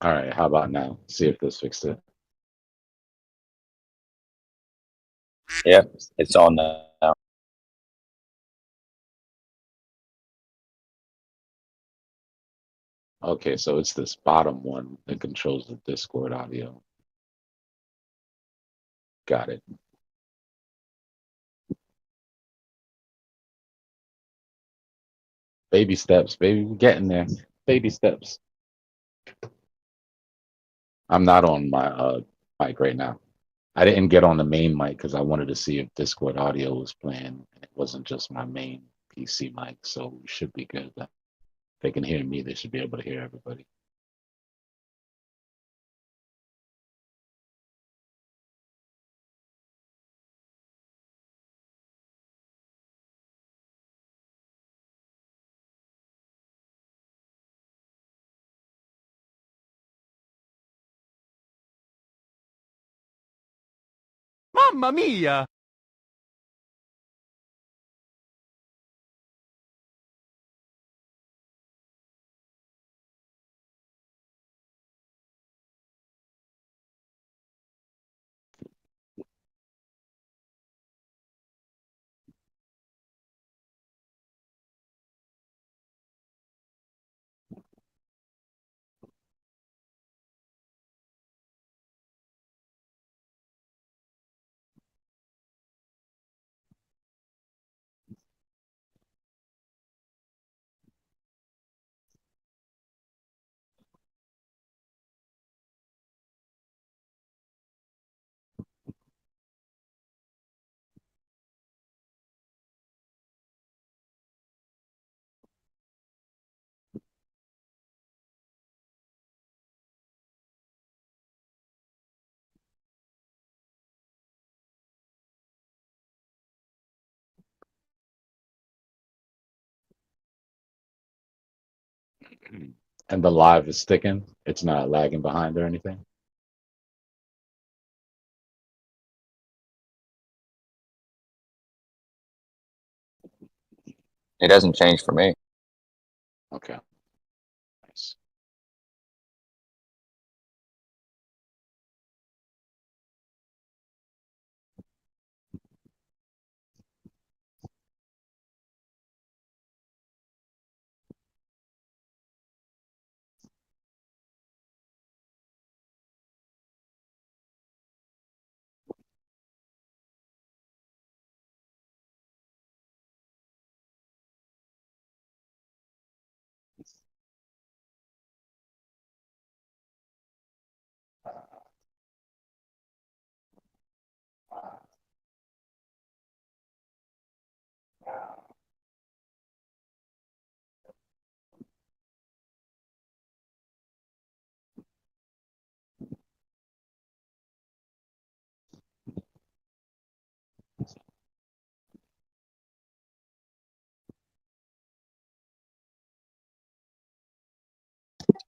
All right, how about now? See if this fixed it. Yep, it's on now. Okay, so it's this bottom one that controls the Discord audio. Got it. Baby steps, baby. We're getting there. Baby steps. I'm not on my mic right now. I didn't get on the main mic because I wanted to see if Discord audio was playing. It wasn't just my main PC mic, so we should be good. If they can hear me, they should be able to hear everybody. Mamma mia! And the live is sticking. It's not lagging behind or anything. It doesn't change for me. Okay. Nice.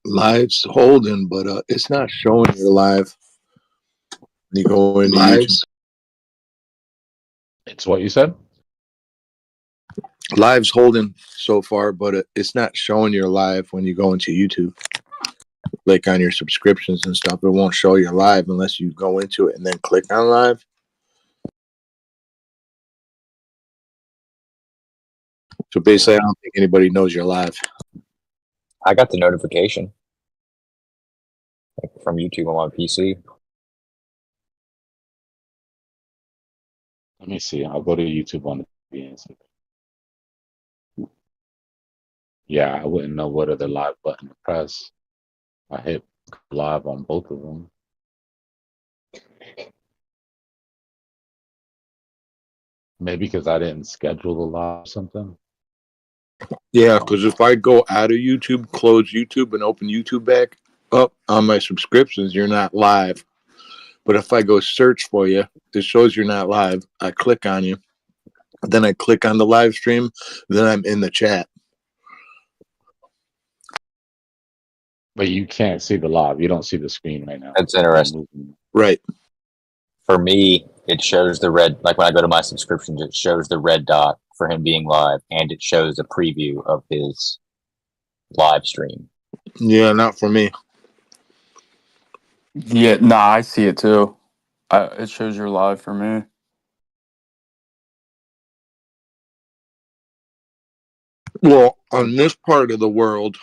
Live's holding, but it's not showing you're live. When you go into YouTube. It's what you said? Live's holding so far, but it's not showing you're live when you go into YouTube. Like on your subscriptions and stuff, it won't show you live unless you go into it and then click on live. So basically, I don't think anybody knows you're live. I got the notification from YouTube on my PC. Let me see. I'll go to YouTube on the TV. Yeah, I wouldn't know what other live button to press. I hit live on both of them. Maybe because I didn't schedule the live or something. Yeah, because if I go out of YouTube, close YouTube, and open YouTube back up on my subscriptions, you're not live. But if I go search for you, it shows you're not live. I click on you. Then I click on the live stream. Then I'm in the chat. But you can't see the live. You don't see the screen right now. That's interesting. Right. For me, it shows the red, like when I go to my subscriptions, it shows the red dot for him being live, and it shows a preview of his live stream. Yeah, not for me. Yeah, nah, I see it too. It shows you're live for me. Well, on this part of the world,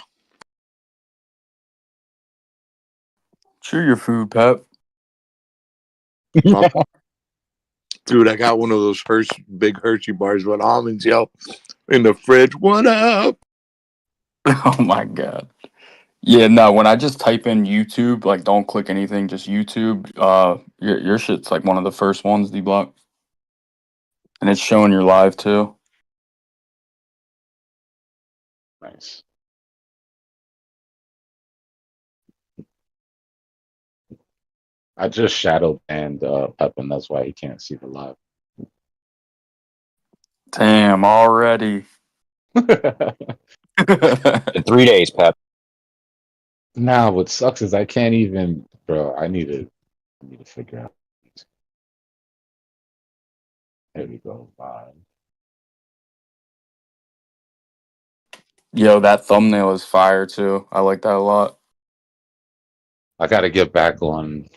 Chew your food, Pep. dude, I got one of those big Hershey bars with almonds, yo, in the fridge. What up? Oh my god. Yeah, no, when I just type in YouTube, like don't click anything, just YouTube, your shit's like one of the first ones, Dbloc. And it's showing you're live too. Nice. I just shadow banned Pep, and that's why he can't see the live. Damn, already. In 3 days, Pep. Nah, what sucks is I can't even, bro. I need to figure out. Here we go. Bye. Yo, that thumbnail is fire too. I like that a lot. I got to get back on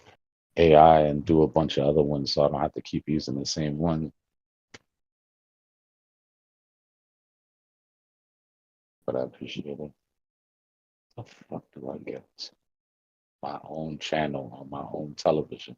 AI and do a bunch of other ones, so I don't have to keep using the same one. But I appreciate it. The fuck do I get? My own channel on my own television.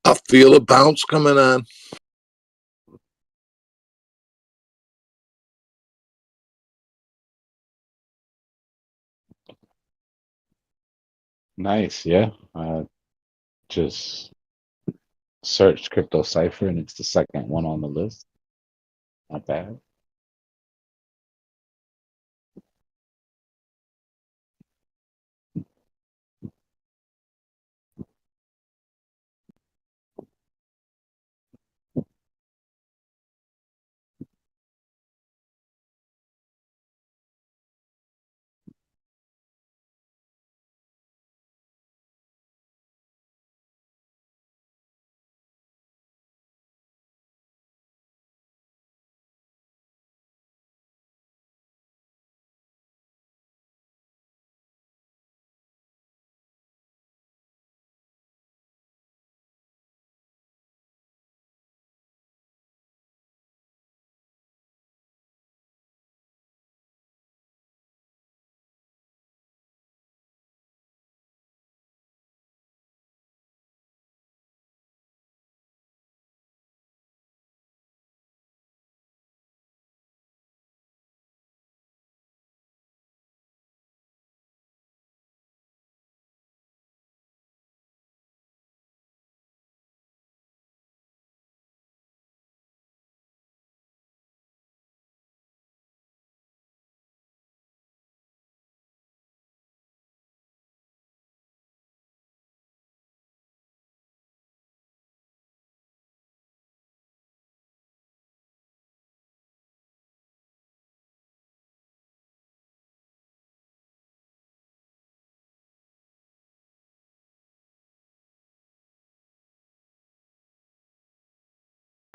I feel a bounce coming on. Nice, yeah. Just searched crypto Cypher, and it's the second one on the list. Not bad.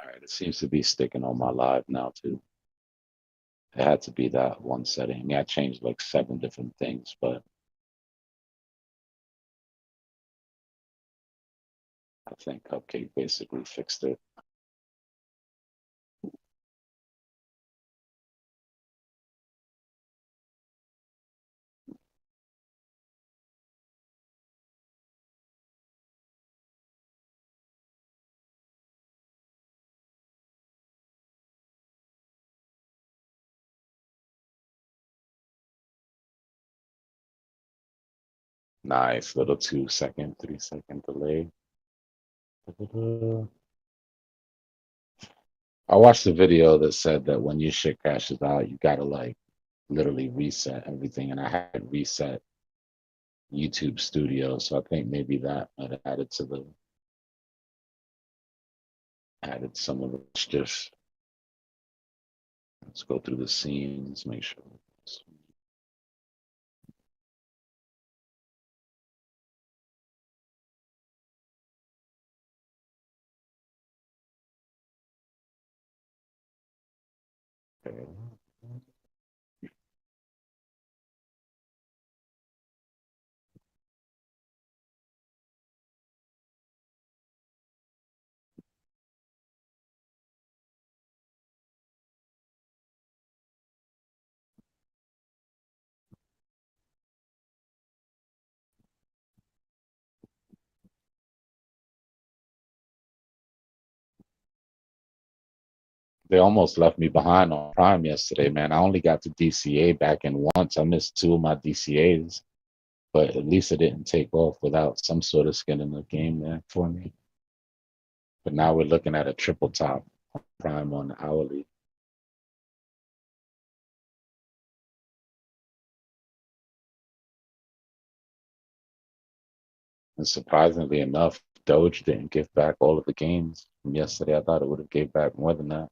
All right, it seems to be sticking on my live now too. It had to be that one setting. I mean, I changed like 7 different things, but I think Cupcake basically fixed it. Nice little 2 second, 3 second delay. I watched a video that said that when your shit crashes out, you gotta like literally reset everything. And I had reset YouTube Studio, so I think maybe that might have added some of it. Just let's go through the scenes, make sure. Okay. They almost left me behind on Prime yesterday, man. I only got to DCA back in once. I missed 2 of my DCAs, but at least it didn't take off without some sort of skin in the game there for me. But now we're looking at a triple top Prime on the hourly. And surprisingly enough, Doge didn't give back all of the gains from yesterday. I thought it would have gave back more than that.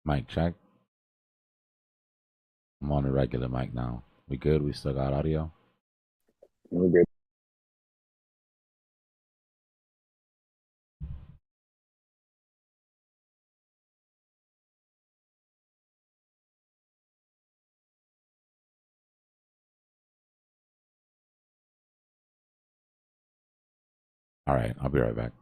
Mic check. I'm on a regular mic now. We good? We still got audio? We're good. All right, I'll be right back.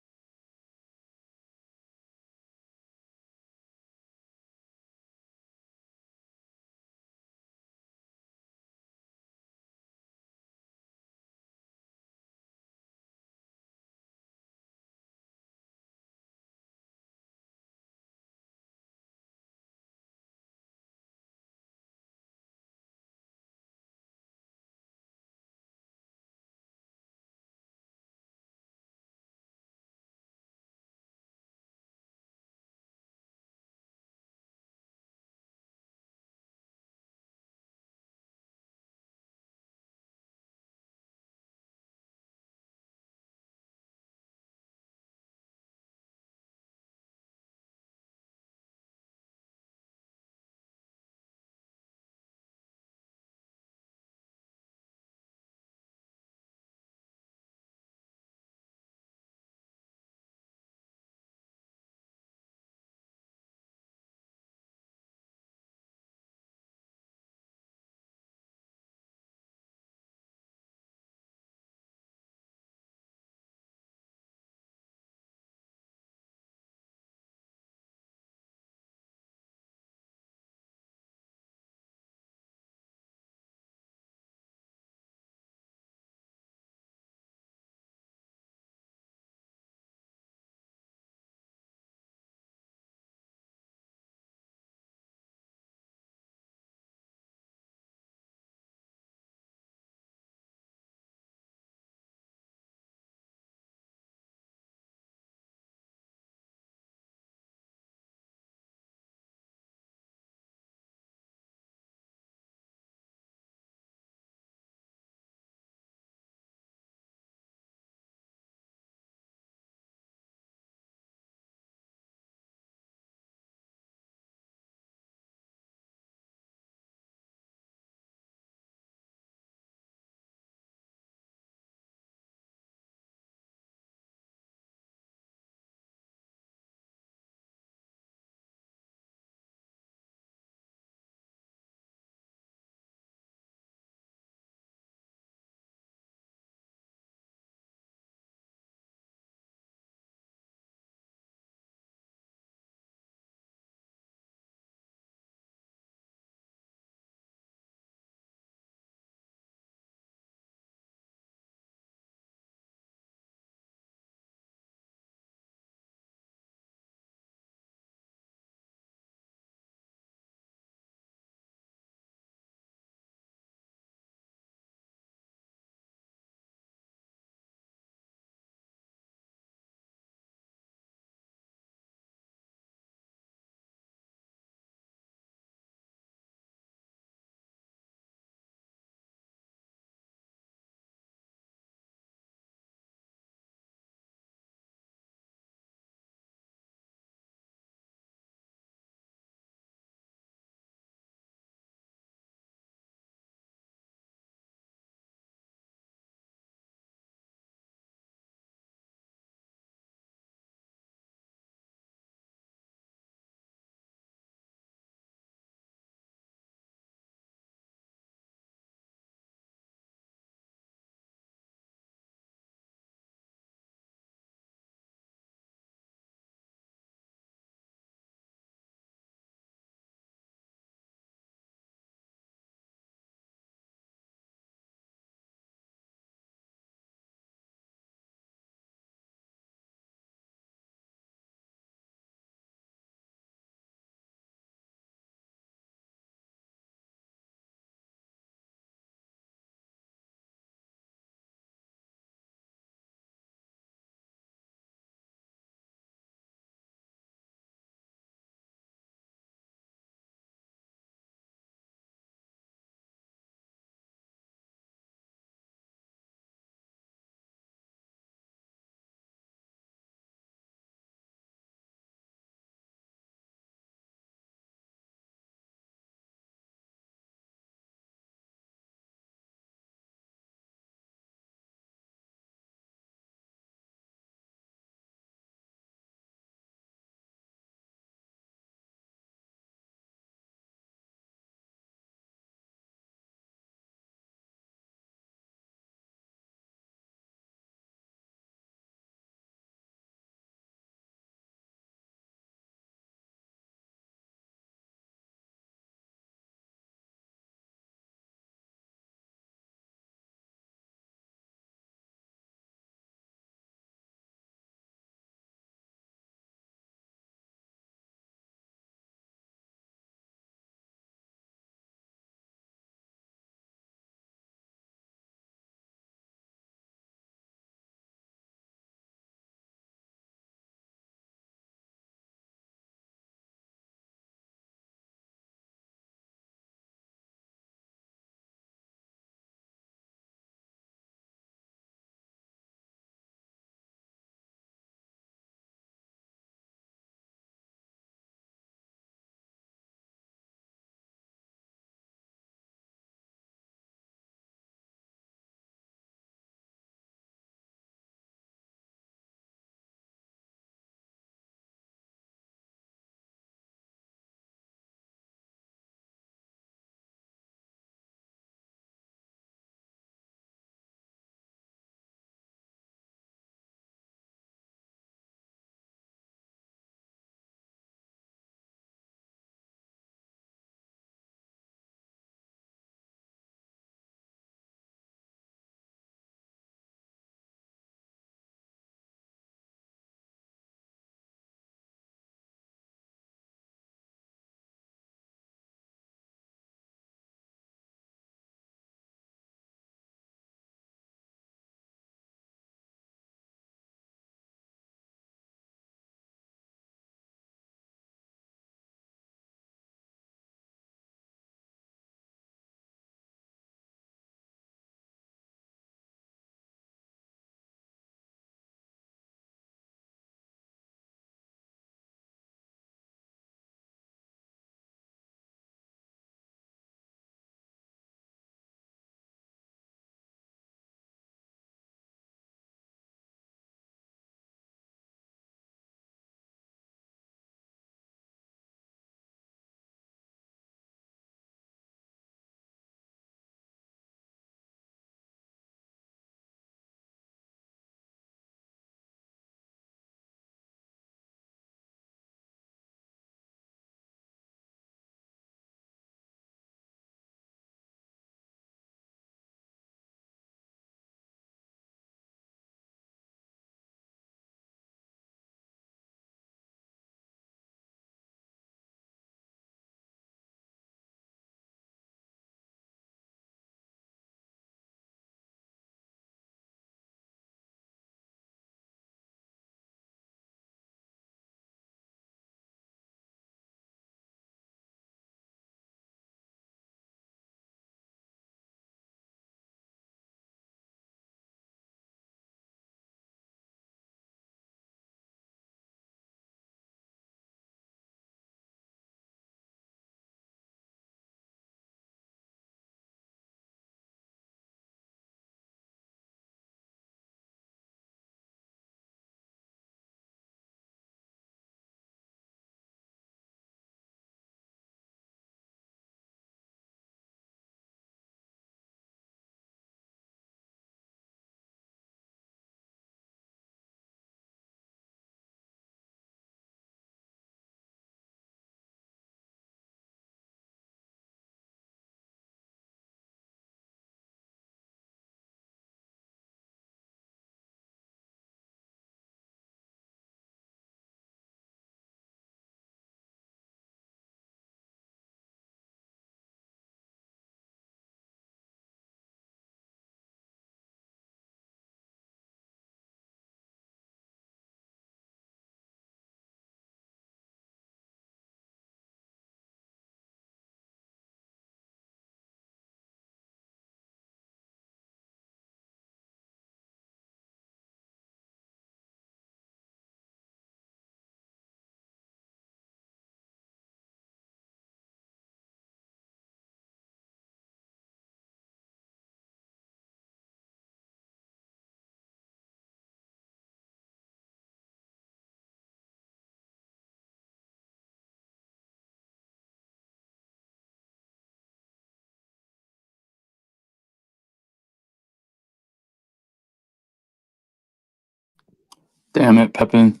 Damn it, Pepin.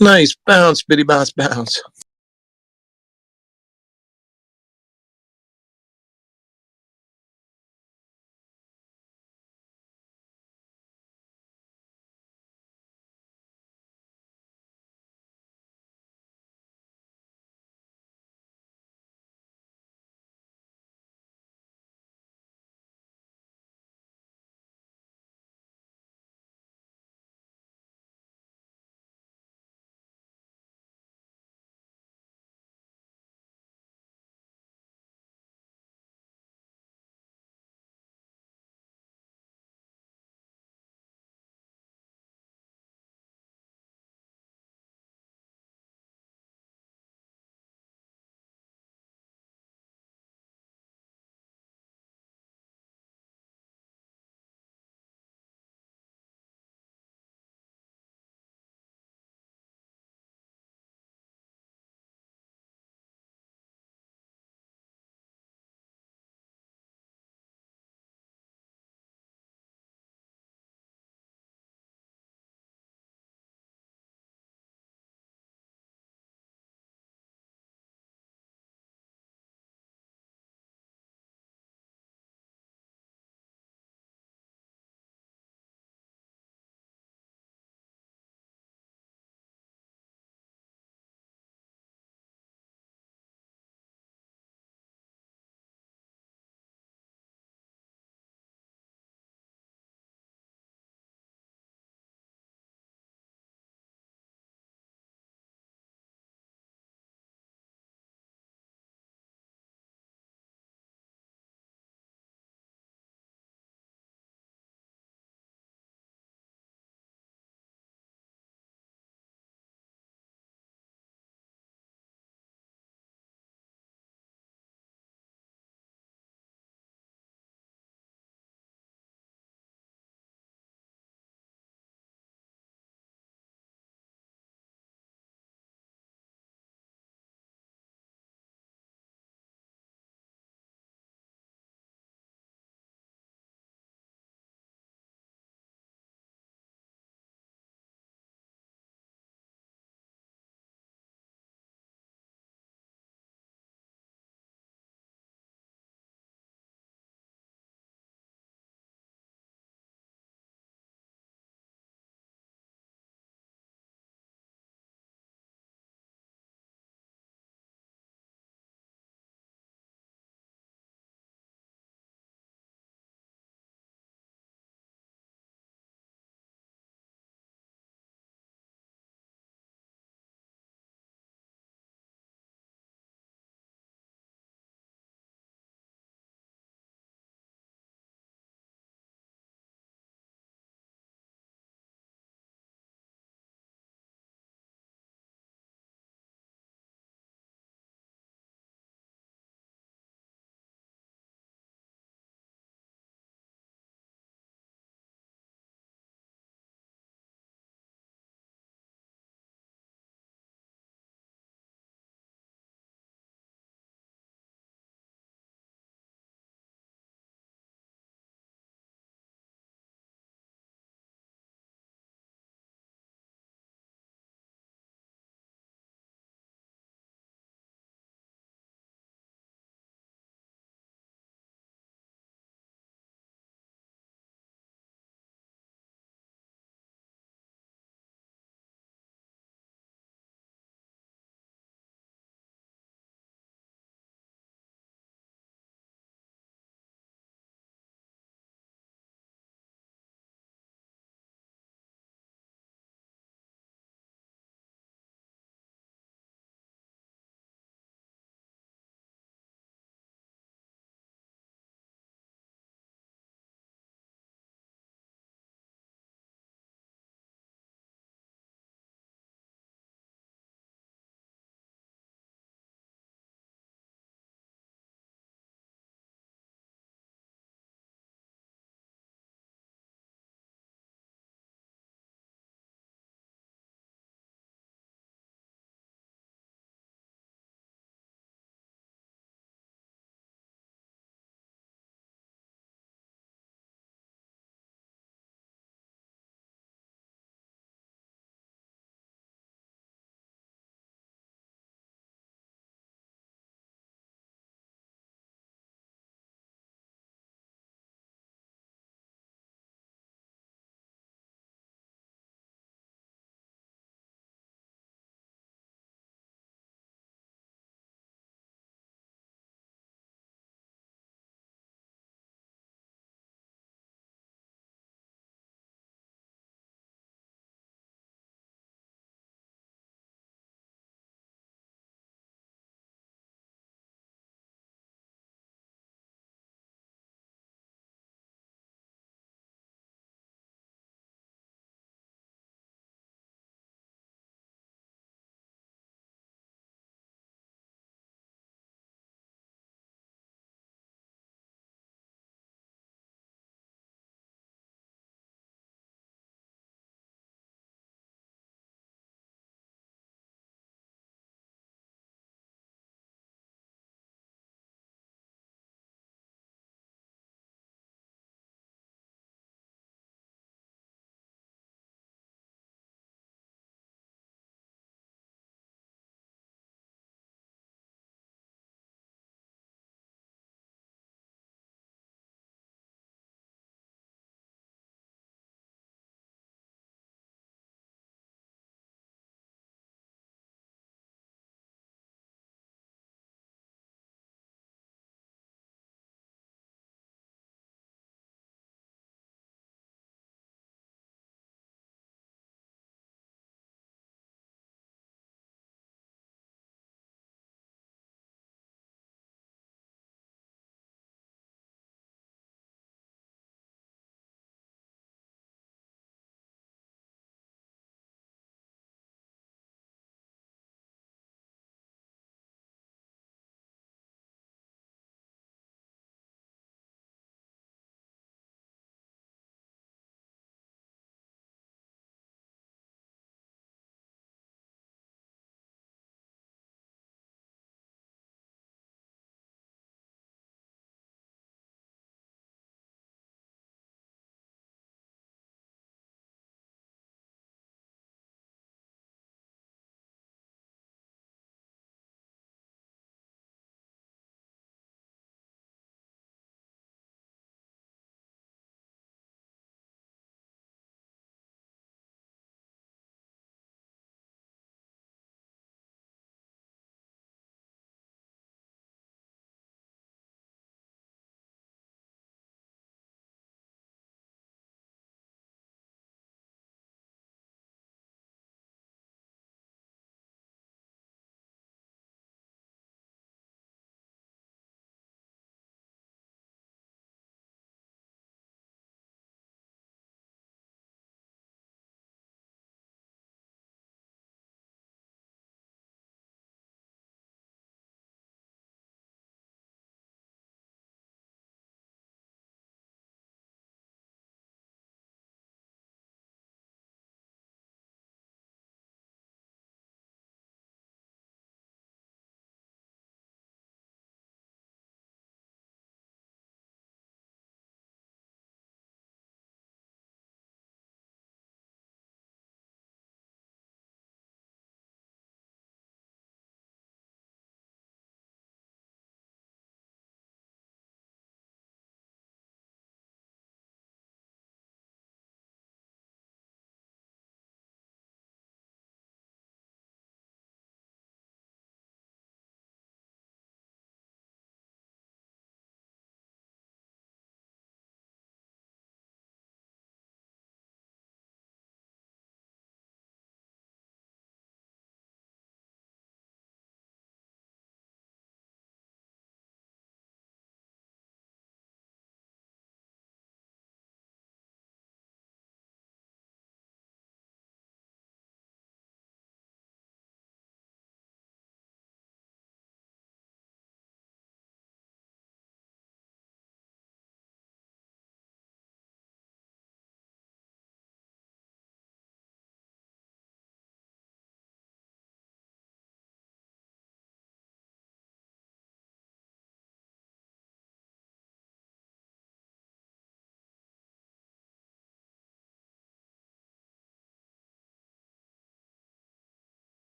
Nice bounce, bitty bounce, bounce.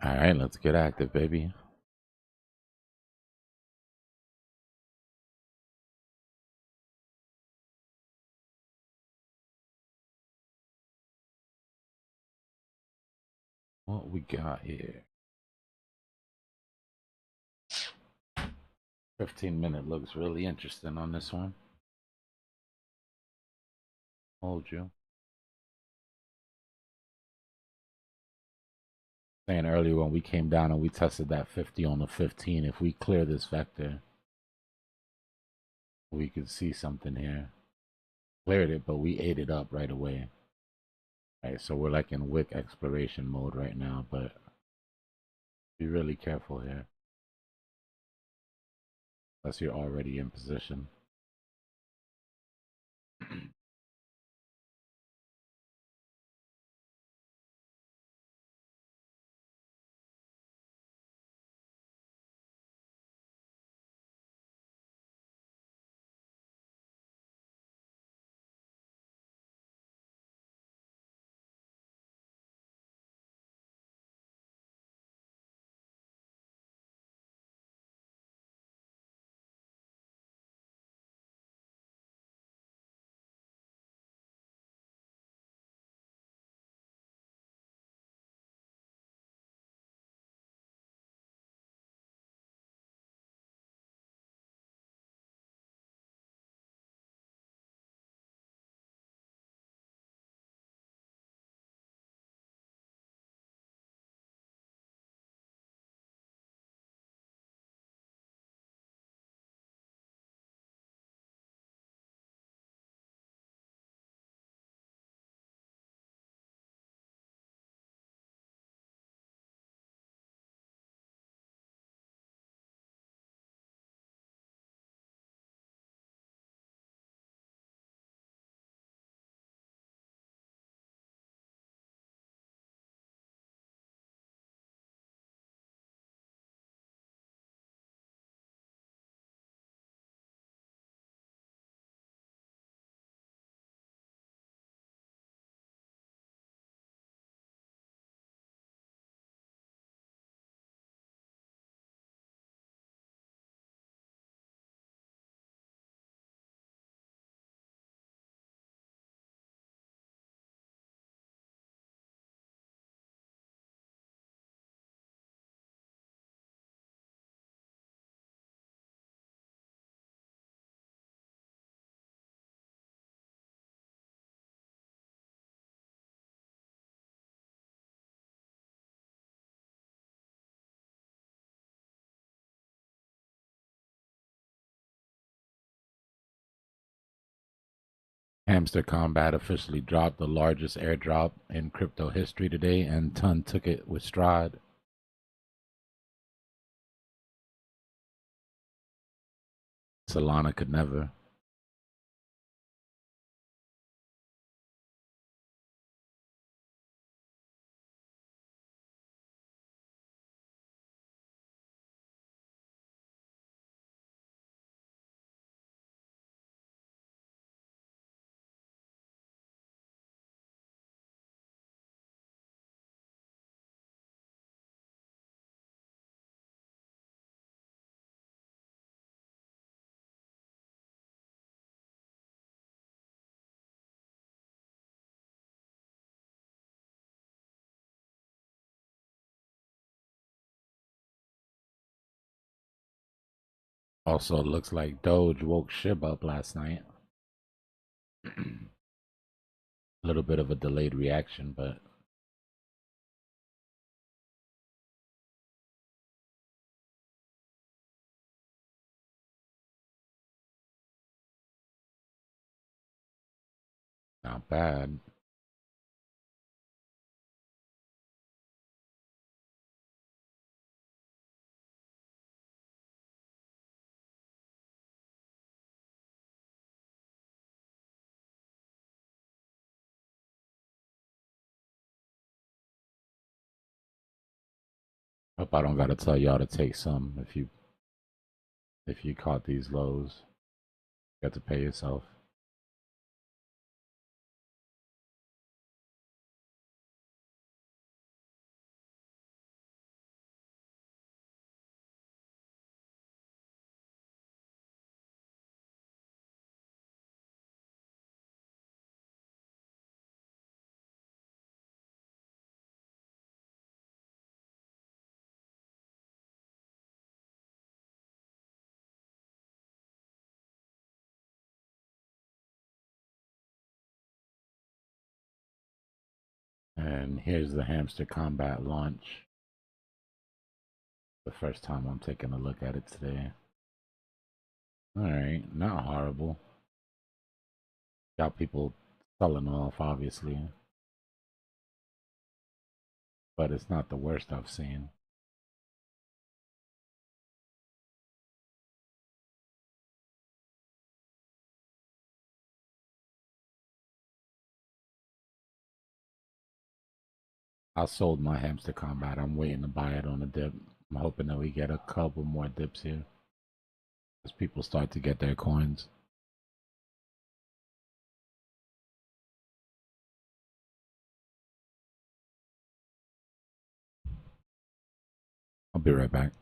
All right, let's get active, baby. What we got here? 15-minute looks really interesting on this one. Hold you. Saying earlier when we came down and we tested that 50 on the 15, if we clear this vector, we could see something here. Cleared it, but we ate it up right away. All right, so we're like in wick exploration mode right now, but be really careful here. Unless you're already in position. Hamster Combat officially dropped the largest airdrop in crypto history today, and Ton took it with stride. Solana could never. Also, it looks like Doge woke Shib up last night. A little bit of a delayed reaction, but not bad. Hope I don't gotta tell y'all to take some if you caught these lows. You got to pay yourself. And here's the Hamster Combat launch. The first time I'm taking a look at it today. Alright, not horrible. Got people selling off, obviously. But it's not the worst I've seen. I sold my Hamster Combat. I'm waiting to buy it on a dip. I'm hoping that we get a couple more dips here. As people start to get their coins. I'll be right back.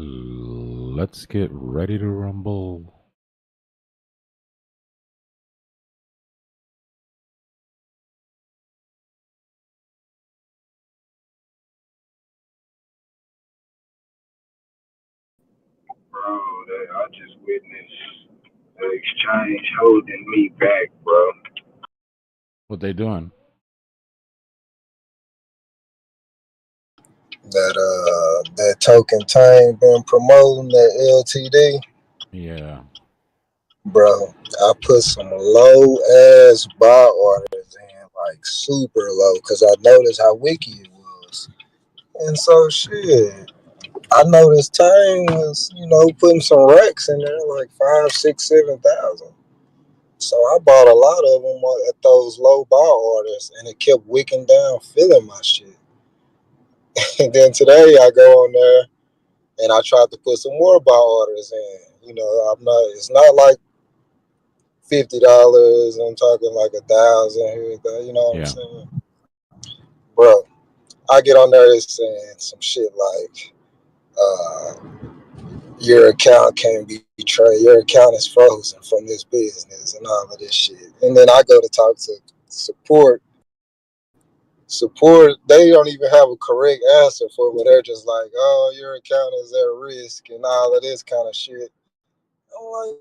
Let's get ready to rumble. Bro, I just witnessed the exchange holding me back, bro. What they doing? That token Tang been promoting that LTD, Yeah. bro. I put some low ass buy orders in, like super low, because I noticed how wiki it was. And so shit, I noticed Tang was, putting some racks in there, like 5, 6, 7,000. So I bought a lot of them at those low buy orders, and it kept wicking down, filling my shit. And then today I go on there and I tried to put some more buy orders in. I'm not. It's not like $50. I'm talking like 1,000 here. You know what I'm Yeah. saying, bro? I get on there, it's saying some shit like, your account can't be traded. Your account is frozen from this business and all of this shit. And then I go to talk to support. Support, they don't even have a correct answer for it. They're just like, oh, your account is at risk and all of this kind of shit. I'm like,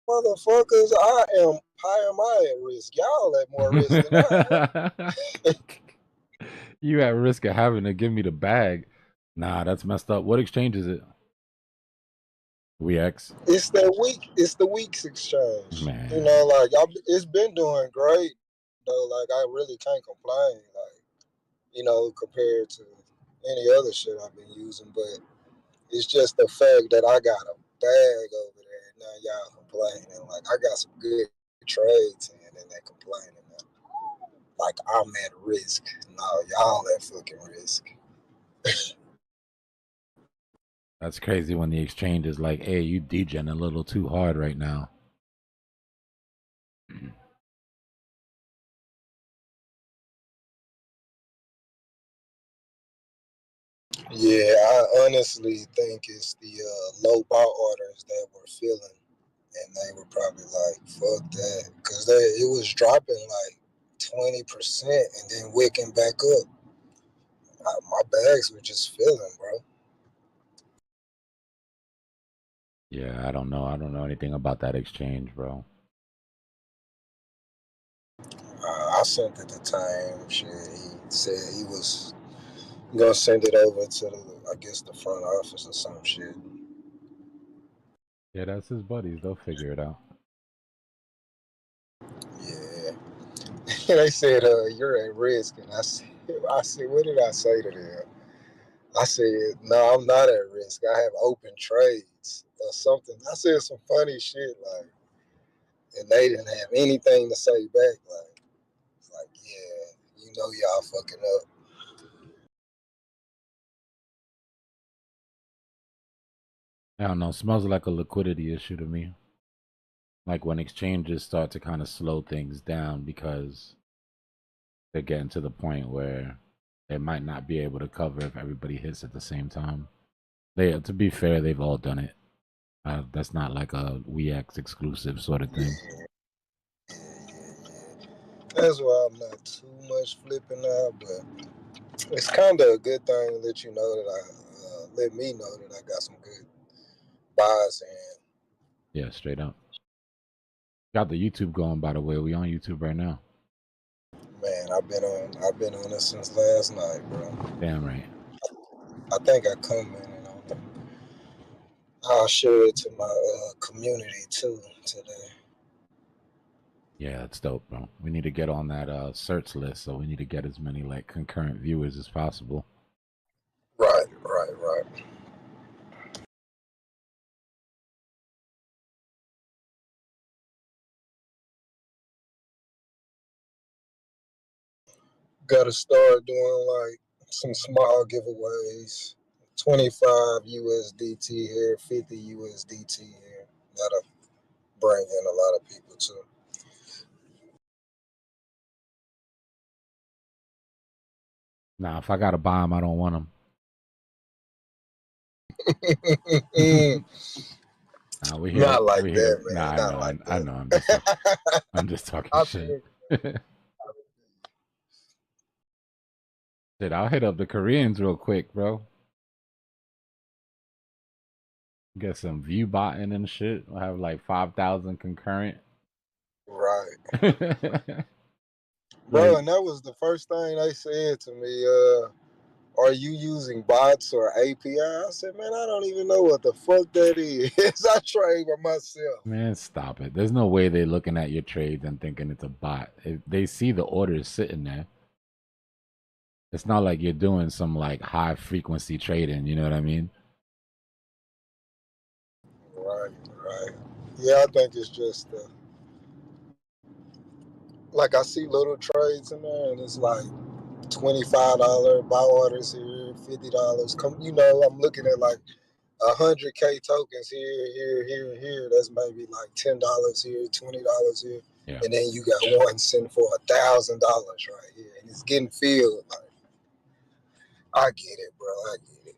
motherfuckers, how am I at risk? Y'all at more risk than I am. You at risk of having to give me the bag. Nah, that's messed up. What exchange is it? WeX. It's the weeks exchange. Man. Like it's been doing great though. Like I really can't complain. Like, compared to any other shit I've been using, but it's just the fact that I got a bag over there and now y'all complaining. Like I got some good trades in and they're complaining now. Like I'm at risk. No, y'all at fucking risk. That's crazy when the exchange is like, hey, you DJing a little too hard right now. Yeah, I honestly think it's the low bar orders that were filling, and they were probably like, "Fuck that," because it was dropping like 20% and then wicking back up. My bags were just filling, bro. Yeah, I don't know. I don't know anything about that exchange, bro. I sent it to Time. Shit, he said he was gonna send it over to I guess the front office or some shit. Yeah, that's his buddies. They'll figure it out. Yeah, they said, "You're at risk," and I said, "What did I say to them?" I said, "No, I'm not at risk. I have open trades or something." I said some funny shit like, and they didn't have anything to say back. Like, yeah, y'all fucking up. I don't know. Smells like a liquidity issue to me. Like when exchanges start to kind of slow things down because they're getting to the point where they might not be able to cover if everybody hits at the same time. To be fair, they've all done it. That's not like a WeX exclusive sort of thing. Yeah. That's why I'm not too much flipping out, but it's kind of a good thing to let you know that let me know that I got some good buys in. Yeah, straight up. Got the YouTube going, by the way. We on YouTube right now. Man, I've been on it since last night, bro. Damn right. I think I commented on it. I'll share it to my community too today. Yeah, that's dope, bro. We need to get on that search list, so we need to get as many like concurrent viewers as possible. Right. Got to start doing like some small giveaways. 25 USDT here, 50 USDT here. That'll bring in a lot of people too. Nah, if I gotta buy them, I don't want them. Nah, we here. Not like We here. that, Nah, man. I Not know. like I that. know. I'm just talking. I'm just talking I shit. feel Shit, I'll hit up the Koreans real quick, bro. Get some view botting and shit. I'll have like 5,000 concurrent. right, bro. Like, And that was the first thing they said to me. Are you using bots or API? I said, man, I don't even know what the fuck that is. I trade by myself. man, stop it. There's no way they're looking at your trades and thinking it's a bot. If they see the orders sitting there, it's not like you're doing some like high frequency trading. You know what I mean? Right, right. Yeah, I think it's just like I see little trades in there, and it's like $25 buy orders here, $50. Come, I'm looking at like 100K tokens here. That's maybe like $10 here, $20 here, Yeah. and then you got one sitting for $1,000 right here, and it's getting filled. Like, I get it, bro. I get it.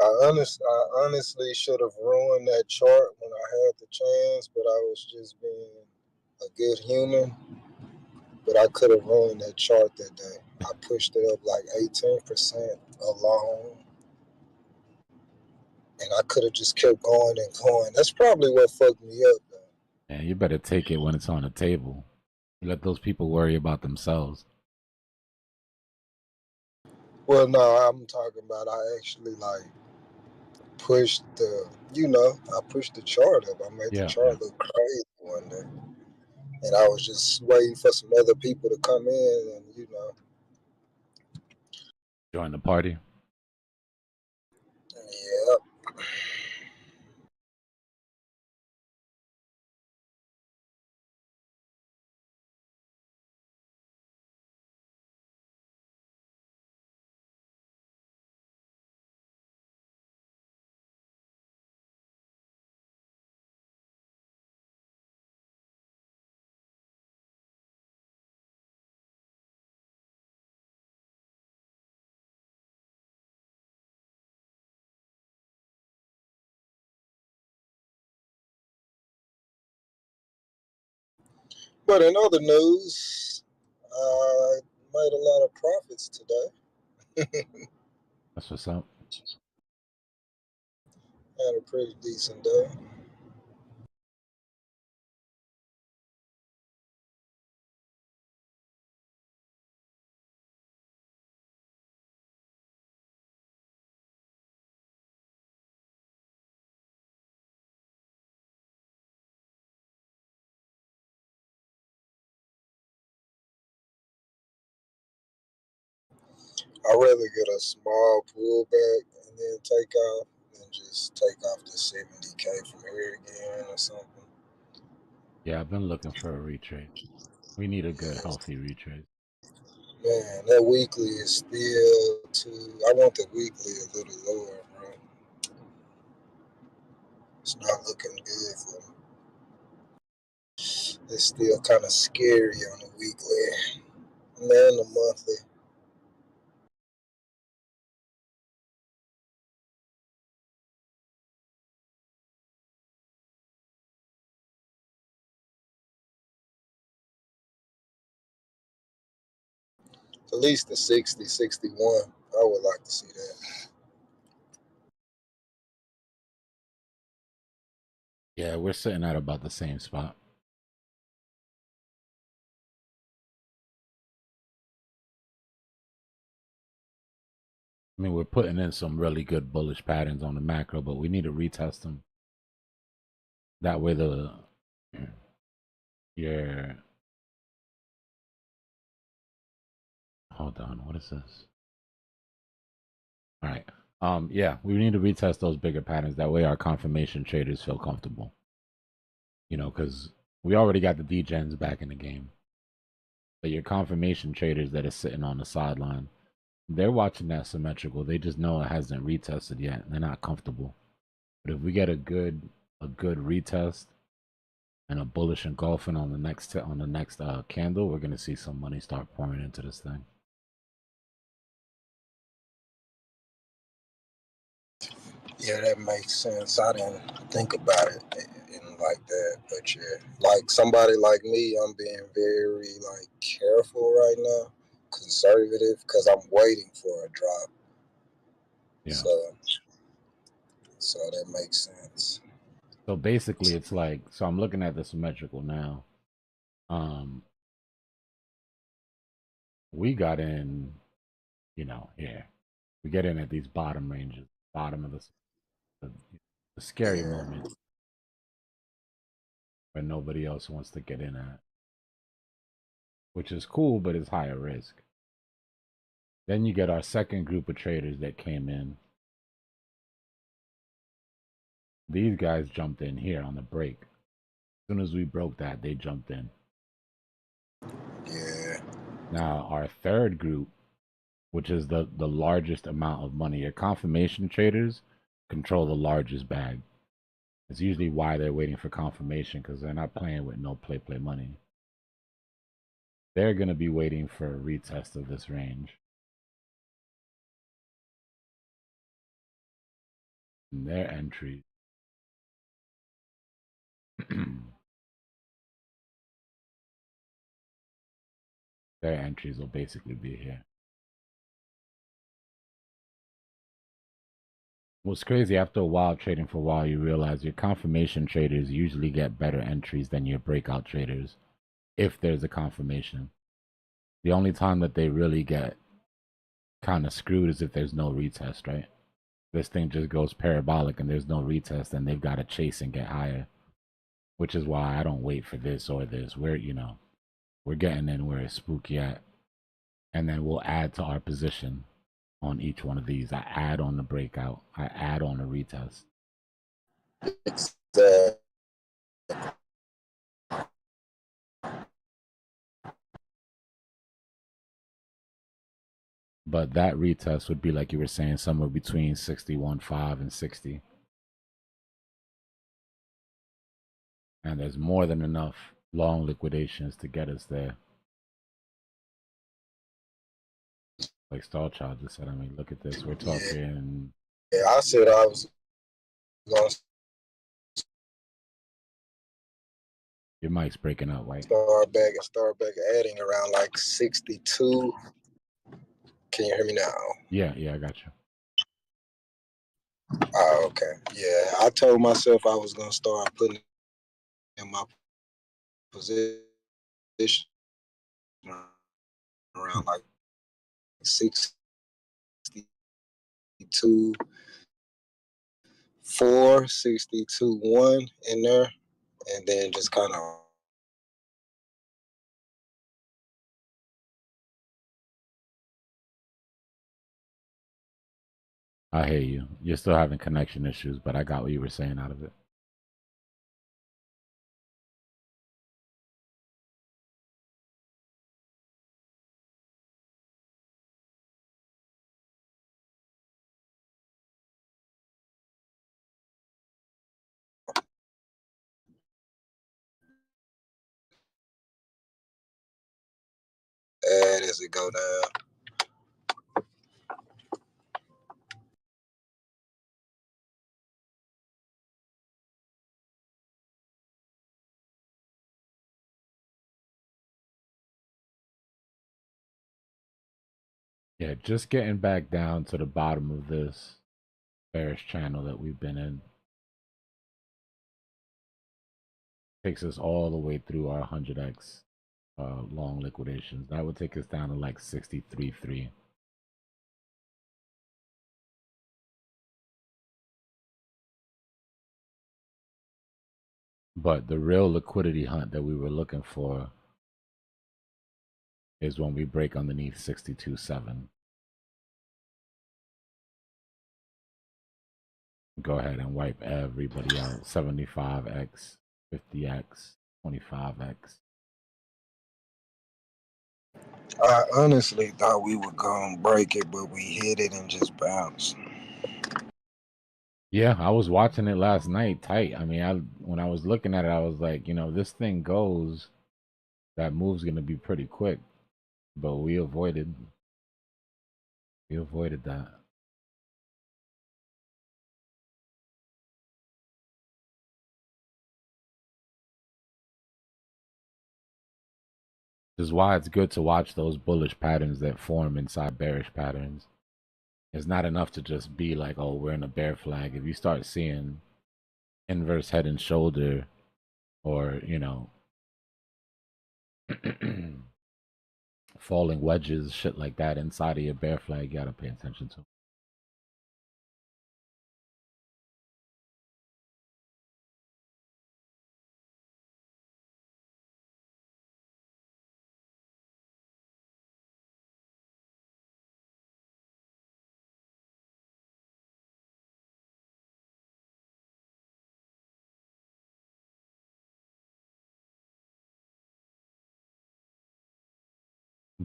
I honestly should have ruined that chart when I had the chance, but I was just being a good human. But I could have ruined that chart that day. I pushed it up like 18% alone, and I could have just kept going and going. That's probably what fucked me up, though. And you better take it when it's on the table. Let those people worry about themselves. Well, no, I'm talking about I actually like pushed I pushed the chart up. I made the Yeah. chart look crazy one day. And I was just waiting for some other people to come in and, Join the party. yeah. But in other news, I made a lot of profits today. That's what's up. Had a pretty decent day. I'd rather get a small pullback and then take off than just take off the 70K from here again or something. Yeah, I've been looking for a retrade. We need a good, healthy retrade. Man, that weekly is still too. I want the weekly a little lower, bro. It's not looking good for me. It's still kind of scary on the weekly. Man, the monthly. At least the 60, 61. I would like to see that. Yeah, we're sitting at about the same spot. I mean, we're putting in some really good bullish patterns on the macro, but we need to retest them. That way, yeah. Hold on, what is this? All right. Yeah, we need to retest those bigger patterns. That way, our confirmation traders feel comfortable. You know, because we already got the degens back in the game. But your confirmation traders that are sitting on the sideline, they're watching that symmetrical. They just know it hasn't retested yet. They're not comfortable. But if we get a good retest and a bullish engulfing on the next candle, we're gonna see some money start pouring into this thing. Yeah, that makes sense. I didn't think about it in like that, but yeah, like somebody like me, I'm being very like careful right now, conservative, because I'm waiting for a drop. Yeah. So that makes sense. So basically, it's like, so I'm looking at the symmetrical now. We got in, you know, here. We get in at these bottom ranges, bottom of the scary Yeah, moment where nobody else wants to get in at, which is cool, but it's higher risk. Then you get our second group of traders that came in. These guys jumped in here on the break. As soon as we broke that, they jumped in. yeah, Now, our third group, which is the largest amount of money, your confirmation traders control the largest bag. It's usually why they're waiting for confirmation, because they're not playing with no play money. They're going to be waiting for a retest of this range. And their entry. Their entries will basically be here. What's crazy, after a while trading for a while, you realize your confirmation traders usually get better entries than your breakout traders if there's a confirmation. The only time that they really get kind of screwed is if there's no retest, right? This thing just goes parabolic and there's no retest, and they've got to chase and get higher, which is why I don't wait for this or this. We're, you know, we're getting in where it's spooky at, and then we'll add to our position on each one of these. I add on the breakout, I add on the retest. exactly. But that retest would be, like you were saying, somewhere between 61.5 and 60. And there's more than enough long liquidations to get us there. Like Starchild just said, I mean, look at this. We're talking. Yeah, I said I was gonna Your mic's breaking up, White. start back adding around like 62. Can you hear me now? Yeah, I got you. Oh, okay. Yeah, I told myself I was gonna start putting in my position around like 62, 4, 62, 1 in there, and then just kind of. I hear you. You're still having connection issues, but I got what you were saying out of it. Add as it go down. Yeah, just getting back down to the bottom of this bearish channel that we've been in takes us all the way through our 100x long liquidations. That would take us down to like 63.3. But the real liquidity hunt that we were looking for is when we break underneath 62.7. Go ahead and wipe everybody out. 75x 50x, 25x. I honestly thought we were gonna break it, but we hit it and just bounced. Yeah, I was watching it last night tight. I mean, when I was looking at it, I was like, this thing goes, that move's gonna be pretty quick. But we avoided that. This is why it's good to watch those bullish patterns that form inside bearish patterns. It's not enough to just be like, oh, we're in a bear flag. If you start seeing inverse head and shoulder or, falling wedges, shit like that inside of your bear flag, you gotta pay attention to.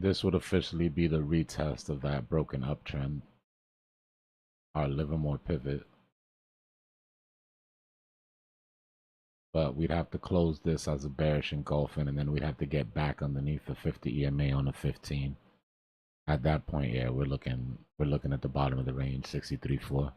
This would officially be the retest of that broken uptrend, our Livermore pivot. But we'd have to close this as a bearish engulfing, and then we'd have to get back underneath the 50 EMA on the 15. At that point, yeah, we're looking at the bottom of the range, 63.4.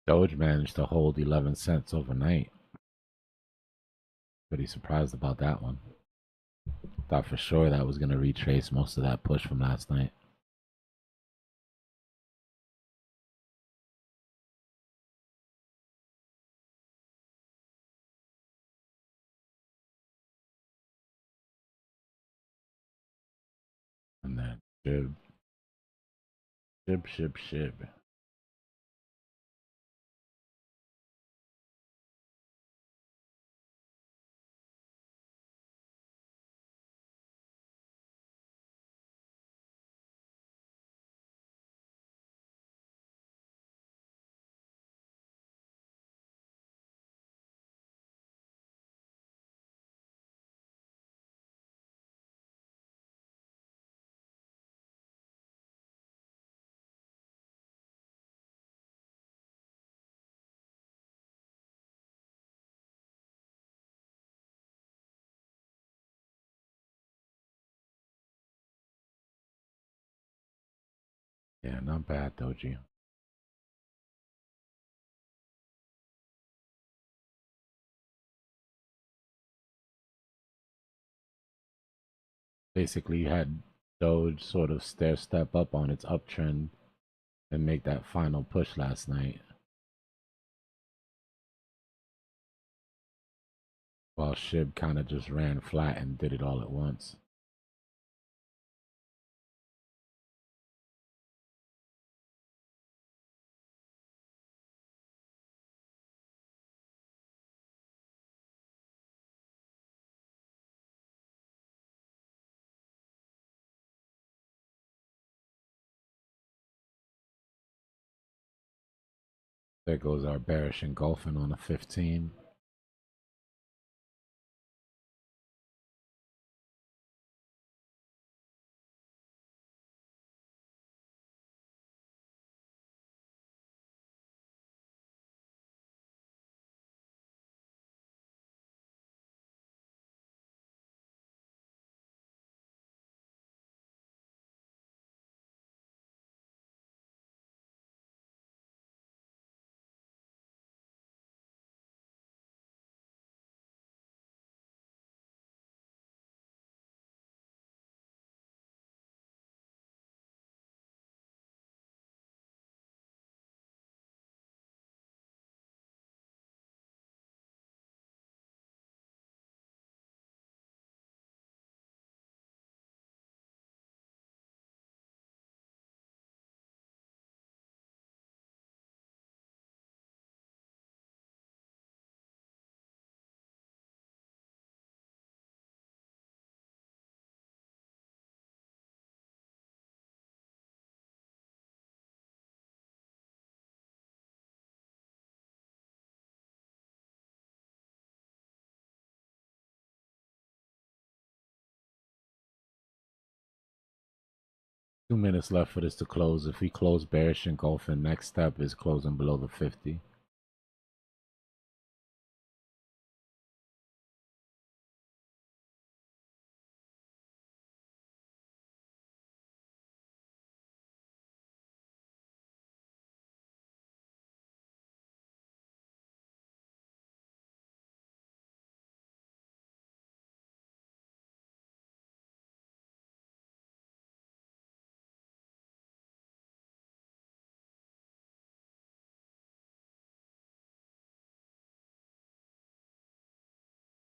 Doge managed to hold 11 cents overnight. Pretty surprised about that one. Thought for sure that was going to retrace most of that push from last night. And then shib. Yeah, not bad, Doji. Basically, you had Doge sort of stair step up on its uptrend and make that final push last night. While SHIB kind of just ran flat and did it all at once. There goes our bearish engulfing on the 15. 2 minutes left for this to close. If we close bearish engulfing, next step is closing below the 50.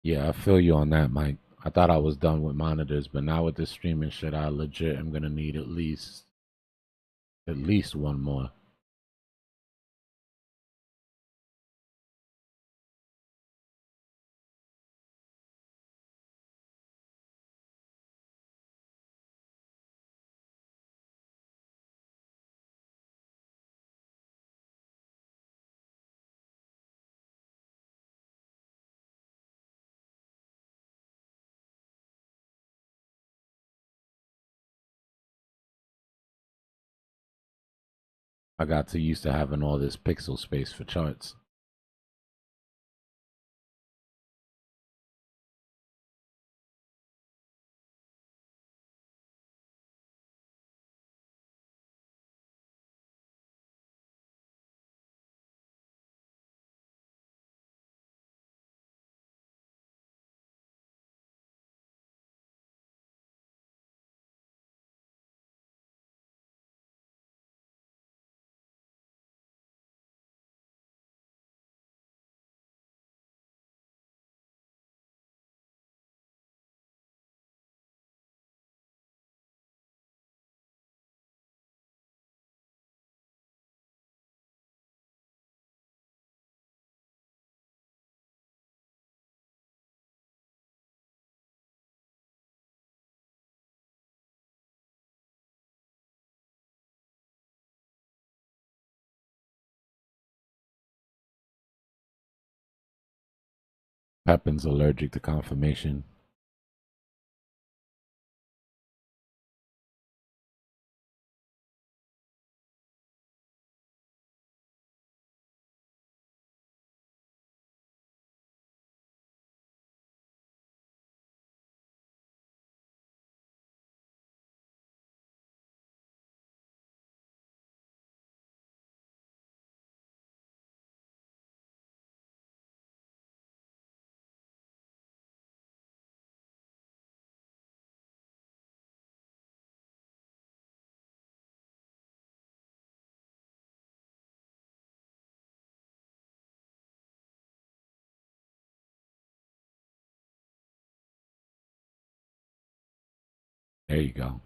Yeah, I feel you on that, Mike. I thought I was done with monitors, but now with this streaming shit, I legit am gonna need at least one more. I got too used to having all this pixel space for charts. Pepin's allergic to confirmation. There you go.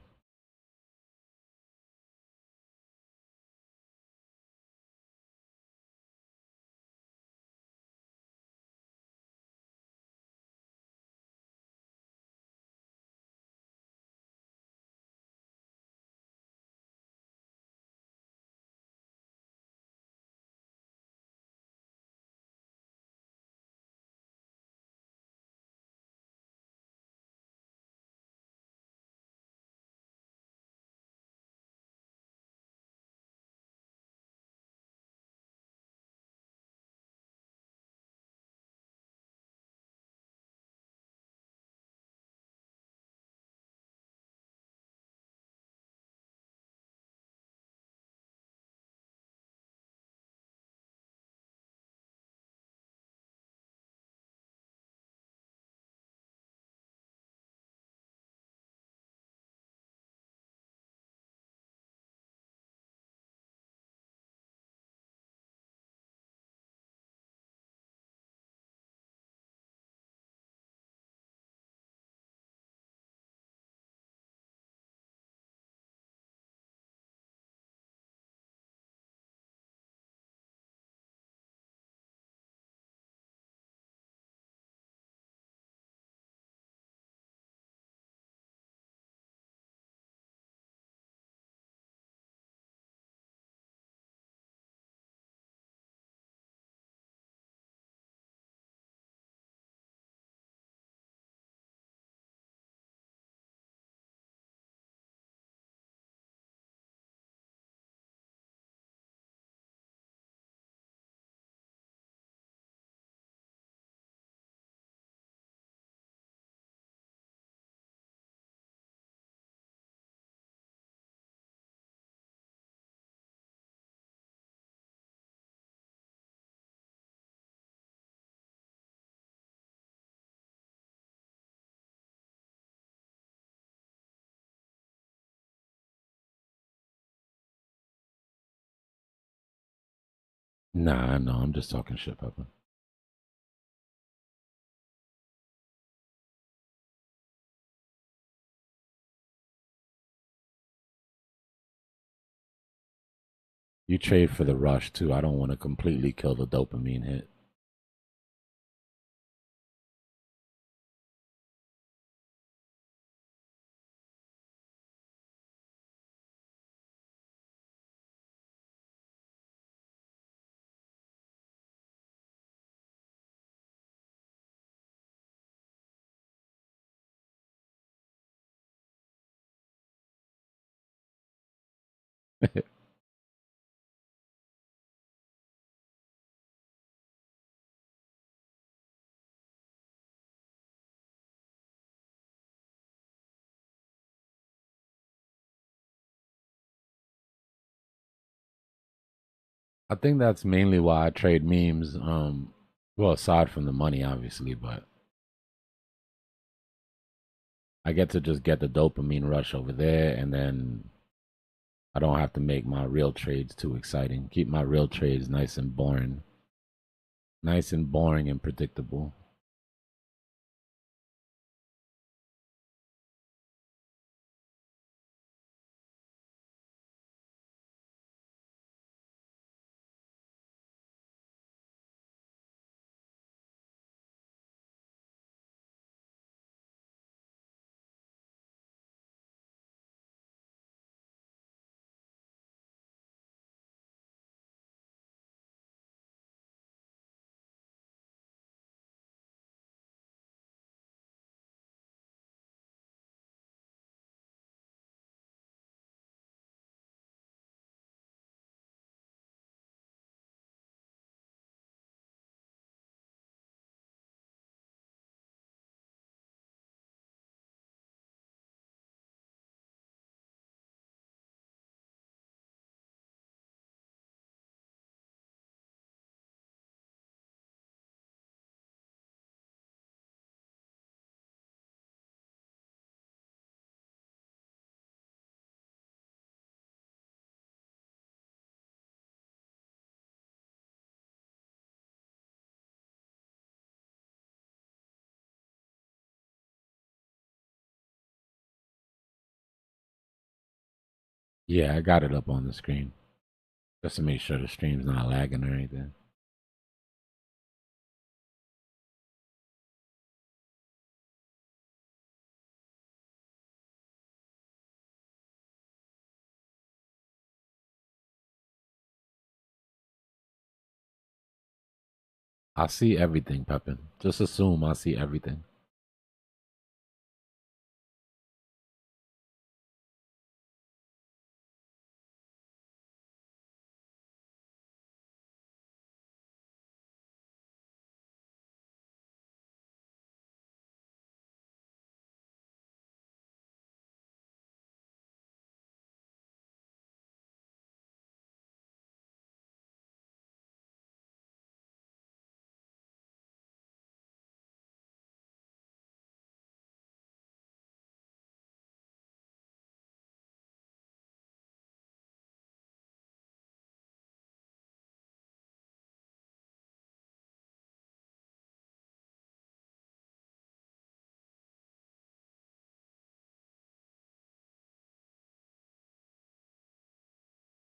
Nah, no, I'm just talking shit, Papa. You trade for the rush too. I don't want to completely kill the dopamine hit. I think that's mainly why I trade memes. Well, aside from the money, obviously, but I get to just get the dopamine rush over there, and then I don't have to make my real trades too exciting. Keep my real trades nice and boring. Nice and boring and predictable. Yeah, I got it up on the screen just to make sure the stream's not lagging or anything. I see everything, Pepin. Just assume I see everything.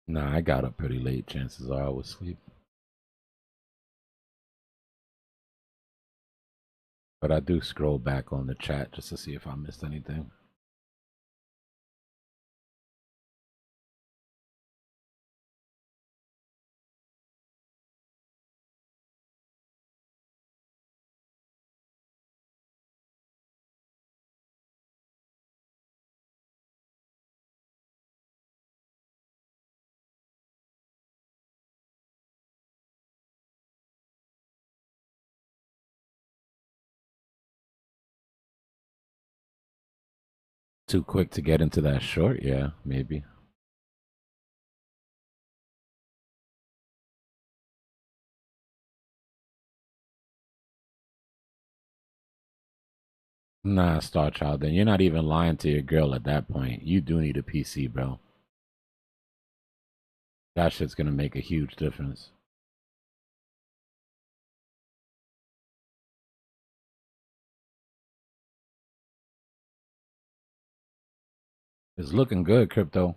Nah, I got up pretty late. Chances are I was asleep. But I do scroll back on the chat just to see if I missed anything. Too quick to get into that short? Yeah, maybe. Nah, Star Child, then you're not even lying to your girl at that point. You do need a PC, bro. That shit's gonna make a huge difference. It's looking good, crypto.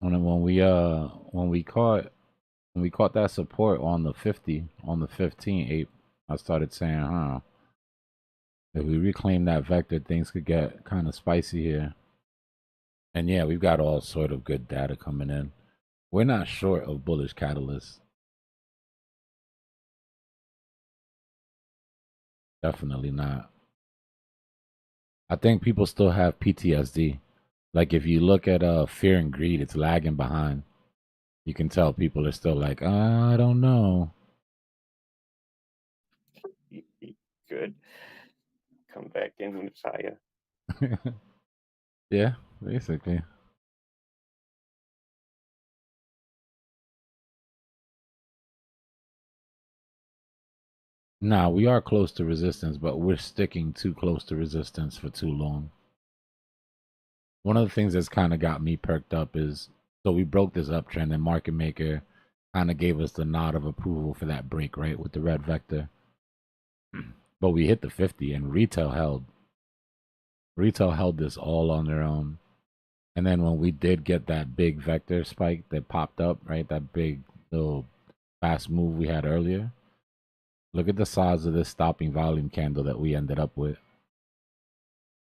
When we caught that support on the 50 on the 15 ape, I started saying, if we reclaim that vector, things could get kind of spicy here. And yeah, we've got all sort of good data coming in. We're not short of bullish catalysts. Definitely not. I think people still have PTSD. Like if you look at fear and greed, it's lagging behind. You can tell people are still like, I don't know. He could come back in when it's higher. Yeah, basically. Nah, we are close to resistance, but we're sticking too close to resistance for too long. One of the things that's kind of got me perked up is so we broke this uptrend, and market maker kind of gave us the nod of approval for that break, right, with the red vector. But we hit the 50, and retail held. Retail held this all on their own. And then when we did get that big vector spike that popped up, right, that big little fast move we had earlier, look at the size of this stopping volume candle that we ended up with.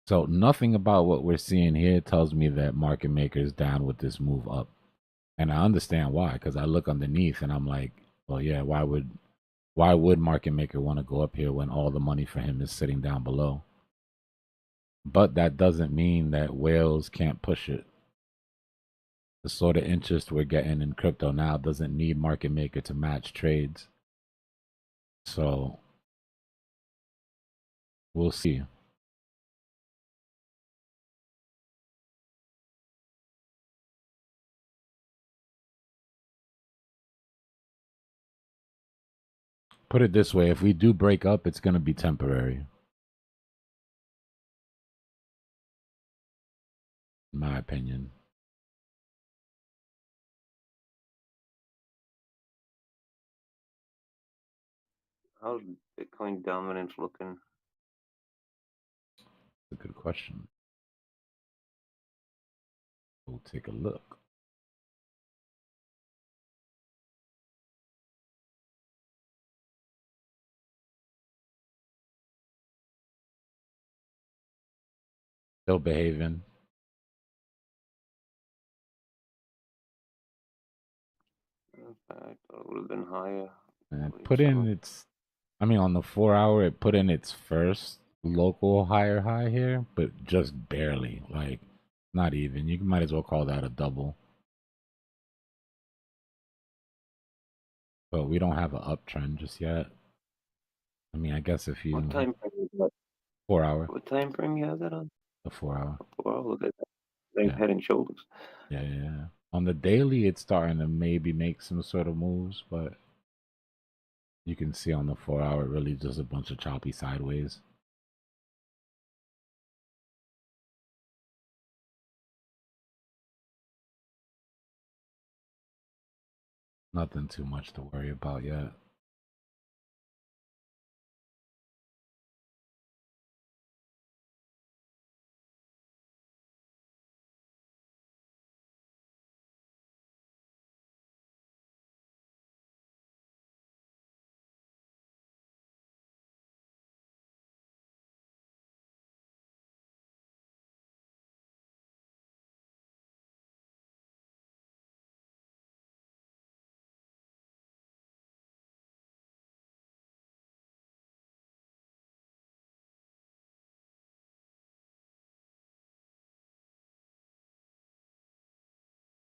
So nothing about what we're seeing here tells me that market maker is down with this move up. And I understand why, because I look underneath and I'm like, well, yeah, why would market maker want to go up here when all the money for him is sitting down below? But that doesn't mean that whales can't push it. The sort of interest we're getting in crypto now doesn't need market maker to match trades. So we'll see. Put it this way, if we do break up, it's going to be temporary. In my opinion. How's Bitcoin dominance looking? That's a good question. We'll take a look. Still behaving. I thought it would have been higher. And Wait, put in so its, I mean, on the 4 hour, it put in its first local higher high here, but just barely. Like, not even. You might as well call that a double. But we don't have an uptrend just yet. I mean, I guess if you what time frame is that? 4 hour, What time frame you have that on? the 4 hour. Well, look at that. Same Yeah. head and shoulders. Yeah. On the daily, it's starting to maybe make some sort of moves, but you can see on the 4 hour, really just a bunch of choppy sideways. Nothing too much to worry about yet.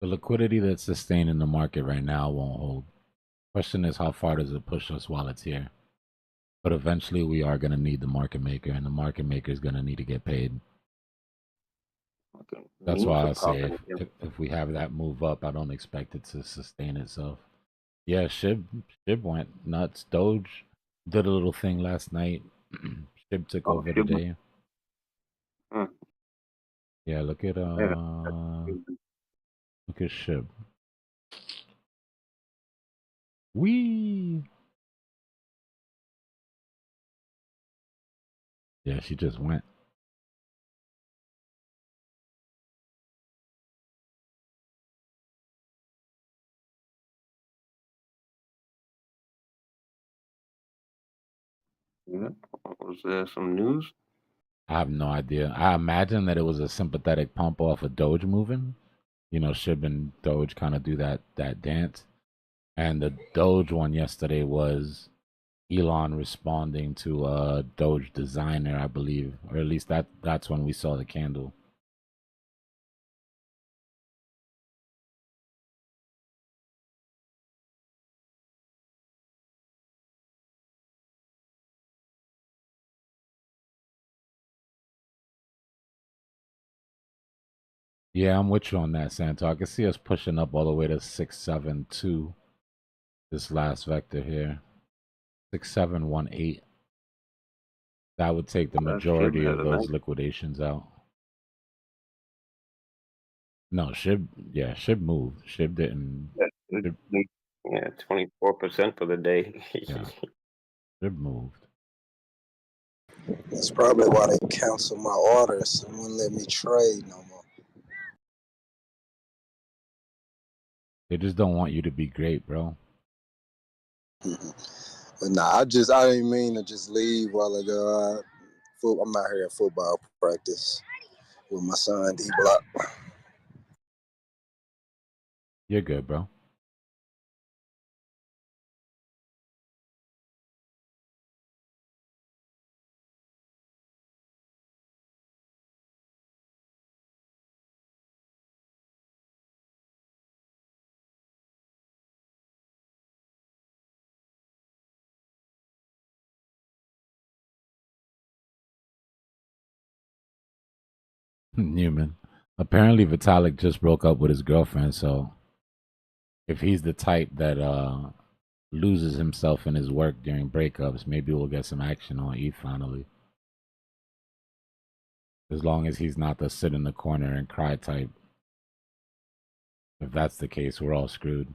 The liquidity that's sustaining the market right now won't hold. Question is, how far does it push us while it's here? But eventually, we are going to need the market maker, and the market maker is going to need to get paid. Okay. That's Memes why are I say popping again. if we have that move up, I don't expect it to sustain itself. Yeah, Shib went nuts. Doge did a little thing last night. Shib took Oh, over the shit. day. Hmm. Yeah, look at Yeah. Shib. Wee. Yeah, she just went. Was there some news? I have no idea. I imagine that it was a sympathetic pump off of Doge moving. You know, Shib and Doge kind of do that dance. And the Doge one yesterday was Elon responding to a Doge designer, I believe, or at least that's when we saw the candle. Yeah, I'm with you on that, Santo. I can see us pushing up all the way to 672. This last vector here, 6718. That would take the Shib majority had of a nice. those liquidations out. No, Shib, yeah, Shib moved. Shib didn't. Shib, Yeah, 24% for the day. yeah, Shib moved. That's probably why they canceled my orders and wouldn't let me trade no more. They just don't want you to be great, bro. But nah, I didn't mean to just leave while ago. I'm out here at football practice with my son Dbloc. You're good, bro. Newman. Apparently, Vitalik just broke up with his girlfriend, so if he's the type that loses himself in his work during breakups, maybe we'll get some action on E finally. As long as he's not the sit in the corner and cry type. If that's the case, we're all screwed.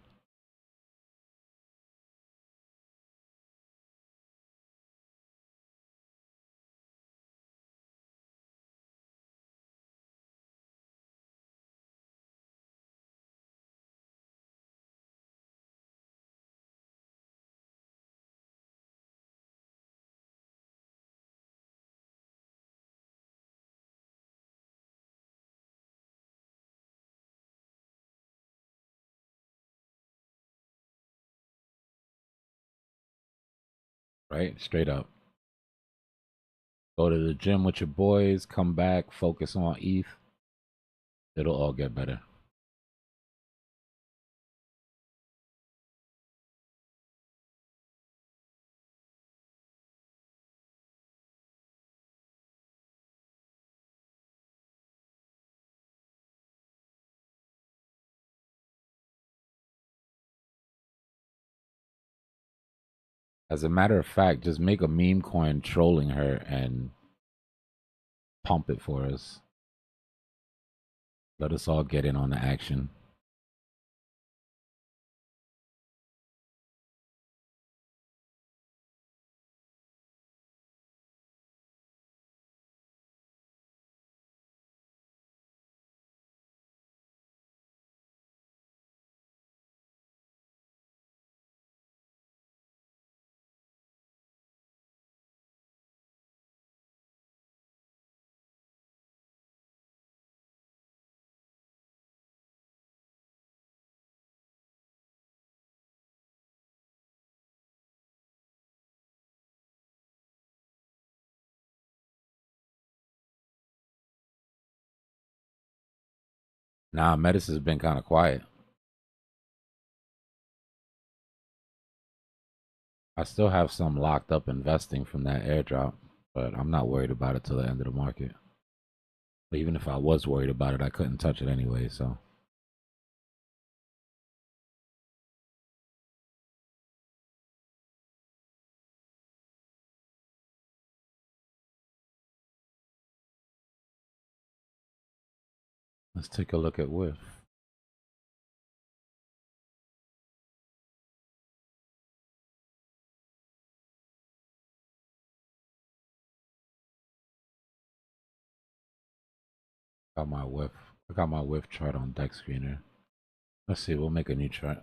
Right? Straight up. Go to the gym with your boys, come back, focus on ETH. It'll all get better. As a matter of fact, just make a meme coin trolling her and pump it for us. Let us all get in on the action. Nah, Metis has been kind of quiet. I still have some locked up investing from that airdrop, but I'm not worried about it till the end of the market. But even if I was worried about it, I couldn't touch it anyway, so. Let's take a look at WIF. Got my WIF. I got my WIF chart on deck screener. Let's see, we'll make a new chart.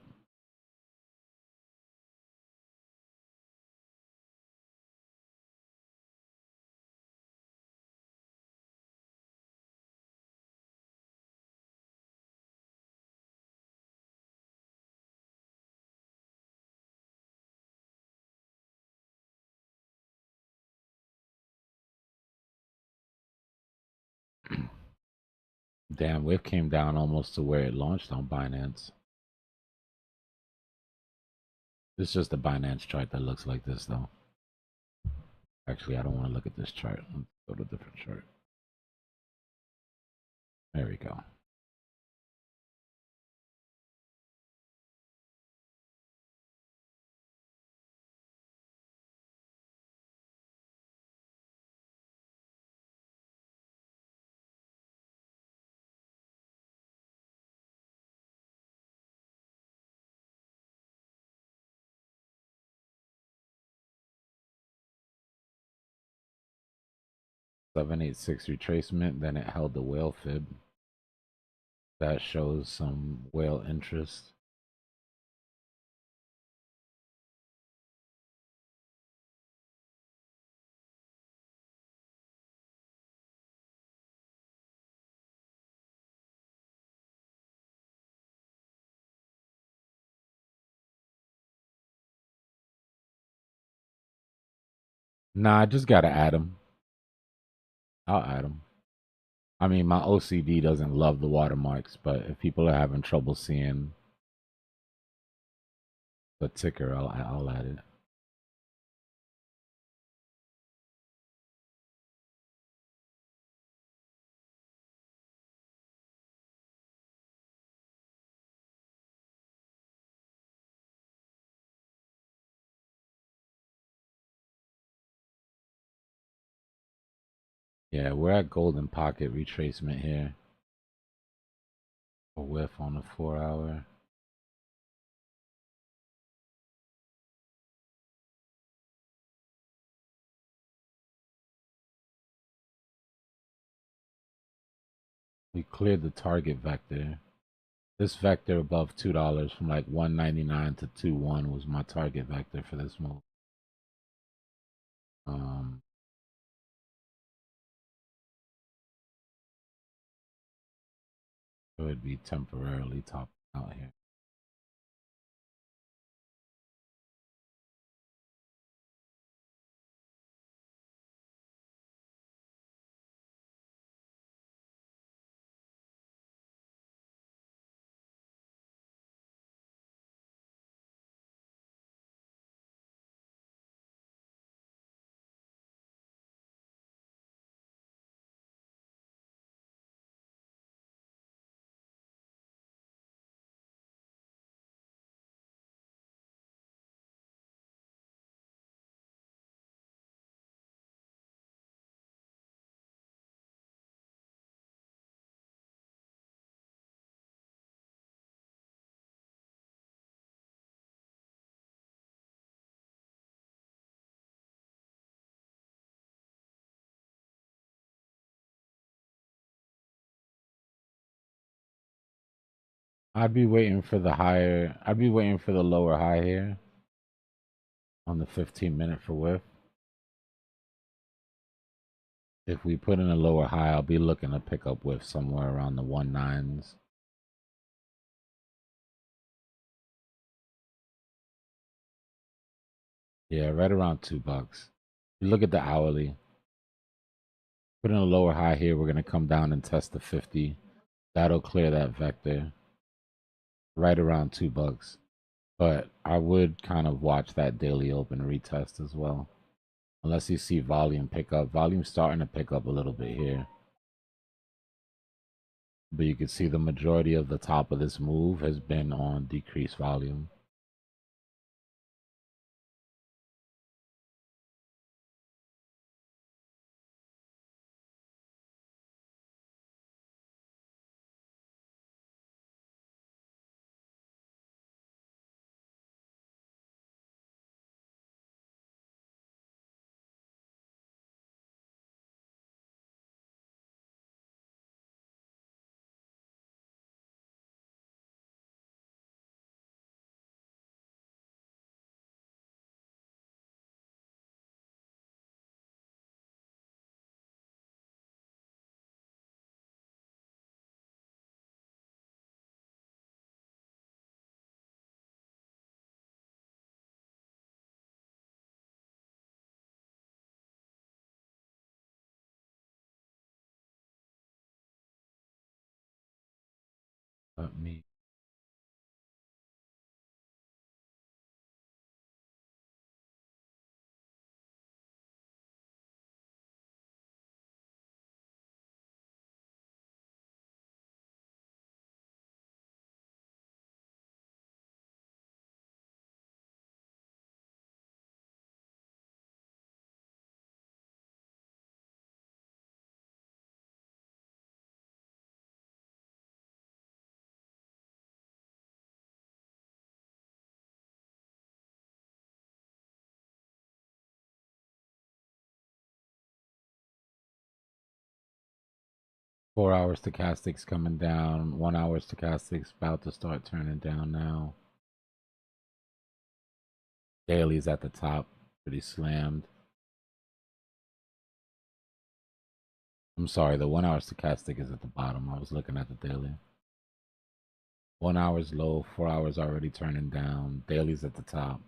Damn, Wave came down almost to where it launched on Binance. It's just a Binance chart that looks like this, though. Actually, I don't want to look at this chart. Let's go to a different chart. There we go. $786 retracement, then it held the whale fib. That shows some whale interest. Nah, I just gotta add them. I'll add them. I mean, my OCD doesn't love the watermarks, but if people are having trouble seeing the ticker, I'll add it. Yeah, we're at golden pocket retracement here. A whiff on the 4-hour. We cleared the target vector. This vector above $2 from like 199 to 21 was my target vector for this move. Could be temporarily topping out here. I'd be waiting for the higher. I'd be waiting for the lower high here on the 15-minute for whiff. If we put in a lower high, I'll be looking to pick up with somewhere around the 1.9s. Yeah, right around $2. You look at the hourly. Put in a lower high here. We're gonna come down and test the 50. That'll clear that vector. Right around $2. But I would kind of watch that daily open retest as well. Unless you see volume pick up. Volume's starting to pick up a little bit here. But you can see the majority of the top of this move has been on decreased volume. 4 hour stochastics coming down. 1 hour stochastics about to start turning down now. Daily's at the top, pretty slammed. I'm sorry, the 1 hour stochastic is at the bottom. I was looking at the daily. 1 hour's low, 4 hours already turning down. Daily's at the top.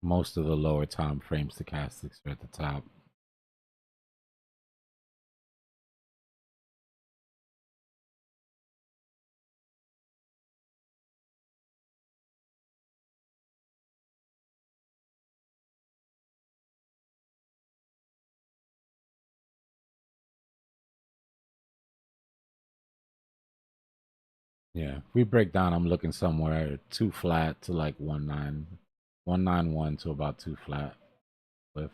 Most of the lower time frame stochastics are at the top. Yeah, if we break down, I'm looking somewhere 2 flat to like 191 to about 2 flat. With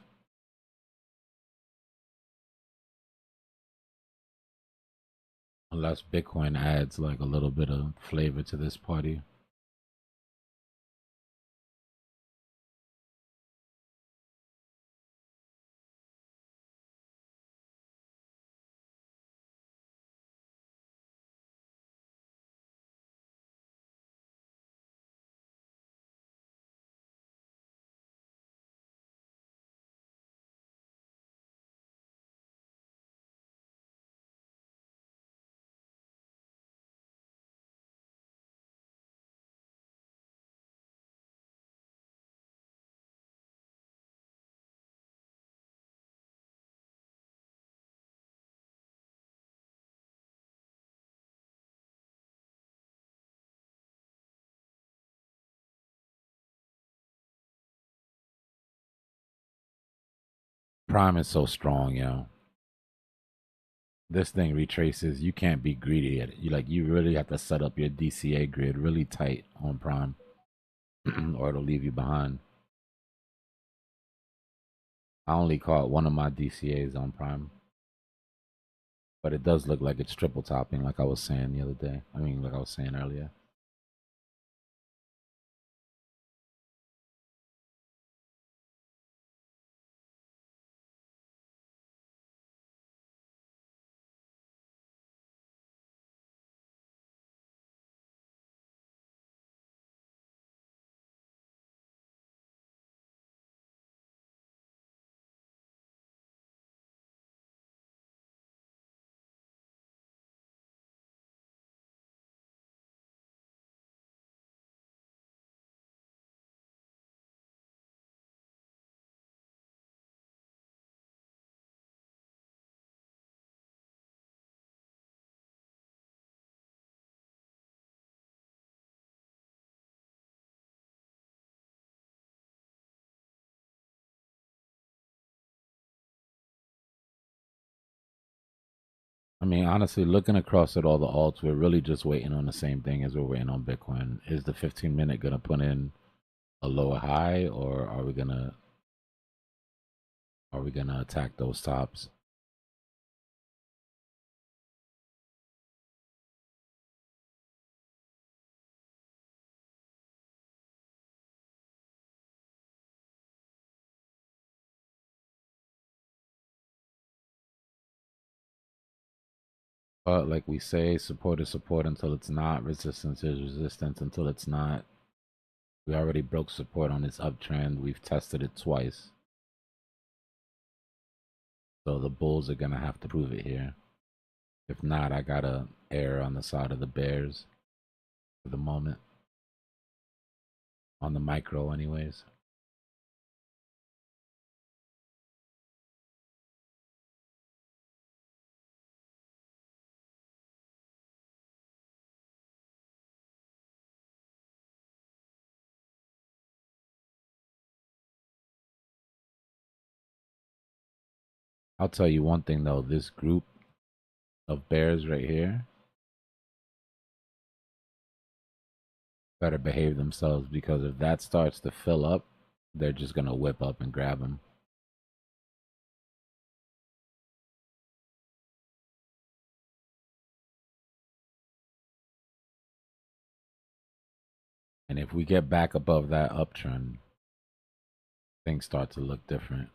unless Bitcoin adds like a little bit of flavor to this party. Prime is so strong, yo. This thing retraces. You can't be greedy at it. You really have to set up your DCA grid really tight on Prime, or it'll leave you behind. I only caught one of my DCAs on Prime, but it does look like it's triple topping, like I was saying the other day. Like I was saying earlier. Honestly, looking across at all the alts, we're really just waiting on the same thing as we're waiting on Bitcoin. Is the 15-minute gonna put in a lower high, or are we gonna attack those tops? But like we say, support is support until it's not. Resistance is resistance until it's not. We already broke support on this uptrend. We've tested it twice. So the bulls are gonna have to prove it here. If not, I gotta err on the side of the bears for the moment. On the micro anyways. I'll tell you one thing though, this group of bears right here better behave themselves, because if that starts to fill up, they're just gonna whip up and grab them. And if we get back above that uptrend, things start to look different.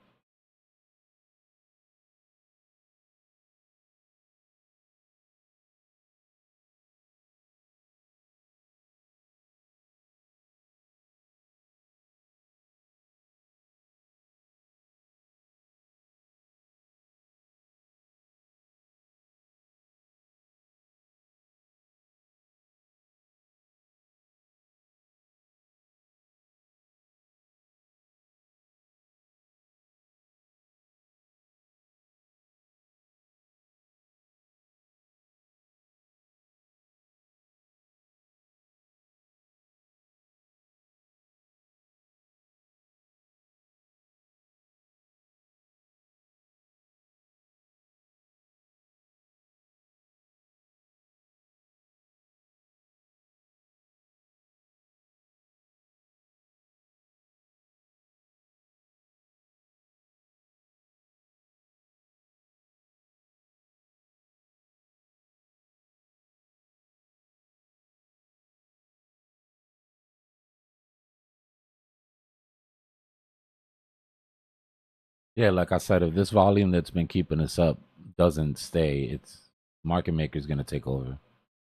Yeah, like I said, if this volume that's been keeping us up doesn't stay, it's market maker's gonna take over.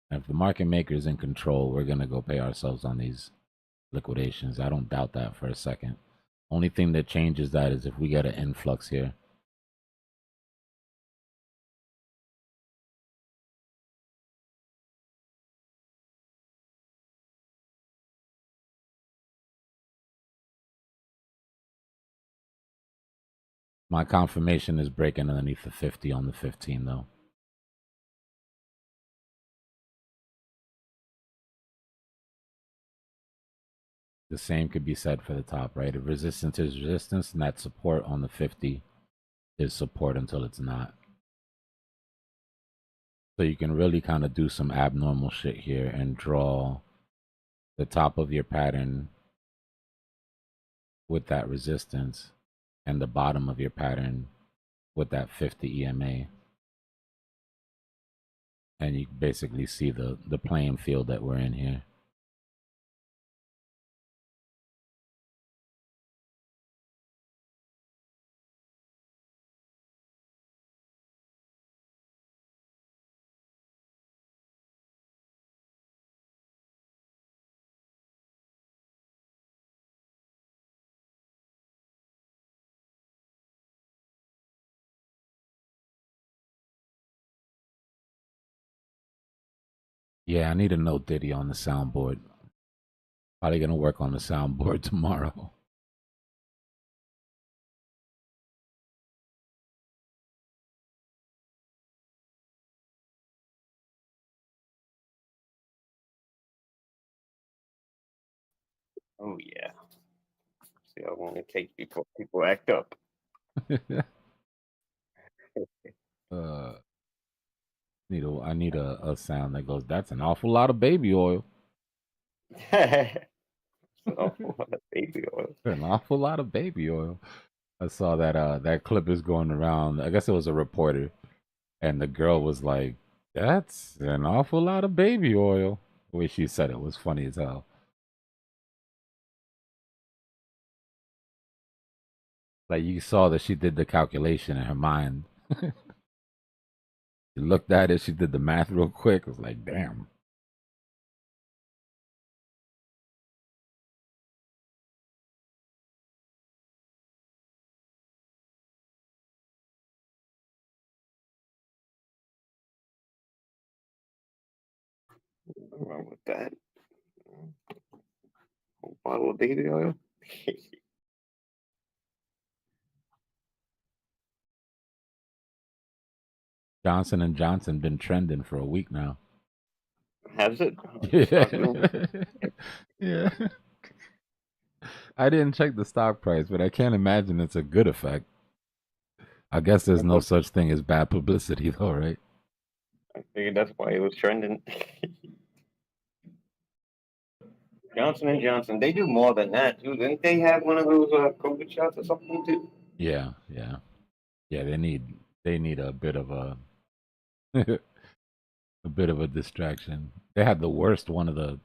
And if the market maker's in control, we're gonna go pay ourselves on these liquidations. I don't doubt that for a second. Only thing that changes that is if we get an influx here. My confirmation is breaking underneath the 50 on the 15 though. The same could be said for the top, right? If resistance is resistance, and that support on the 50 is support until it's not. So you can really kind of do some abnormal shit here and draw the top of your pattern with that resistance and the bottom of your pattern with that 50 EMA. And you basically see the playing field that we're in here. Yeah, I need to know Diddy on the soundboard. Probably gonna work on the soundboard tomorrow. Oh yeah. See how long it takes before people act up. I need a sound that goes, that's an awful lot of baby oil. An awful lot of baby oil. An awful lot of baby oil. I saw that clip is going around. I guess it was a reporter, and the girl was like, "That's an awful lot of baby oil." The way she said it was funny as hell. Like you saw that she did the calculation in her mind. She looked at it. She did the math real quick. It was like, damn. Nothing wrong with that. Whole bottle of baby oil. Johnson and Johnson been trending for a week now. Has it? Yeah. Yeah. I didn't check the stock price, but I can't imagine it's a good effect. I guess there's no such thing as bad publicity, though, right? I figured that's why it was trending. Johnson and Johnson, they do more than that too. Didn't they have one of those COVID shots or something too? Yeah, yeah, yeah. They need a bit of a a bit of a distraction. They had the worst one of the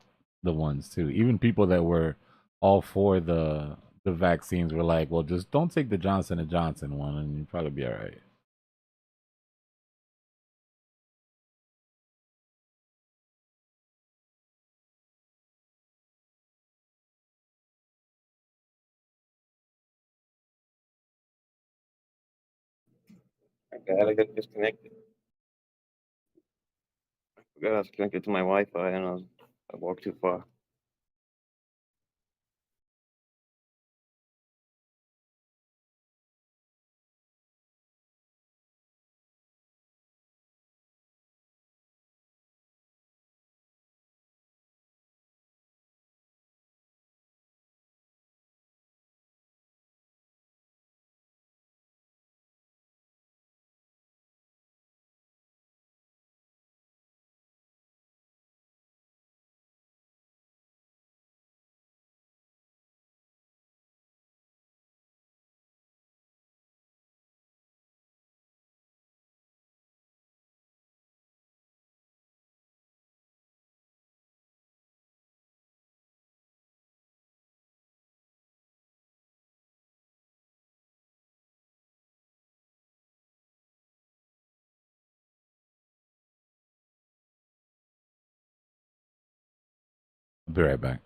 the ones too. Even people that were all for the vaccines were like, well, just don't take the Johnson and Johnson one, and you'll probably be all right. Okay, I got disconnected. I forgot I was connected to my Wi-Fi and I walked too far. I'll be right back.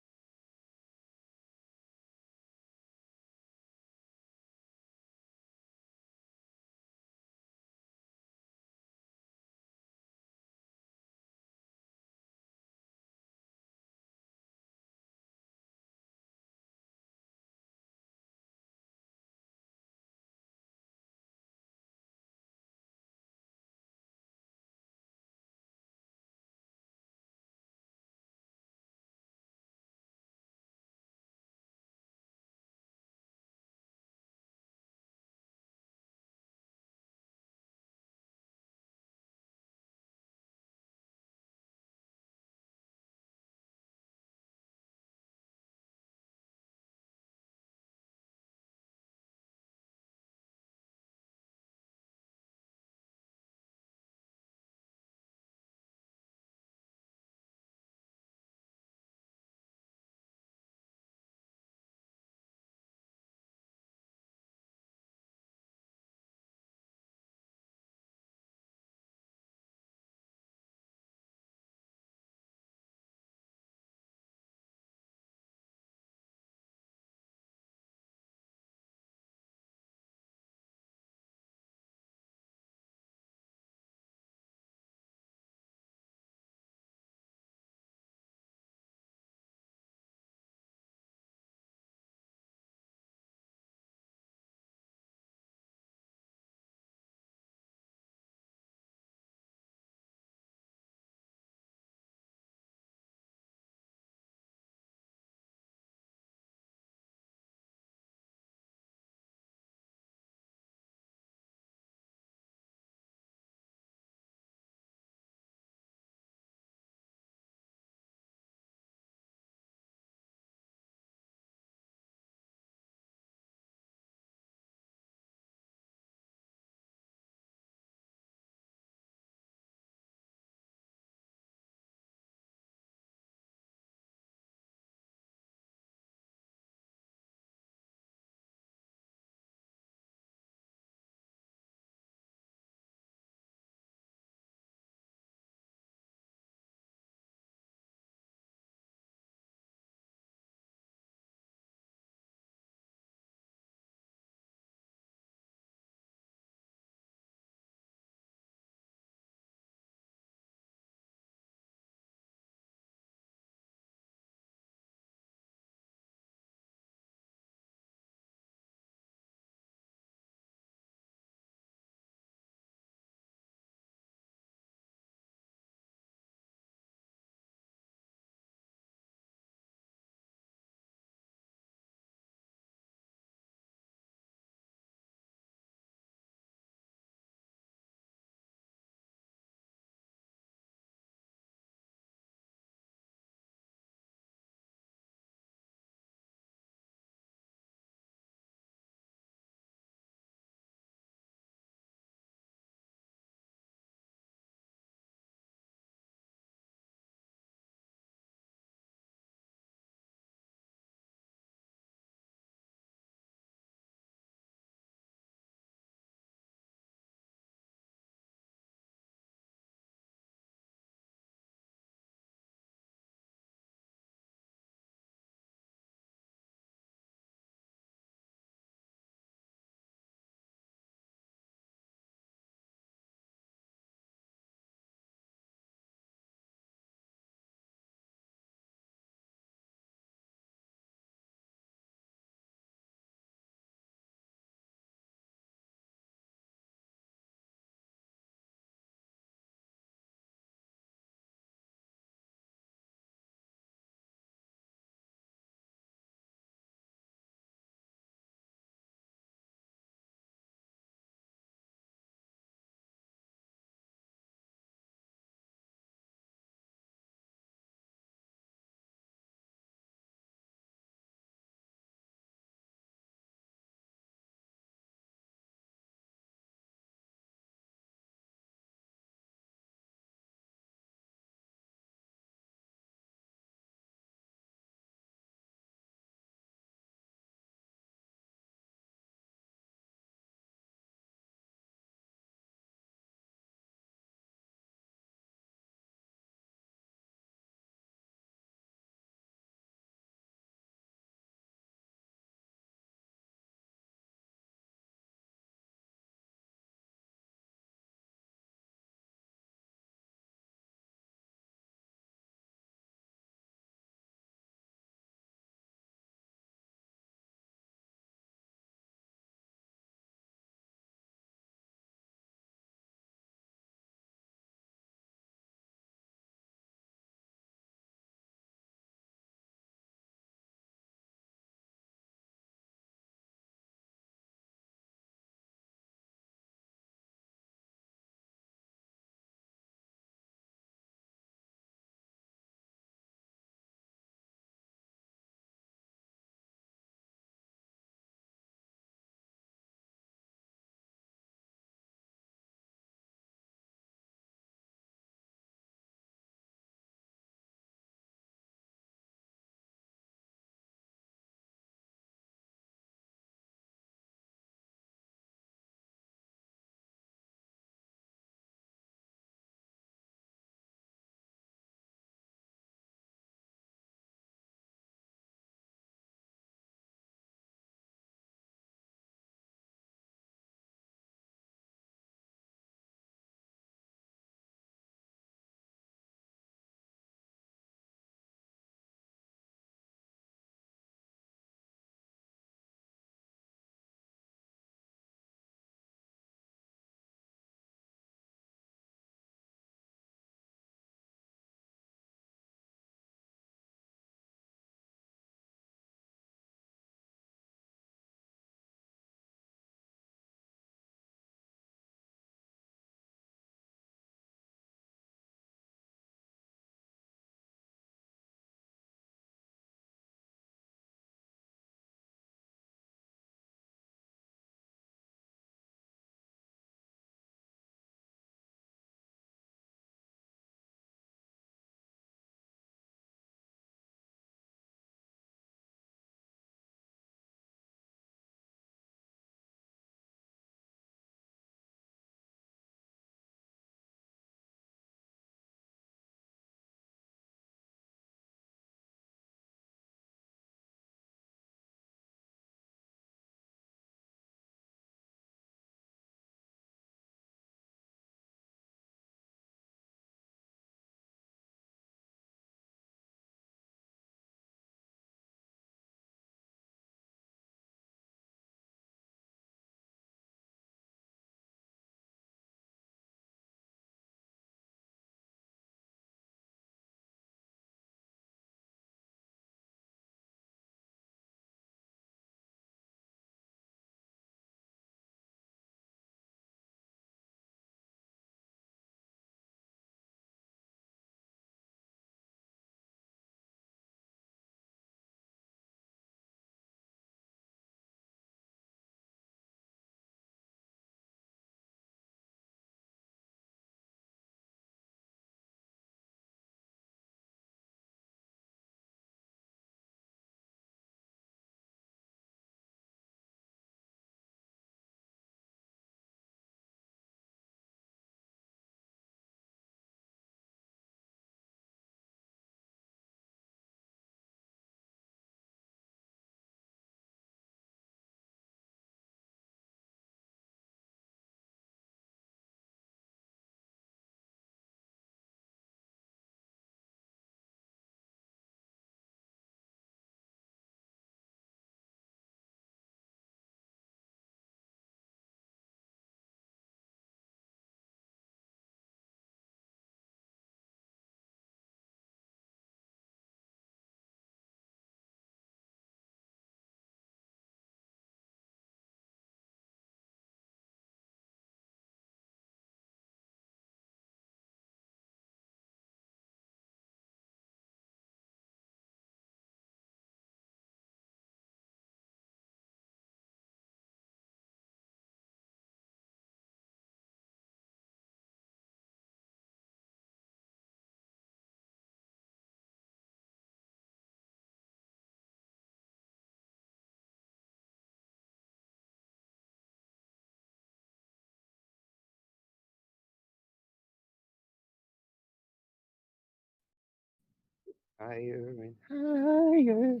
Higher and higher.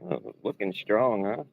Oh, looking strong, huh?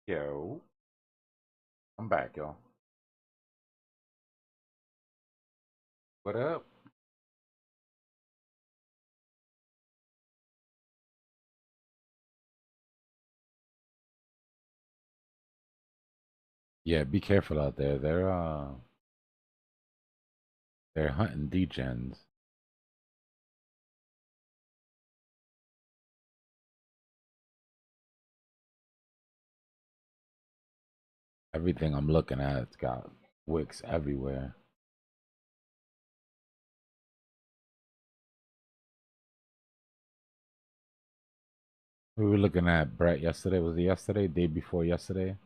Yo, I'm back, y'all. What up? Yeah, be careful out there. They're hunting degens. Everything I'm looking at's got wicks everywhere. We were looking at Brett yesterday. Was it yesterday? Day before yesterday?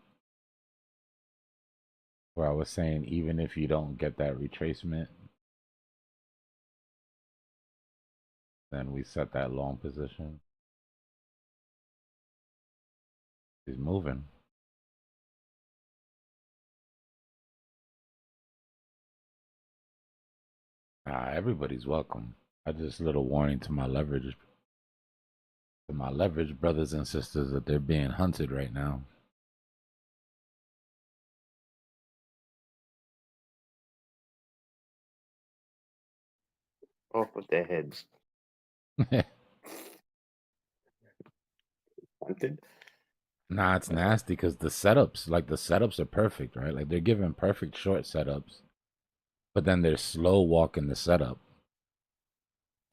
Where I was saying even if you don't get that retracement, then we set that long position. He's moving. Everybody's welcome. I just a little warning to my leverage brothers and sisters that they're being hunted right now. Off with their heads. Hunted. Nah, it's nasty because the setups are perfect, right? Like they're giving perfect short setups, but then they're slow walking the setup.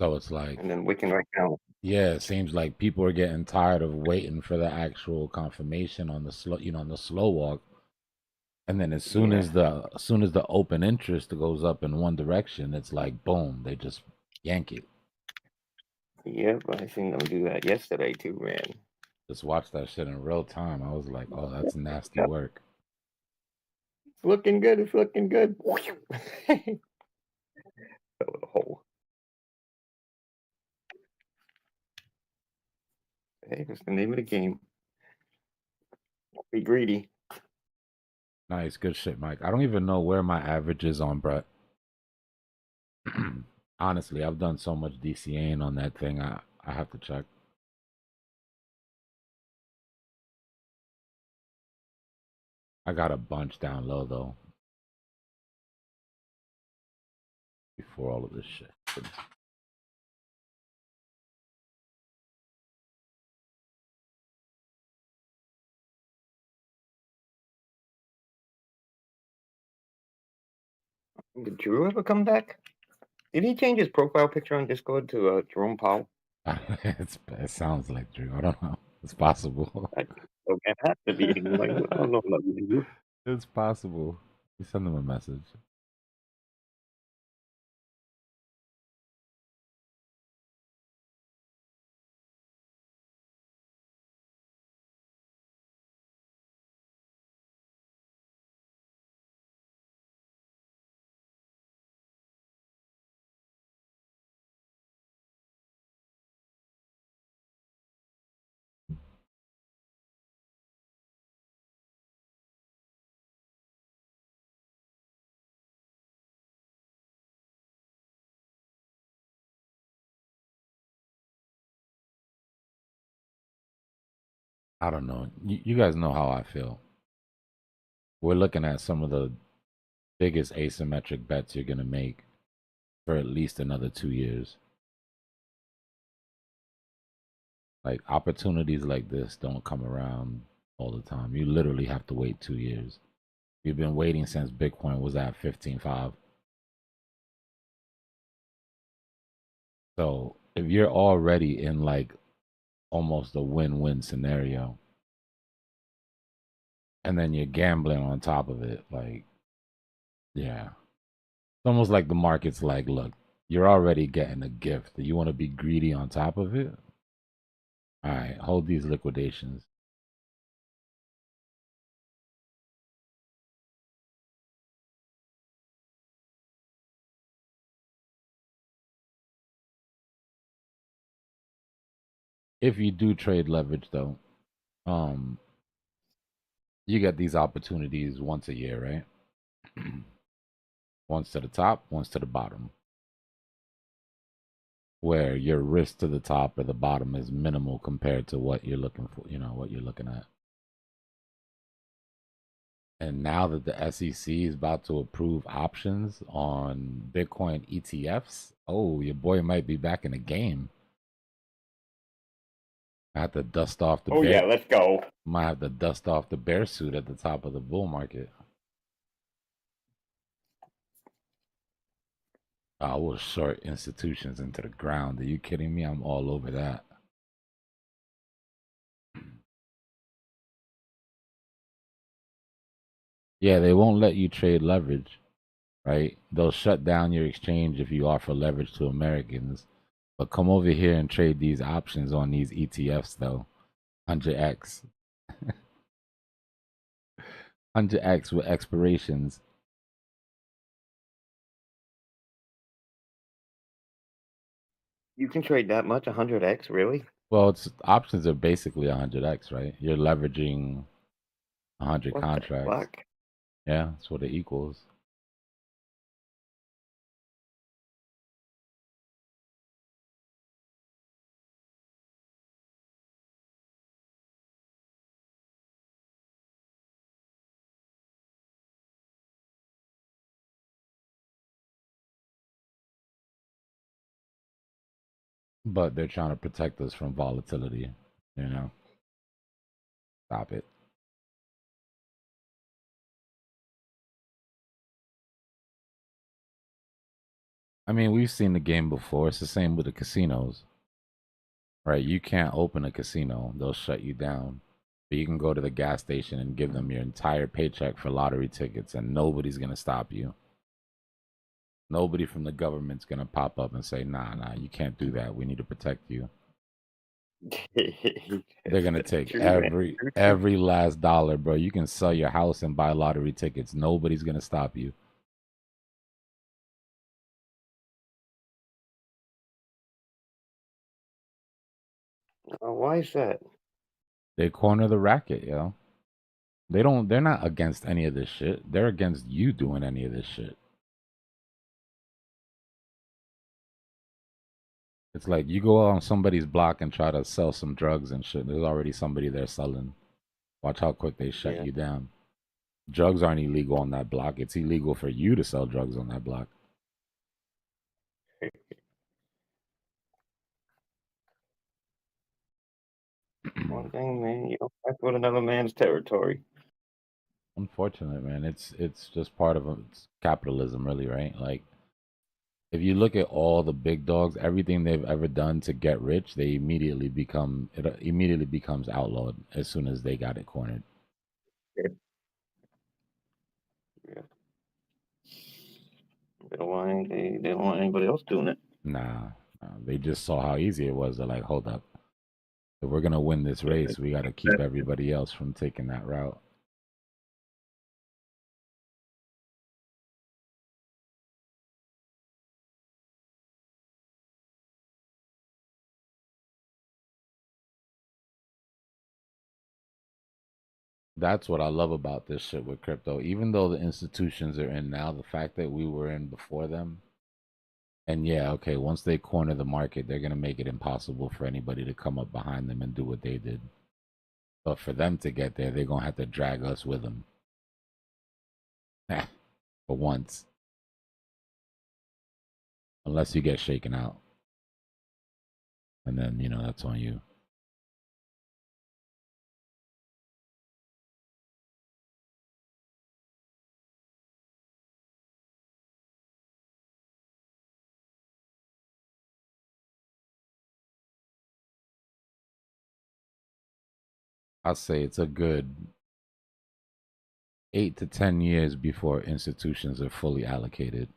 So it's like, And then wicking right now. yeah, it seems like people are getting tired of waiting for the actual confirmation on the slow, on the slow walk. And then as soon as the open interest goes up in one direction, it's like boom, they just yank it. Yep, I seen them do that yesterday too, man. Just watch that shit in real time. I was like, oh, that's nasty work. It's looking good. It's looking good. Fell in a hole. Hey, that's the name of the game. Don't be greedy. Nice, good shit, Mike. I don't even know where my average is on Brett. Honestly, I've done so much DCAing on that thing. I have to check. I got a bunch down low though. Before all of this shit. Did Drew ever come back? Did he change his profile picture on Discord to Jerome Powell? It sounds like Drew. I don't know. It's possible. It has to be. Like, I don't know what to do. It's possible. You send them a message. I don't know. You guys know how I feel. We're looking at some of the biggest asymmetric bets you're going to make for at least another 2 years. Like opportunities like this don't come around all the time. You literally have to wait 2 years. We've been waiting since Bitcoin was at 15.5. So if you're already in like almost a win-win scenario, and then you're gambling on top of it, like, yeah. It's almost like the market's like, look, you're already getting a gift. You want to be greedy on top of it? All right, hold these liquidations. If you do trade leverage though, you get these opportunities once a year, right? Once to the top, once to the bottom. Where your risk to the top or the bottom is minimal compared to what you're looking for, what you're looking at. And now that the SEC is about to approve options on Bitcoin ETFs, oh, your boy might be back in the game. I have to dust off the Oh bear. yeah, let's go. Might have to dust off the bear suit at the top of the bull market. I will short institutions into the ground. Are you kidding me? I'm all over that. Yeah, they won't let you trade leverage, right? They'll shut down your exchange if you offer leverage to Americans. But come over here and trade these options on these ETFs, though. 100x. 100x with expirations. You can trade that much, 100x, really? Well, it's options are basically 100x, right? You're leveraging 100 What the contracts. fuck? Yeah, that's what it equals. But they're trying to protect us from volatility, you know? Stop it. I mean, we've seen the game before. It's the same with the casinos, right? You can't open a casino, they'll shut you down. But you can go to the gas station and give them your entire paycheck for lottery tickets, and nobody's going to stop you. Nobody from the government's going to pop up and say, nah, you can't do that. We need to protect you. They're going to take True, man. True. every last dollar, bro. You can sell your house and buy lottery tickets. Nobody's going to stop you. Why is that? They corner the racket, yo. They're not against any of this shit. They're against you doing any of this shit. It's like you go on somebody's block and try to sell some drugs and shit. There's already somebody there selling. Watch how quick they shut you down. Drugs aren't illegal on that block. It's illegal for you to sell drugs on that block. One thing, man, you don't fuck with another man's territory. Unfortunate, man. It's just part of it's capitalism, really, right? Like, if you look at all the big dogs, everything they've ever done to get rich, it immediately becomes outlawed as soon as they got it cornered. Yeah. They don't want anybody else doing it. Nah, they just saw how easy it was. They're like, hold up, if we're gonna win this race, we got to keep everybody else from taking that route. That's what I love about this shit with crypto. Even though the institutions are in now, the fact that we were in before them, and yeah, okay, once they corner the market, they're gonna make it impossible for anybody to come up behind them and do what they did. But for them to get there, they're gonna have to drag us with them. For once, unless you get shaken out, and then that's on you. I say it's a good 8 to 10 years before institutions are fully allocated.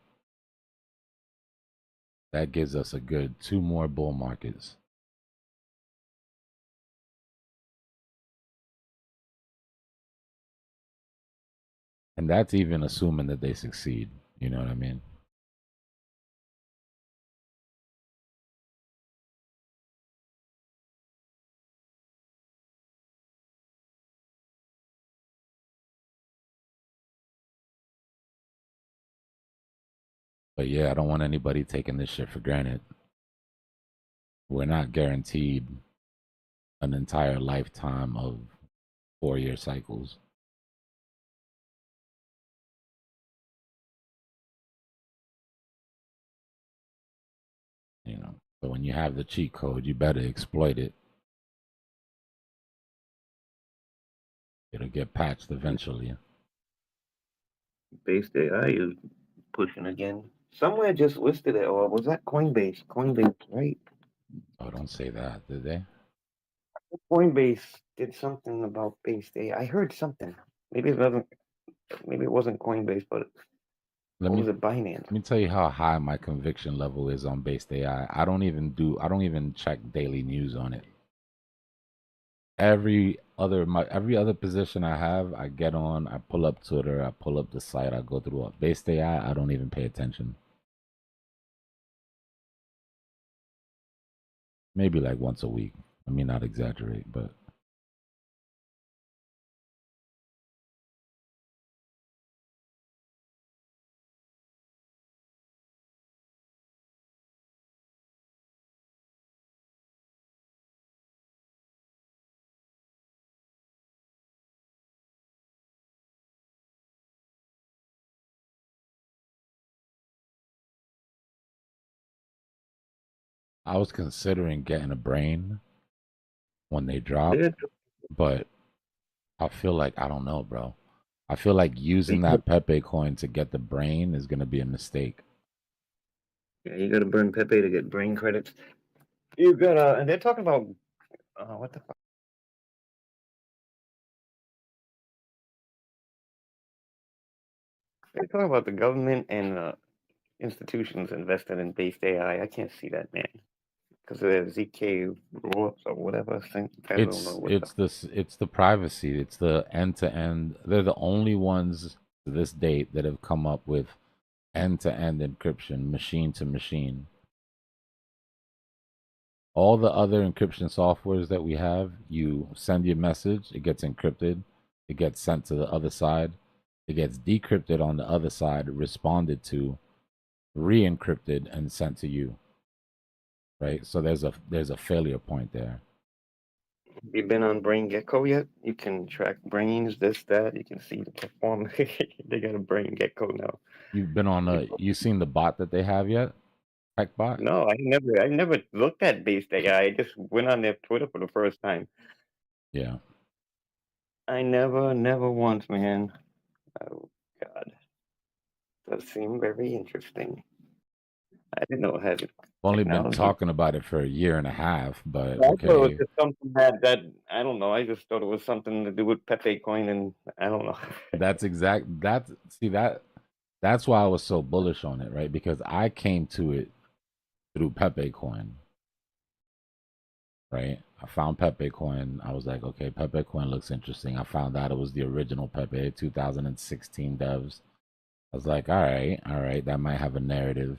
That gives us a good 2 more bull markets. And that's even assuming that they succeed. You know what I mean? But yeah, I don't want anybody taking this shit for granted. We're not guaranteed an entire lifetime of 4-year cycles. You know, so when you have the cheat code, you better exploit it. It'll get patched eventually. Based AI is pushing again. Somewhere just listed it, or was that Coinbase? Coinbase, right? Oh, don't say that, did they? Coinbase did something about based AI. I heard something. Maybe it wasn't. Maybe it wasn't Coinbase, but Let what me was it? Binance. let me tell you how high my conviction level is on based AI. I don't even check daily news on it. Every other position I have, I get on, I pull up Twitter, I pull up the site, I go through it. Based AI, I don't even pay attention. Maybe like once a week. I mean, not exaggerate, but I was considering getting a brain when they drop, Yeah, but I feel like I don't know, bro. I feel like using that Pepe coin to get the brain is gonna be a mistake. you got to burn Pepe to get brain credits. You gotta, and they're talking about what the fuck? They're talking about the government and institutions invested in based AI. I can't see that, man, because of the ZK rules or whatever thing. I don't know what the. It's the privacy. It's the end to end. They're the only ones to this date that have come up with end to end encryption, machine to machine. All the other encryption softwares that we have, you send your message, it gets encrypted, it gets sent to the other side, it gets decrypted on the other side, responded to, re-encrypted, and sent to you. Right? So there's a failure point there. You been on Brain Gecko yet? You can track brains, this, that. You can see the performance. They got a Brain Gecko now. You've been on you seen the bot that they have yet? Tech bot? No, I never looked at based AI. I just went on their Twitter for the first time. Yeah. I never once, man. Oh God, does seem very interesting. I didn't know it had I've only been technology. talking about it for a year and a half, but I thought it was okay. just something that I don't know. I just thought it was something to do with Pepe coin, and I don't know. That's that's why I was so bullish on it, right? Because I came to it through Pepe coin, right? I found Pepe coin. I was like, okay, Pepe coin looks interesting. I found out it was the original Pepe 2016 devs. I was like, all right, that might have a narrative.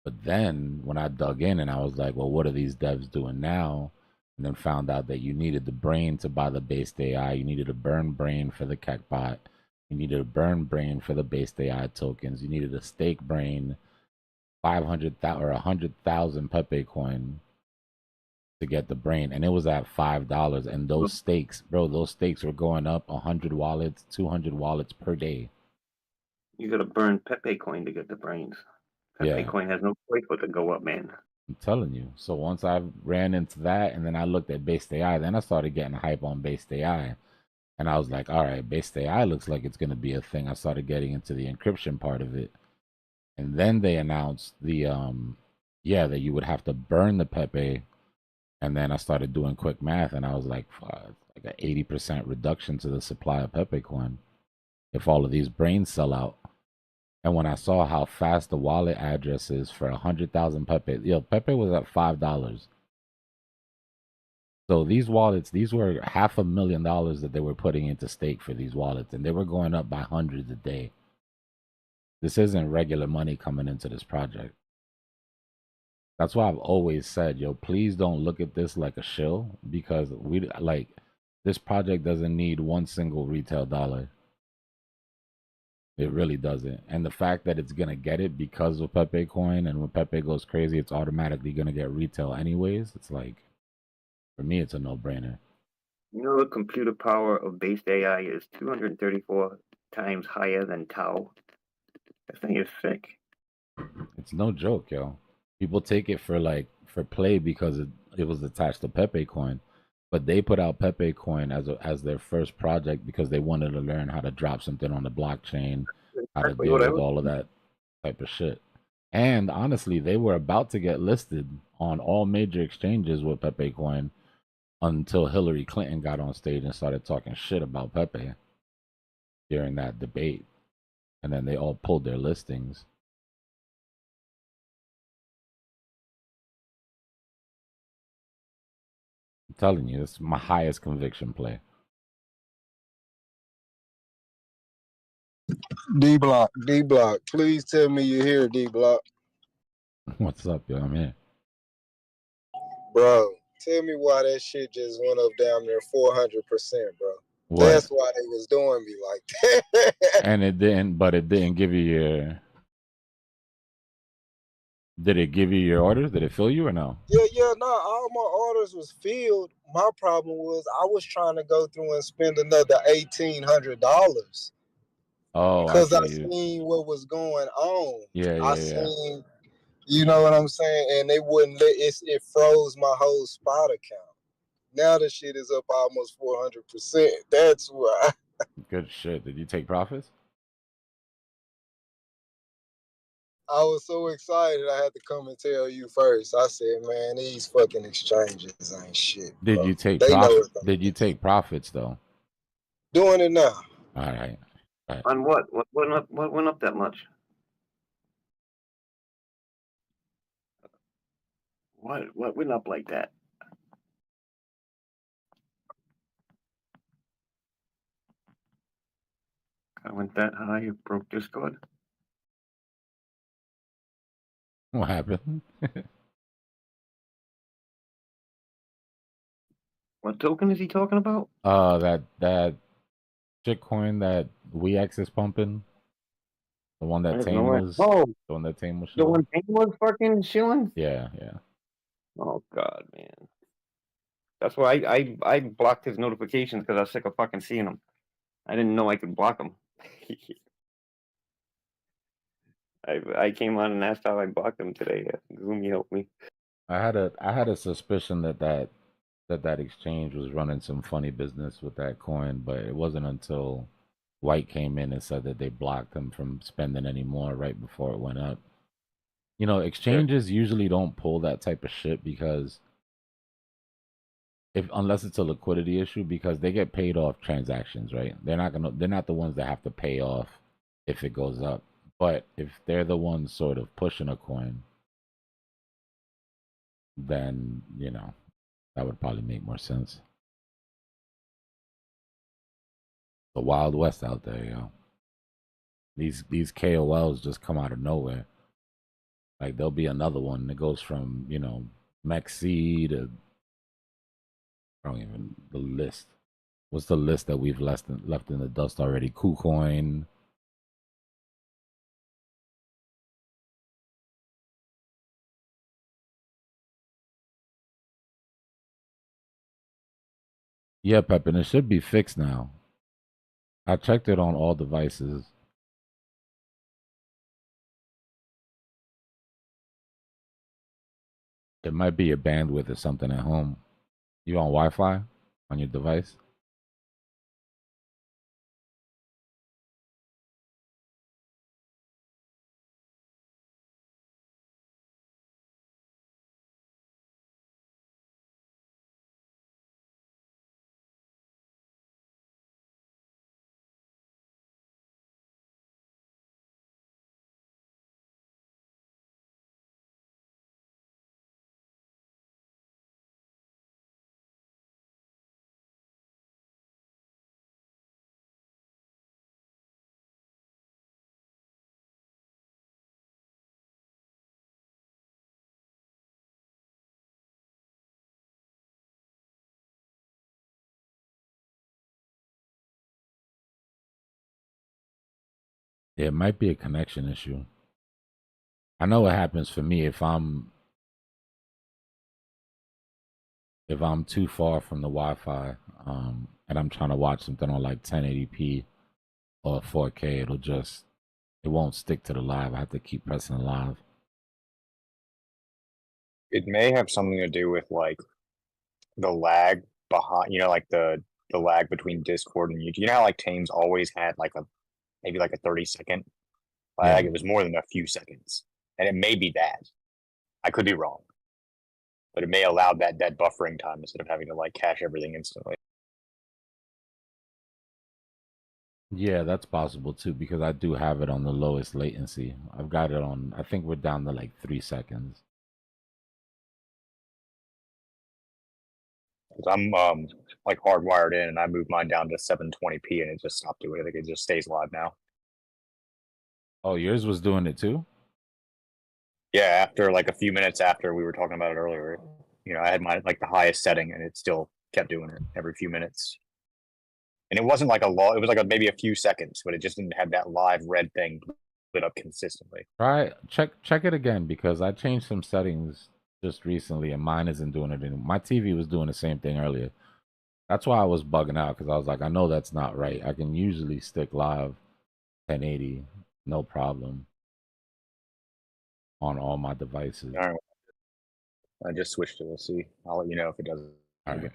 But then when I dug in and I was like, well, what are these devs doing now? And then found out that you needed the brain to buy the based AI. You needed a burn brain for the CAC bot. You needed a burn brain for the based AI tokens. You needed a stake brain, 500,000 or 100,000 Pepe coin to get the brain. And it was at $5. And those stakes, bro, those stakes were going up 100 wallets, 200 wallets per day. You got to burn Pepe coin to get the brains. Pepe Yeah. coin has no choice but to go up, man. I'm telling you. So once I ran into that and then I looked at based AI, then I started getting hype on based AI. And I was like, all right, based AI looks like it's going to be a thing. I started getting into the encryption part of it. And then they announced that you would have to burn the Pepe. And then I started doing quick math and I was like, like an 80% reduction to the supply of Pepe coin if all of these brains sell out. And when I saw how fast the wallet address is for 100,000 Pepe, Pepe was at $5. So these wallets, these were $500,000 that they were putting into stake for these wallets, and they were going up by hundreds a day. This isn't regular money coming into this project. That's why I've always said, please don't look at this like a shill, because this project doesn't need one single retail dollar. It really doesn't. And the fact that it's going to get it because of Pepe coin, and when Pepe goes crazy, it's automatically going to get retail anyways. It's like, for me, it's a no-brainer. You know the computer power of based AI is 234 times higher than Tau. That thing is sick. It's no joke, yo. People take it for play because it was attached to Pepe Coin, but they put out Pepe Coin as their first project because they wanted to learn how to drop something on the blockchain, how to Exactly deal what I with was. all of that type of shit. And honestly, they were about to get listed on all major exchanges with Pepe Coin until Hillary Clinton got on stage and started talking shit about Pepe during that debate. And then they all pulled their listings. I'm telling you, it's my highest conviction play. D-Block, please tell me you're here, D-Block. What's up, yo? I'm here. Bro, tell me why that shit just went up down there 400%, bro. What? That's why they was doing me like that. And it didn't give you your. Did it give you your orders? Did it fill you or no? Yeah, no, all my orders was filled. My problem was I was trying to go through and spend another $1,800 Oh, I because I feel you. seen what was going on. Yeah, I yeah, yeah. seen, you know what I'm saying, and they wouldn't let it froze my whole spot account. Now the shit is up almost 400%. That's why. Good shit. Did you take profits? I was so excited I had to come and tell you first. I said, man, these fucking exchanges ain't shit, Did bro. you take They know profit? it's gonna Did you be take profits though? doing it now. All right. All right. On what? What went up that much? What went up like that? I went that high, it broke Discord. What happened? What token is he talking about? That shitcoin that WeX is pumping. The one I that have Tame no idea. was. Oh, The one that Tame was the shilling. one thing was fucking shilling? Yeah, yeah. Oh god, man. That's why I blocked his notifications because I was sick of fucking seeing them. I didn't know I could block them. I came on and asked how I blocked them today. Gumi helped me. I had a suspicion that exchange was running some funny business with that coin, but it wasn't until White came in and said that they blocked him from spending any more right before it went up. You know, exchanges usually don't pull that type of shit because unless it's a liquidity issue, because they get paid off transactions, right? They're not the ones that have to pay off if it goes up. But if they're the ones sort of pushing a coin, then, that would probably make more sense. The Wild West out there, yo. These KOLs just come out of nowhere. Like there'll be another one that goes from, MEXC to I don't even the list. What's the list that we've left in the dust already? KuCoin. Yeah, Pepin, it should be fixed now. I checked it on all devices. It might be your bandwidth or something at home. You on Wi-Fi on your device? Yeah, it might be a connection issue. I know what happens for me if I'm too far from the Wi-Fi, and I'm trying to watch something on like 1080p or 4K. It won't stick to the live. I have to keep pressing live. It may have something to do with like the lag behind, like the lag between Discord and YouTube. You know how like Tames always had like maybe like a 30-second lag. Yeah. It was more than a few seconds, and it may be that. I could be wrong, but it may allow that buffering time instead of having to like cache everything instantly. Yeah, that's possible too because I do have it on the lowest latency. I've got it on. I think we're down to like 3 seconds. Because I'm like hardwired in, and I moved mine down to 720p, and it just stopped doing it. Like it just stays live now. Oh, yours was doing it too? Yeah, after like a few minutes after we were talking about it earlier, I had my like the highest setting, and it still kept doing it every few minutes. And it wasn't like a law; it was like maybe a few seconds, but it just didn't have that live red thing lit up consistently. Check it again because I changed some settings just recently and mine isn't doing it anymore. My TV was doing the same thing earlier. That's why I was bugging out because I was like, I know that's not right. I can usually stick live 1080, no problem, on all my devices. All right, I just switched it. We'll see. I'll let you know if it does. All right.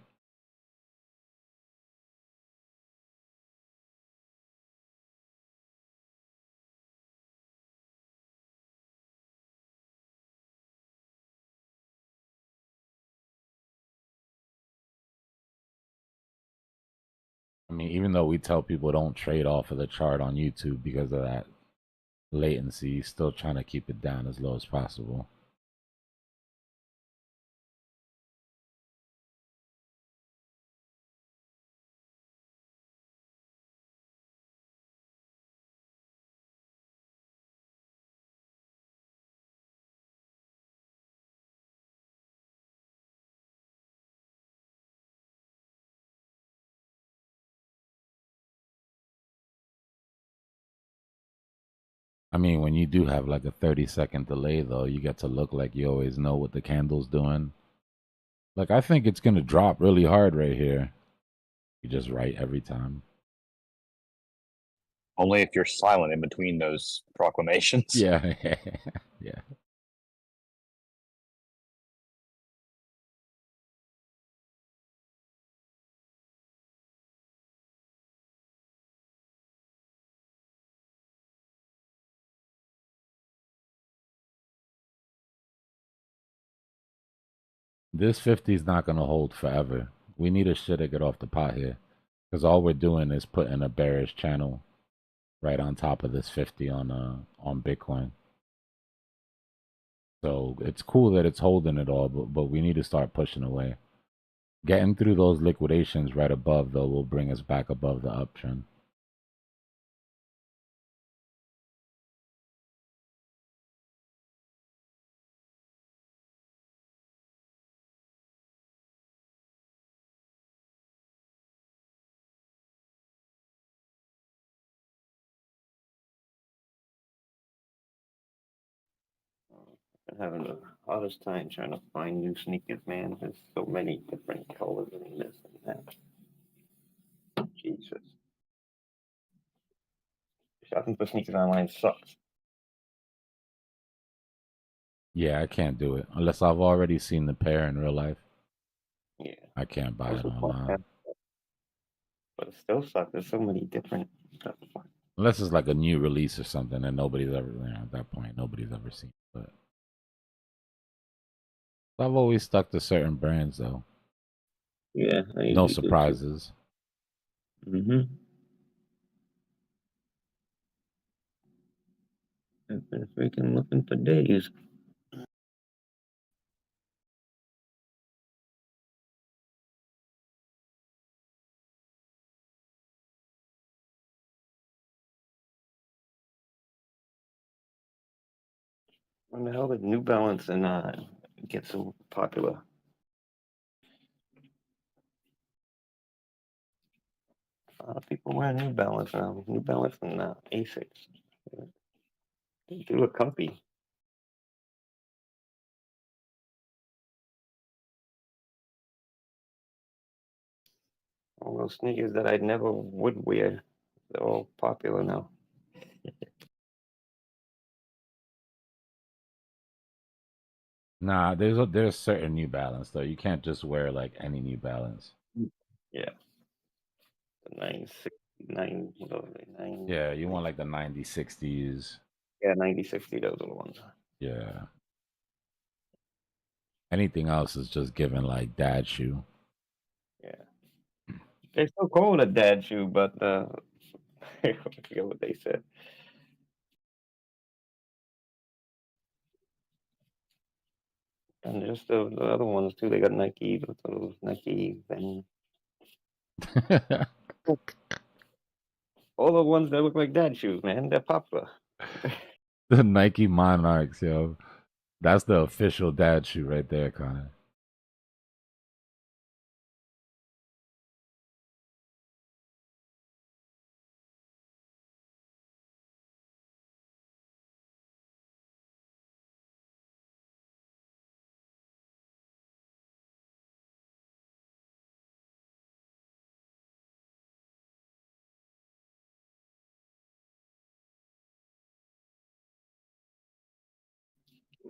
I mean, even though we tell people don't trade off of the chart on YouTube because of that latency, still trying to keep it down as low as possible. I mean, when you do have like a 30-second delay, though, you get to look like you always know what the candle's doing. Like, I think it's going to drop really hard right here. You just write every time. Only if you're silent in between those proclamations. Yeah. Yeah. This 50 is not going to hold forever. We need a shit to get off the pot here. Because all we're doing is putting a bearish channel right on top of this 50 on Bitcoin. So it's cool that it's holding it all, but we need to start pushing away. Getting through those liquidations right above, though, will bring us back above the uptrend. I'm having the hardest time trying to find new sneakers, man. There's so many different colors and this and that. Jesus. Shopping for sneakers online sucks. Yeah, I can't do it. Unless I've already seen the pair in real life. Yeah. I can't buy it Also, online. but it still sucks. There's so many different stuff. Unless it's like a new release or something and nobody's ever, at that point, nobody's ever seen it. But I've always stuck to certain brands, though. Yeah. No surprises. Mm-hmm. I've been freaking looking for days. When the hell did New Balance and get so popular? A lot of people wear New Balance now. New Balance and Asics. They do look comfy. All those sneakers that I never would wear, they're all popular now. Nah, there's certain New Balance though. You can't just wear like any New Balance. Yeah. The 969, what are they? Yeah, you want like the 9060s. Yeah, 9060, those are the ones. Yeah. Anything else is just given like dad shoe. Yeah. They still call it a dad shoe, but I forget what they said. And there's still the other ones too. They got Nike, those Nike, and all the ones that look like dad shoes, man. They're popular. The Nike Monarchs, yo. That's the official dad shoe right there, Connor.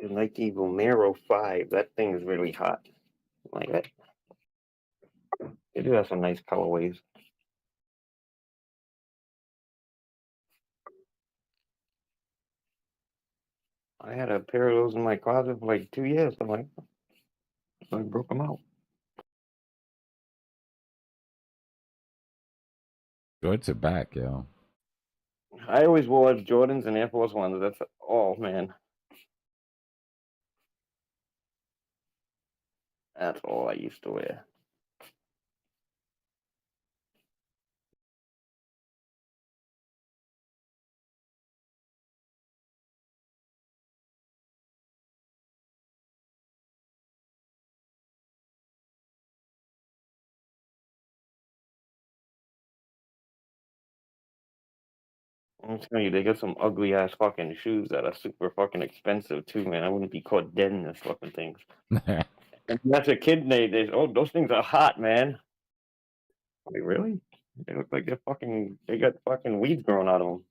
The Nike Vomero 5, that thing is really hot. Like that. They do have some nice colorways. I had a pair of those in my closet for like 2 years. I broke them out. Jorts are back, yo. I always wore Jordans and Air Force Ones. That's all, man. That's all I used to wear. I'm telling you, they got some ugly ass fucking shoes that are super fucking expensive too, man. I wouldn't be caught dead in those fucking things. And that's a kid they oh, those things are hot, man. Like, really? They look like they got fucking weeds growing out of them.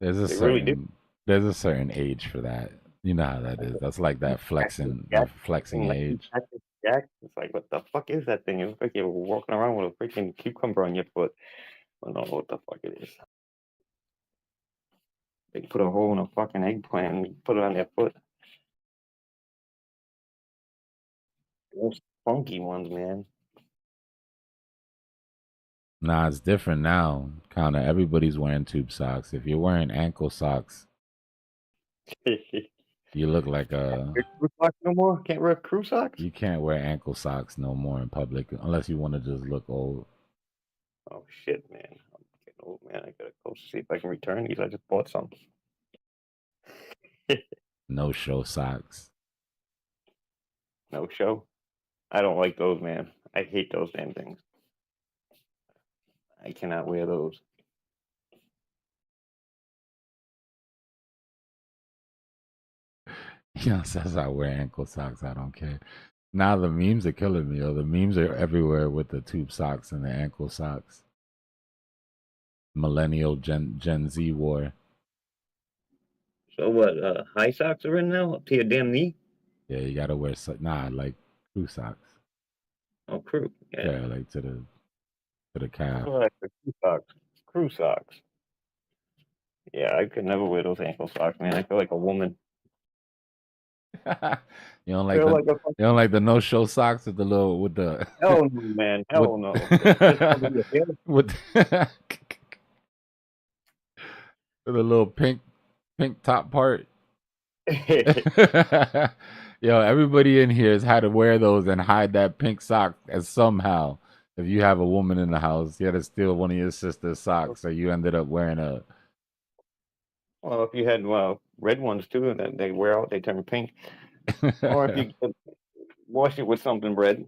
There's They really do. a certain age for that. You know how that is. That's like that flexing age. Jack, it's like, what the fuck is that thing? It looks like you're walking around with a freaking cucumber on your foot. I don't know what the fuck it is. They put a hole in a fucking eggplant and put it on their foot. Those funky ones, man. Nah, it's different now. Kinda everybody's wearing tube socks. If you're wearing ankle socks, you look like a Crew socks no more? Can't wear crew socks? you can't wear ankle socks no more in public unless you want to just look old. Oh shit, man. I'm getting old, man. I gotta go see if I can return these. I just bought some. No show socks. No show. I don't like those, man. I hate those damn things. I cannot wear those. Yeah, says I wear ankle socks. I don't care. Now the memes are killing me. Yo. The memes are everywhere with the tube socks and the ankle socks. Millennial Gen Z war. So what? High socks are in now up to your damn knee? Yeah, you gotta wear like crew socks. Oh, crew. Yeah, like to the calf. Oh, like the crew socks. Crew socks. Yeah, I could never wear those ankle socks, man. I feel like a woman. You don't like the you don't like the no show socks with the little with the Hell no, man. Hell no. with with the little pink top part. Yo, everybody in here has had to wear those and hide that pink sock as somehow. If you have a woman in the house, you had to steal one of your sister's socks, so you ended up wearing a. Well, if you had red ones too, that they wear out, they turn pink. Or if you could wash it with something red.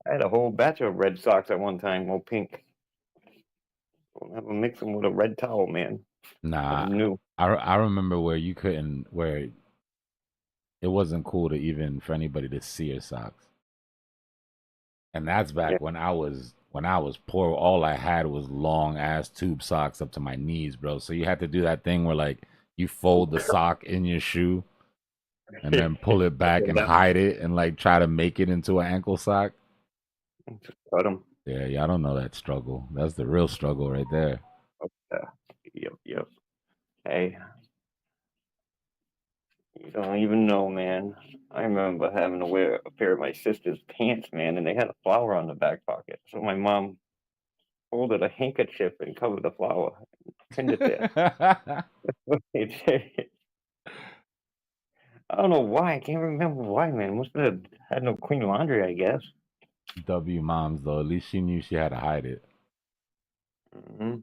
I had a whole batch of red socks at one time, all pink. Don't have to mix them with a red towel, man. Nah, new. I remember where you couldn't where it wasn't cool to even for anybody to see your socks. And that's back when I was poor. All I had was long ass tube socks up to my knees, bro. So you had to do that thing where like You fold the sock in your shoe and then pull it back and hide it and like try to make it into an ankle sock. Just cut them. Yeah, I don't know that struggle. That's the real struggle right there. Yep. Hey, you don't even know, man. I remember having to wear a pair of my sister's pants, man, and they had a flower on the back pocket. So my mom folded a handkerchief and covered the flower, and pinned it there. I don't know why. I can't remember why, man. Must have had no clean laundry, I guess. W moms though, at least she knew she had to hide it. Mm-hmm.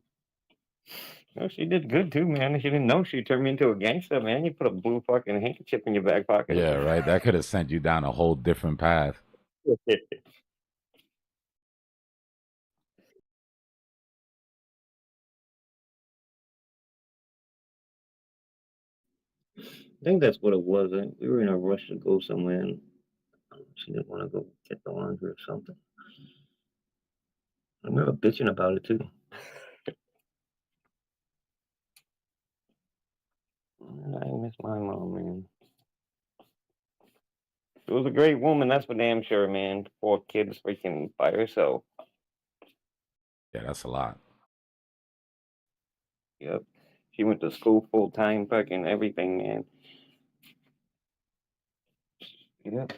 No, she did good too, man. She didn't know she turned me into a gangster, man. You put a blue fucking handkerchief in your back pocket. Yeah, right. That could have sent you down a whole different path. I think that's what it was. We were in a rush to go somewhere, and she didn't want to go get the laundry or something. I remember bitching about it too. I miss my mom, man. She was a great woman, that's for damn sure, man. 4 kids freaking by herself. Yeah, that's a lot. Yep. She went to school full time, fucking everything, man. Yep.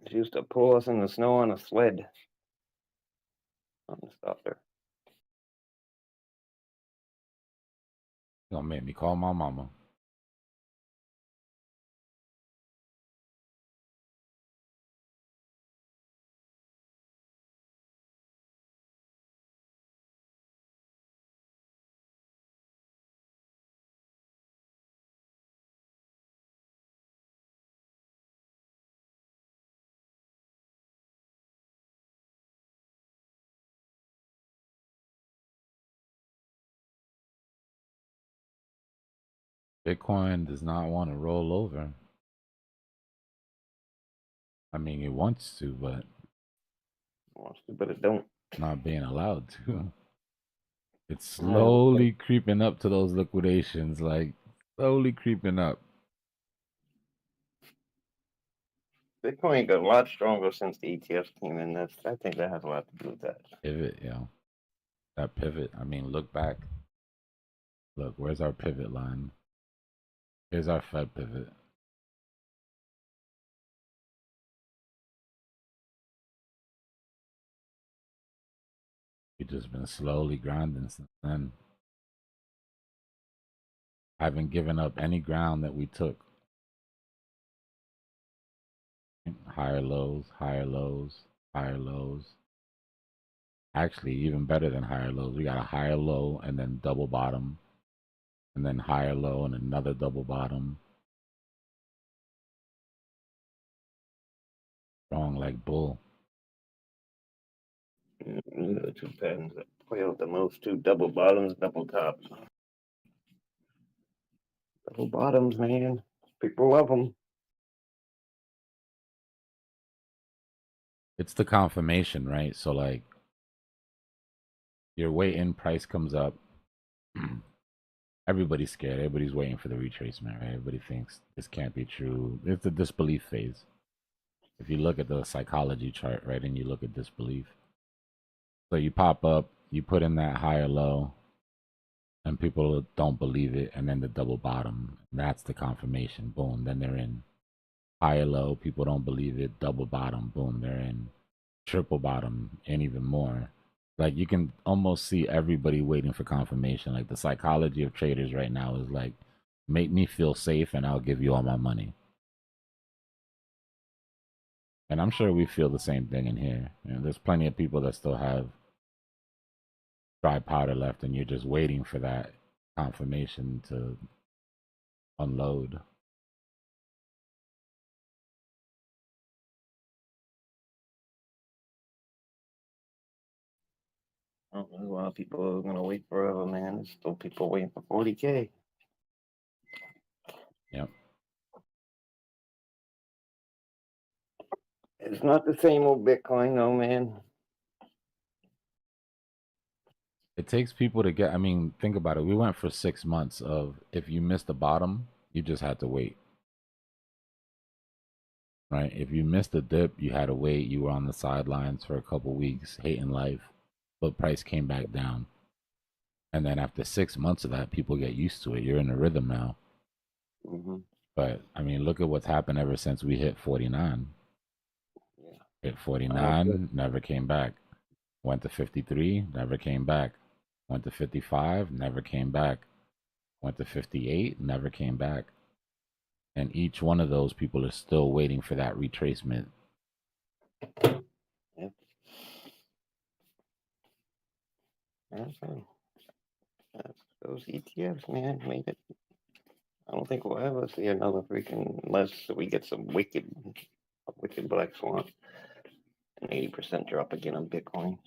She used to pull us in the snow on a sled. Something stopped her. Gonna make me call my mama. Bitcoin does not want to roll over. I mean, it wants to, but it don't. Not being allowed to. It's I don't slowly creeping up to those liquidations, like slowly creeping up. Bitcoin got a lot stronger since the ETFs came in. I think that has a lot to do with that. Pivot, that pivot. I mean, look back. Look, where's our pivot line? Here's our Fed pivot. We've just been slowly grinding since then. I haven't given up any ground that we took. Higher lows, higher lows, higher lows. Actually, even better than higher lows. We got a higher low and then double bottom, and then higher low and another double bottom. Strong like bull. The 2 patterns that play out the most: 2 double bottoms, double tops. Double bottoms, man. People love them. It's the confirmation, right? So like your weight-in price comes up. Everybody's scared. Everybody's waiting for the retracement, right? Everybody thinks this can't be true. It's the disbelief phase. If you look at the psychology chart, right, and you look at disbelief. So you pop up, you put in that higher low, and people don't believe it, and then the double bottom. That's the confirmation. Boom, then they're in. Higher low, people don't believe it. Double bottom, boom, they're in. Triple bottom, and even more. Like you can almost see everybody waiting for confirmation. Like the psychology of traders right now is like, make me feel safe and I'll give you all my money. And I'm sure we feel the same thing in here. You know, there's plenty of people that still have dry powder left, and you're just waiting for that confirmation to unload. I don't know. A lot of people are gonna wait forever, man. There's still people waiting for 40K. Yep. It's not the same old Bitcoin, no, man. It takes people to get. I mean, think about it. We went for 6 months of if you missed the bottom, you just had to wait. Right? If you missed the dip, you had to wait. You were on the sidelines for a couple weeks, hating life, but price came back down. And then after 6 months of that, people get used to it. You're in a rhythm now. Mm-hmm. But I mean, look at what's happened ever since we hit 49. Yeah. Hit 49, never came back. Went to 53, never came back. Went to 55, never came back. Went to 58, never came back. And each one of those people are still waiting for that retracement. Yep. That's those ETFs, man, made it. I don't think we'll ever see another freaking unless we get some wicked black swan. An 80% drop again on Bitcoin.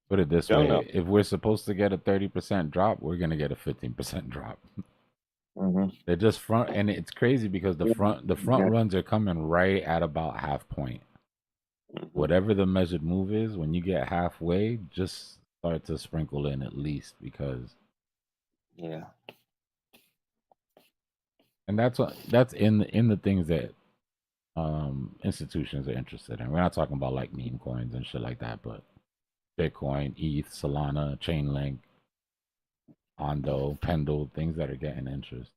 Put it this Don't know. way: if we're supposed to get a 30% drop, we're gonna get a 15% drop. Mm-hmm. They're just front, and it's crazy because the front runs are coming right at about half point. Mm-hmm. Whatever the measured move is, when you get halfway, just start to sprinkle in at least because. Yeah. And that's in the things that institutions are interested in. We're not talking about like meme coins and shit like that, but Bitcoin, ETH, Solana, Chainlink, Ondo, Pendle, things that are getting interest.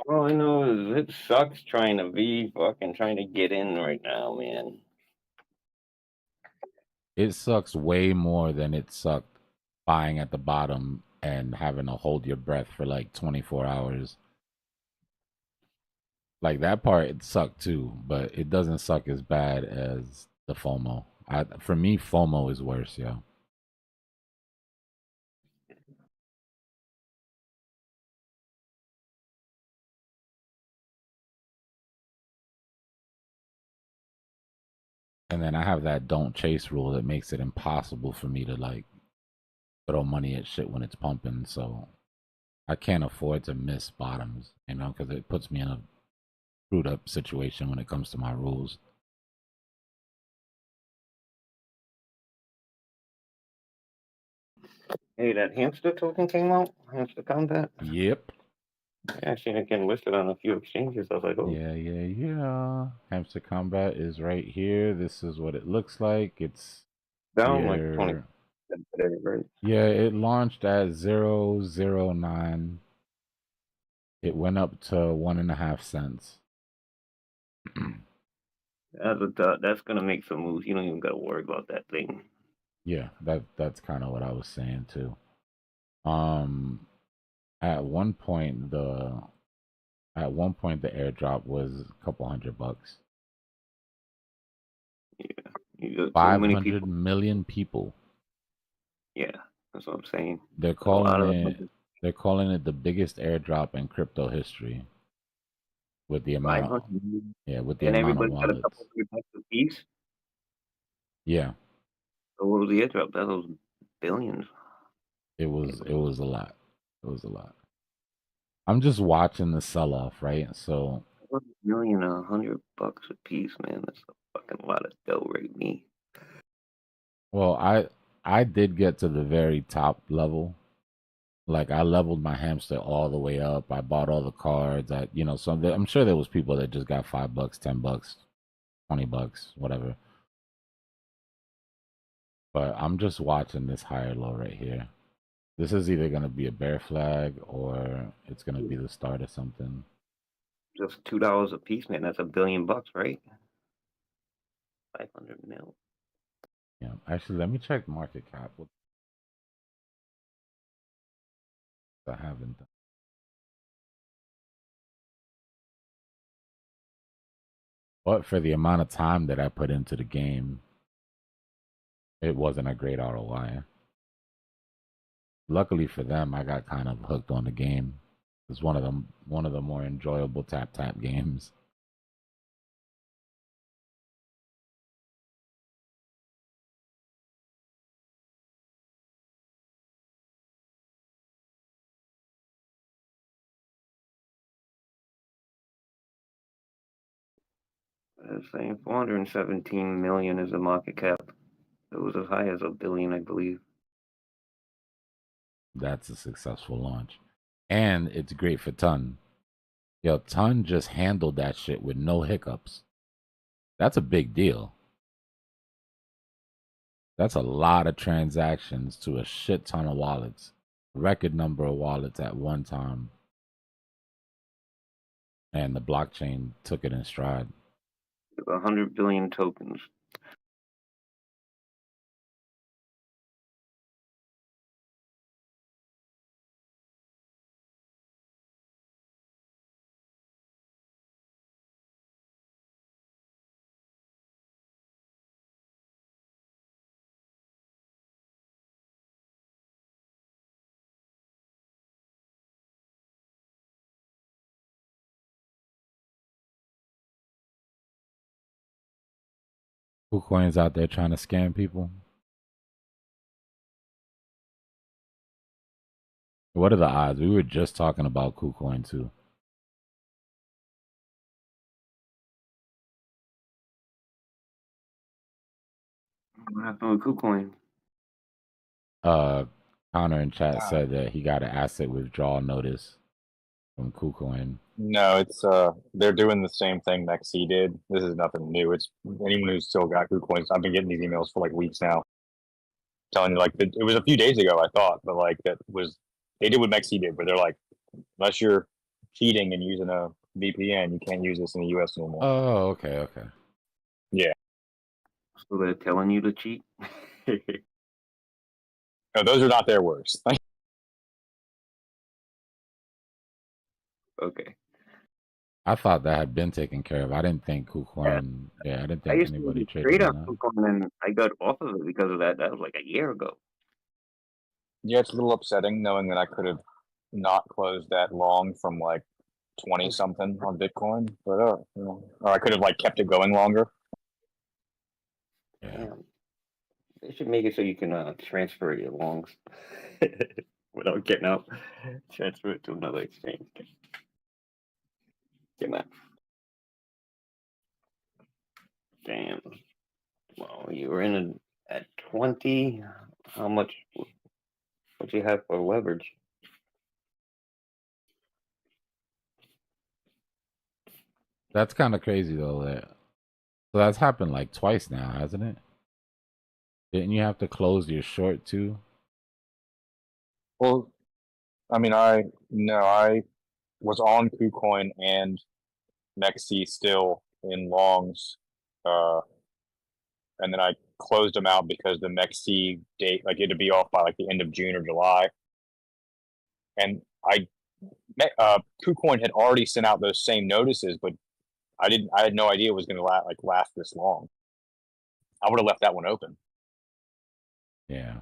All I know is it sucks trying to get in right now, man. It sucks way more than it sucked buying at the bottom and having to hold your breath for like 24 hours. Like that part, it sucked too, but it doesn't suck as bad as the FOMO. For me, FOMO is worse, yo. And then I have that don't chase rule that makes it impossible for me to like throw money at shit when it's pumping. So I can't afford to miss bottoms, because it puts me in a screwed up situation when it comes to my rules. Hey, that hamster token came out. Hamster combat. Yep. Yeah, I seen it getting listed on a few exchanges. I was like, oh, Yeah. Hamster Combat is right here. This is what it looks like. It's down like 20 here. today, right? Yeah, it launched at 0.009. It went up to 1.5 cents. That's gonna make some moves. You don't even gotta worry about that thing. Yeah, that's kind of what I was saying too. At one point the airdrop was a couple $100. Yeah, you got so many 500 people. million people. Yeah, that's what I'm saying. They're A lot calling of it they're calling it the biggest airdrop in crypto history with the amount 500, with the and amount of everybody got a wallets. couple $100 a piece. Yeah, So what was the airdrop? That was billions. it was a lot. It was a lot. I'm just watching the sell off, right? So $1 million, $100 a piece, man. That's a fucking lot of dough, right? Me. well, I did get to the very top level. Like I leveled my hamster all the way up. I bought all the cards. I'm sure there was people that just got $5, $10, $20, whatever. But I'm just watching this higher low right here. This is either gonna be a bear flag or it's gonna be the start of something. Just $2 a piece, man. That's $1 billion, right? 500 mil. Yeah. Actually, let me check market cap. What I haven't done. But for the amount of time that I put into the game, it wasn't a great ROI. Luckily for them, I got kind of hooked on the game. It's one of the more enjoyable tap games. It's saying 417 million is the market cap. It was as high as $1 billion, I believe. That's a successful launch. And it's great for Ton. Yo, Ton just handled that shit with no hiccups. That's a big deal. That's a lot of transactions to a shit ton of wallets. Record number of wallets at one time. And the blockchain took it in stride. 100 billion tokens. KuCoin's out there trying to scam people. What are the odds? We were just talking about KuCoin too. What happened with KuCoin? Connor in chat said that he got an asset withdrawal notice from KuCoin. No, it's they're doing the same thing Mexi did. This is nothing new. It's anyone who's still got KuCoins. I've been getting these emails for like weeks now, telling you like it was a few days ago I thought, but like that was they did what Mexi did, where they're like, unless you're cheating and using a VPN, you can't use this in the US anymore. Oh, okay. Yeah. So they're telling you to cheat? No, those are not their words. Okay. I thought that had been taken care of. I didn't think KuCoin. Yeah, I didn't I think used to anybody be traded straight on up that. KuCoin, and I got off of it because of that. That was like a year ago. Yeah, it's a little upsetting knowing that I could have not closed that long from like 20 something on Bitcoin, but or I could have like kept it going longer. Yeah. Damn. They should make it so you can transfer your longs without getting out. Transfer it to another exchange. Get that. Damn. Well, you were in at 20. How much? What you have for leverage? That's kind of crazy though. So that's happened like twice now, hasn't it? Didn't you have to close your short too? Well, I mean, I was on KuCoin and Mexi still in longs, and then I closed them out because the Mexi date, like it'd be off by like the end of June or July, and KuCoin had already sent out those same notices, but I had no idea it was going to last this long. I would have left that one open. Yeah.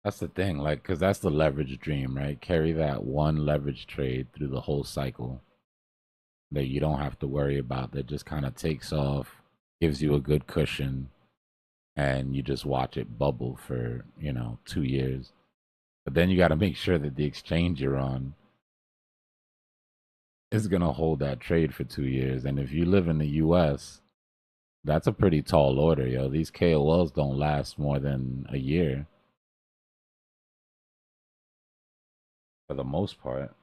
That's the thing, like, because that's the leverage dream, right? Carry that one leverage trade through the whole cycle that you don't have to worry about, that just kind of takes off, gives you a good cushion, and you just watch it bubble for, 2 years. But then you got to make sure that the exchange you're on is going to hold that trade for 2 years. And if you live in the US, that's a pretty tall order, yo. These KOLs don't last more than a year for the most part.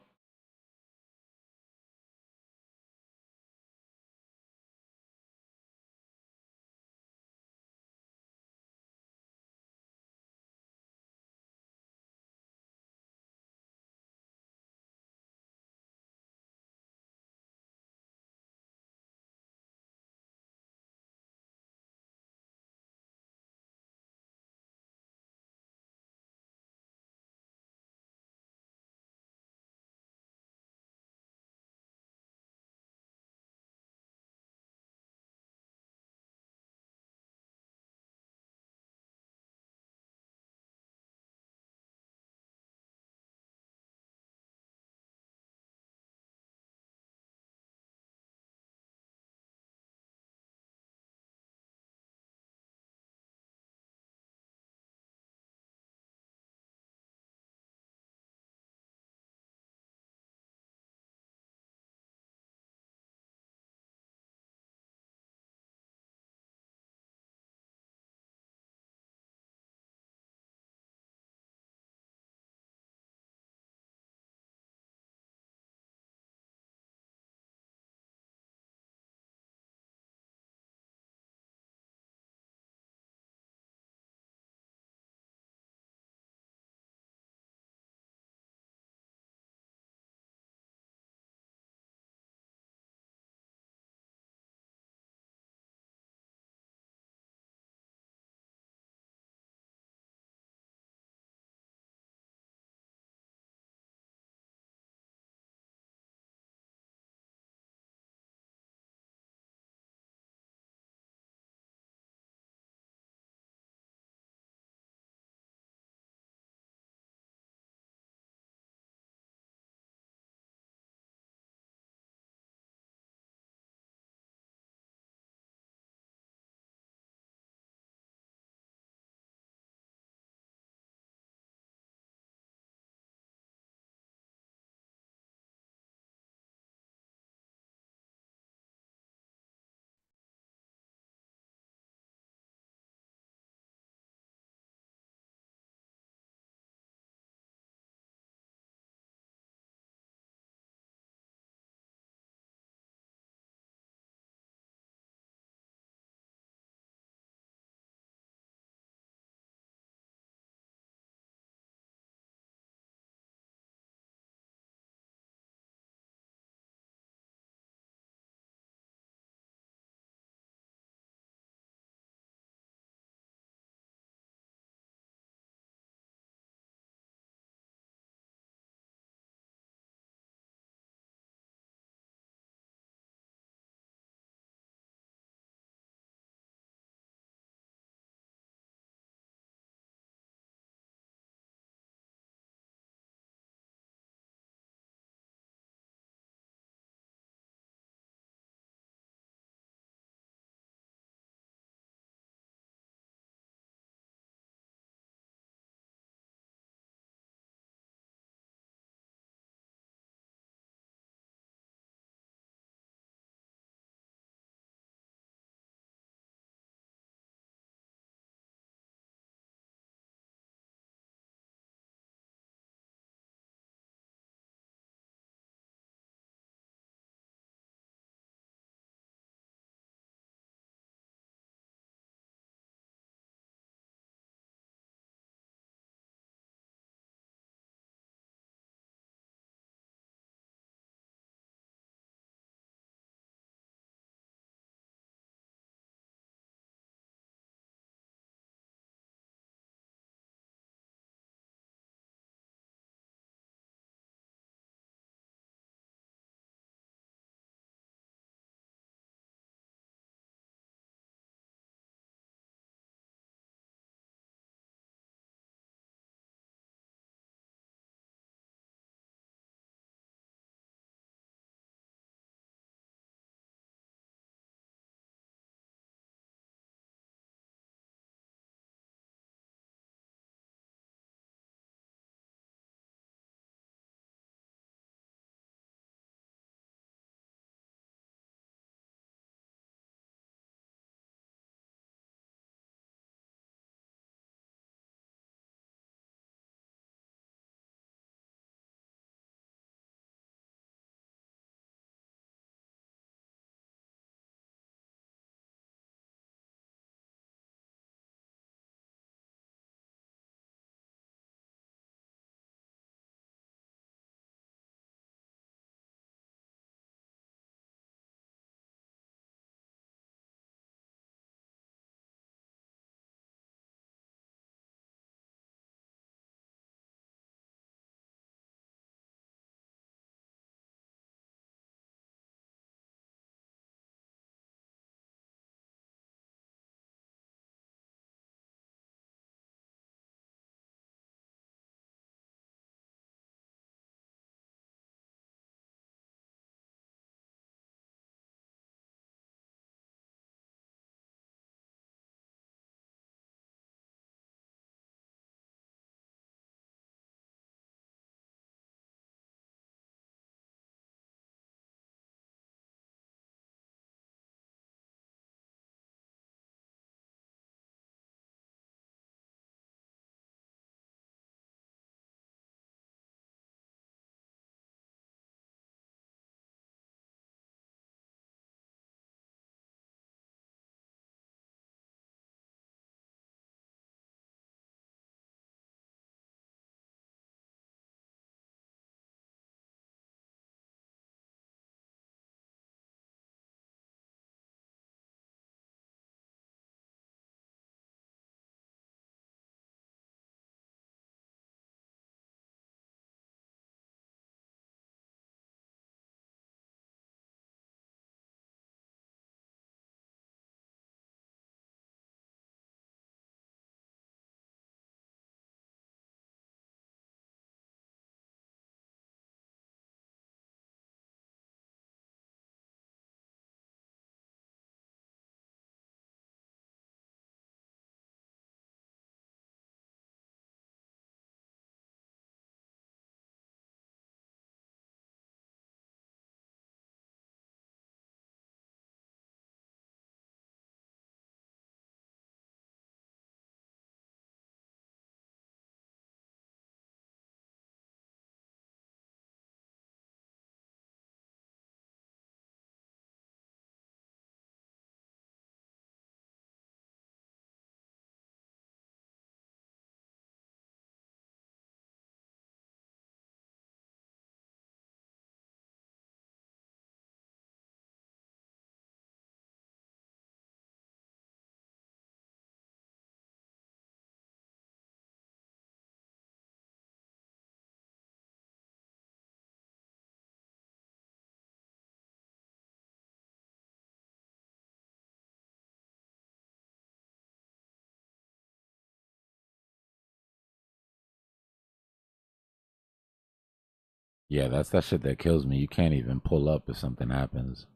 Yeah, that's that shit that kills me. You can't even pull up if something happens.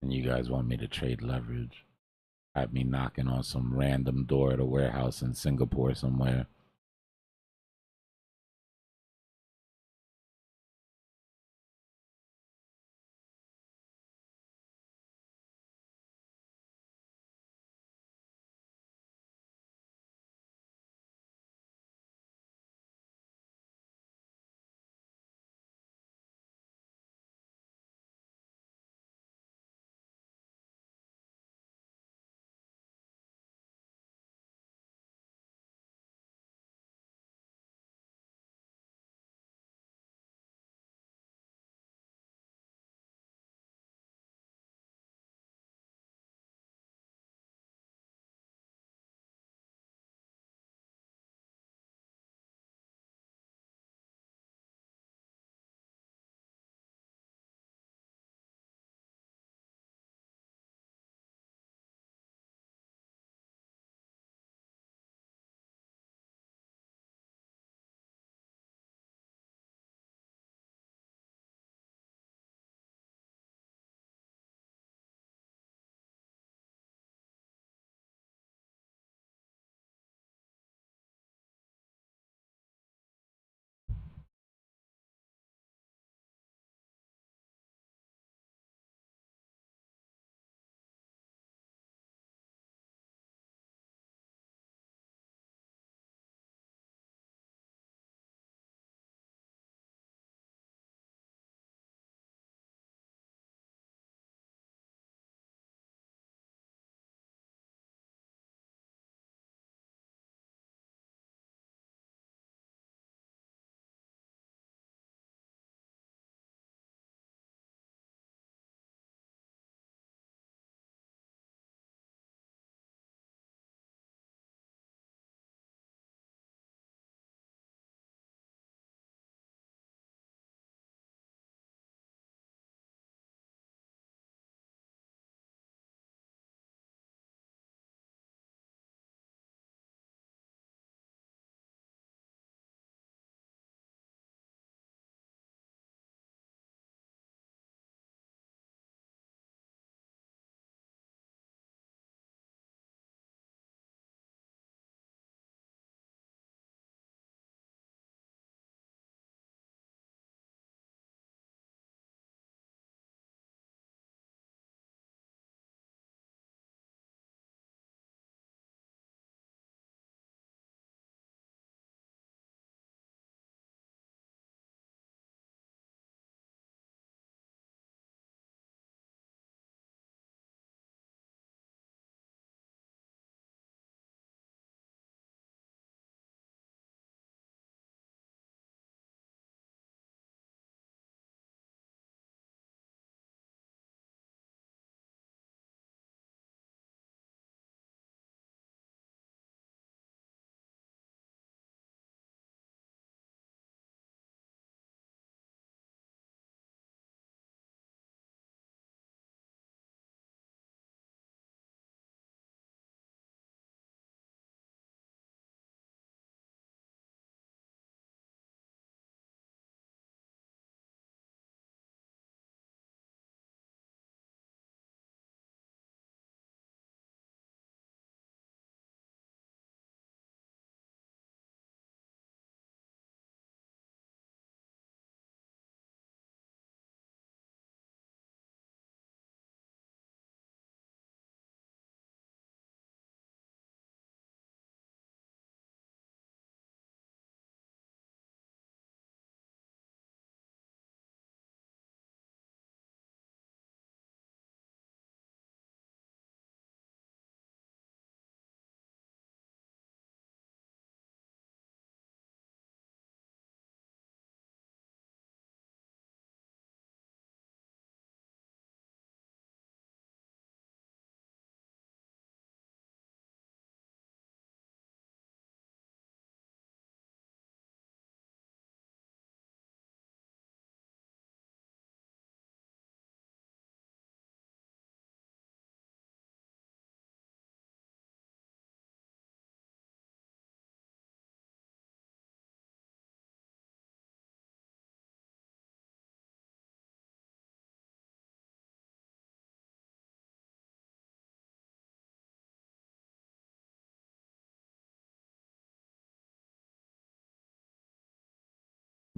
And you guys want me to trade leverage. Have me knocking on some random door at a warehouse in Singapore somewhere.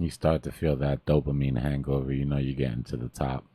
You start to feel that dopamine hangover. You know you're getting to the top.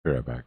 Be right back.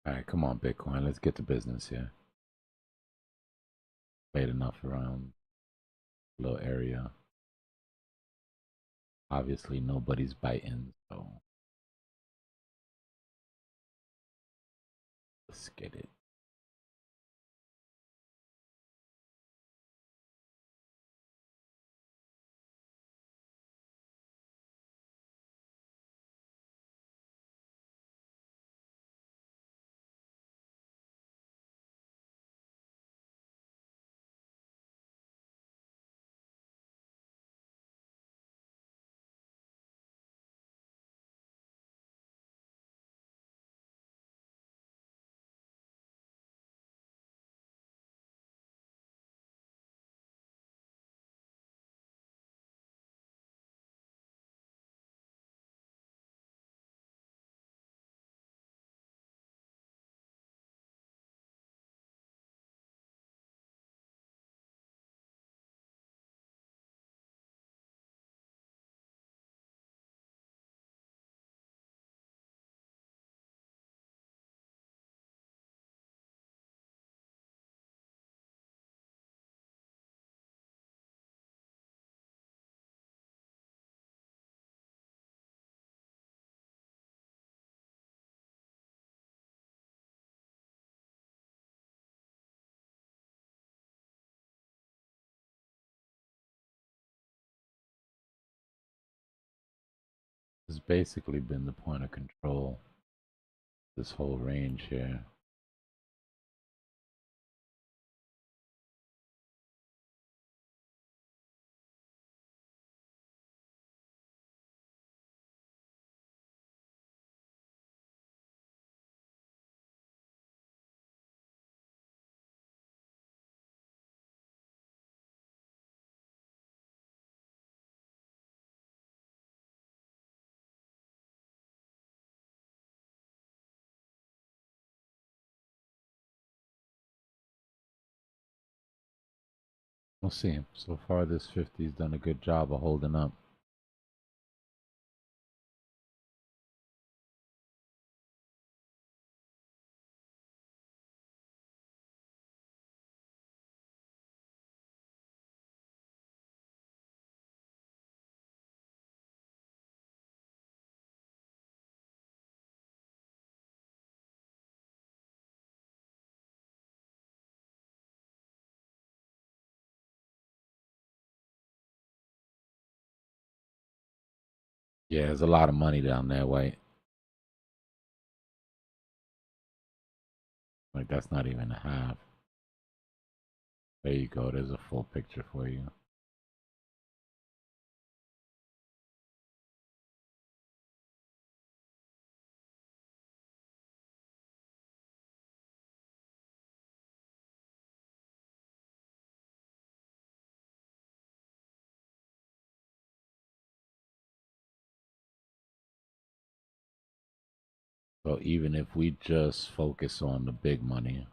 All right, come on, Bitcoin. Let's get to business here. Played enough around the little area. Obviously, nobody's biting, so let's get it. It's basically been the point of control. This whole range here. We'll see. So far, this 50's done a good job of holding up. Yeah, there's a lot of money down there, White. Like, that's not even a half. There you go. There's a full picture for you. So even if we just focus on the big money,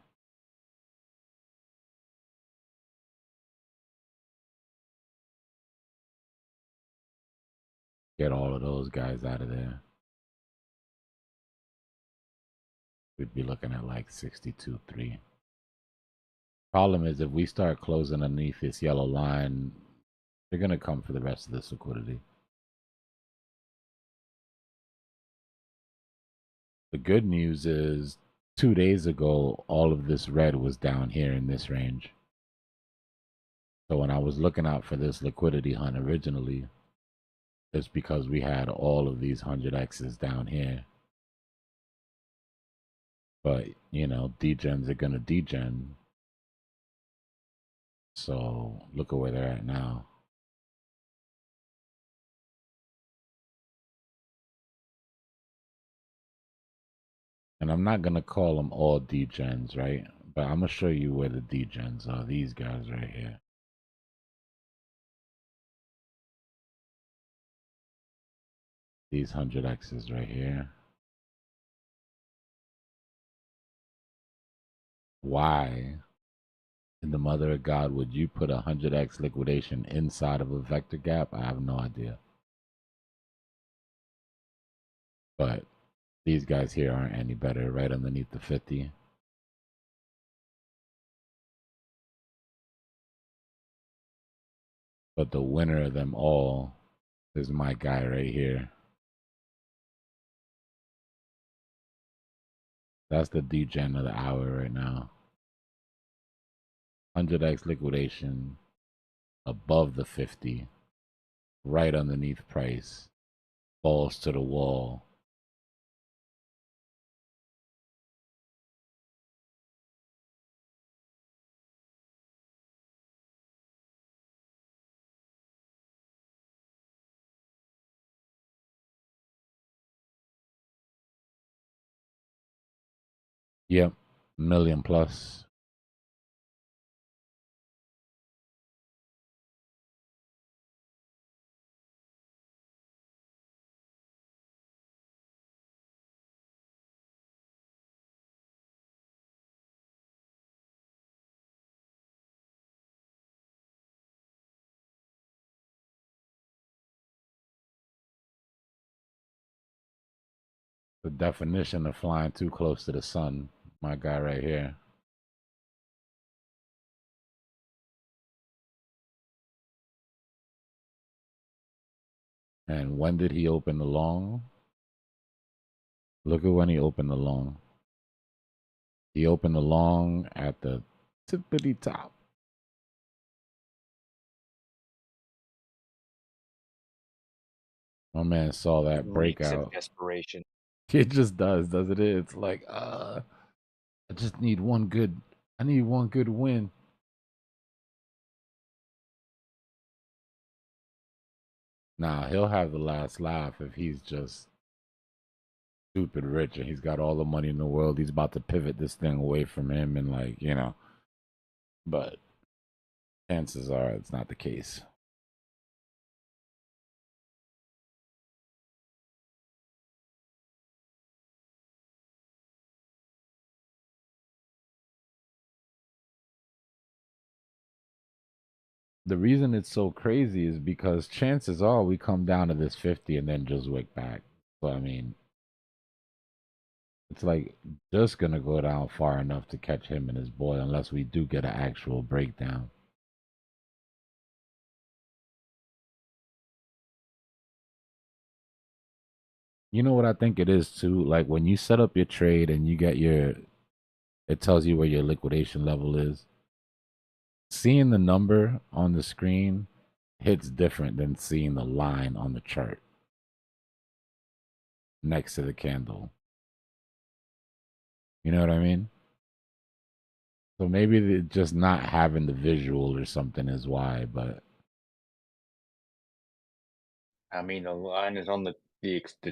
get all of those guys out of there, we'd be looking at like 62.3. Problem is, if we start closing underneath this yellow line, they're going to come for the rest of this liquidity. The good news is 2 days ago, all of this red was down here in this range. So when I was looking out for this liquidity hunt originally, it's because we had all of these 100Xs down here. But, you know, degens are going to degen. So look at where they're at now. And I'm not going to call them all degens, right? But I'm going to show you where the degens are. These guys right here. These 100Xs right here. Why in the mother of God would you put a 100X liquidation inside of a vector gap? I have no idea. But These guys here aren't any better, right underneath the 50. But the winner of them all is my guy right here. That's the degen of the hour right now. 100x liquidation above the 50, right underneath price, balls to the wall. Yep, million plus. The definition of flying too close to the sun. My guy right here. And when did he open the long? Look at when he opened the long. He opened the long at the tippity top. My man saw that Reeks of breakout. desperation. It just does, doesn't it? It's like, I just need one good. I need one good win. Nah, he'll have the last laugh if he's just stupid rich and he's got all the money in the world. He's about to pivot this thing away from him and like, you know. But chances are it's not the case. The reason it's so crazy is because chances are we come down to this 50 and then just wick back. So I mean, it's like just gonna go down far enough to catch him and his boy unless we do get an actual breakdown. You know what I think it is too? Like when you set up your trade and you get your, it tells you where your liquidation level is. Seeing the number on the screen hits different than seeing the line on the chart next to the candle. You know what I mean? So maybe just not having the visual or something is why, but I mean, the line is on the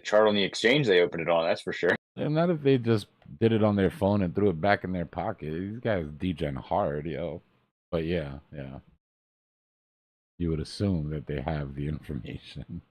chart on the exchange they opened it on. That's for sure. and not if they just did it on their phone and threw it back in their pocket. These guys degen hard, yo. But yeah, yeah. You would assume that they have the information.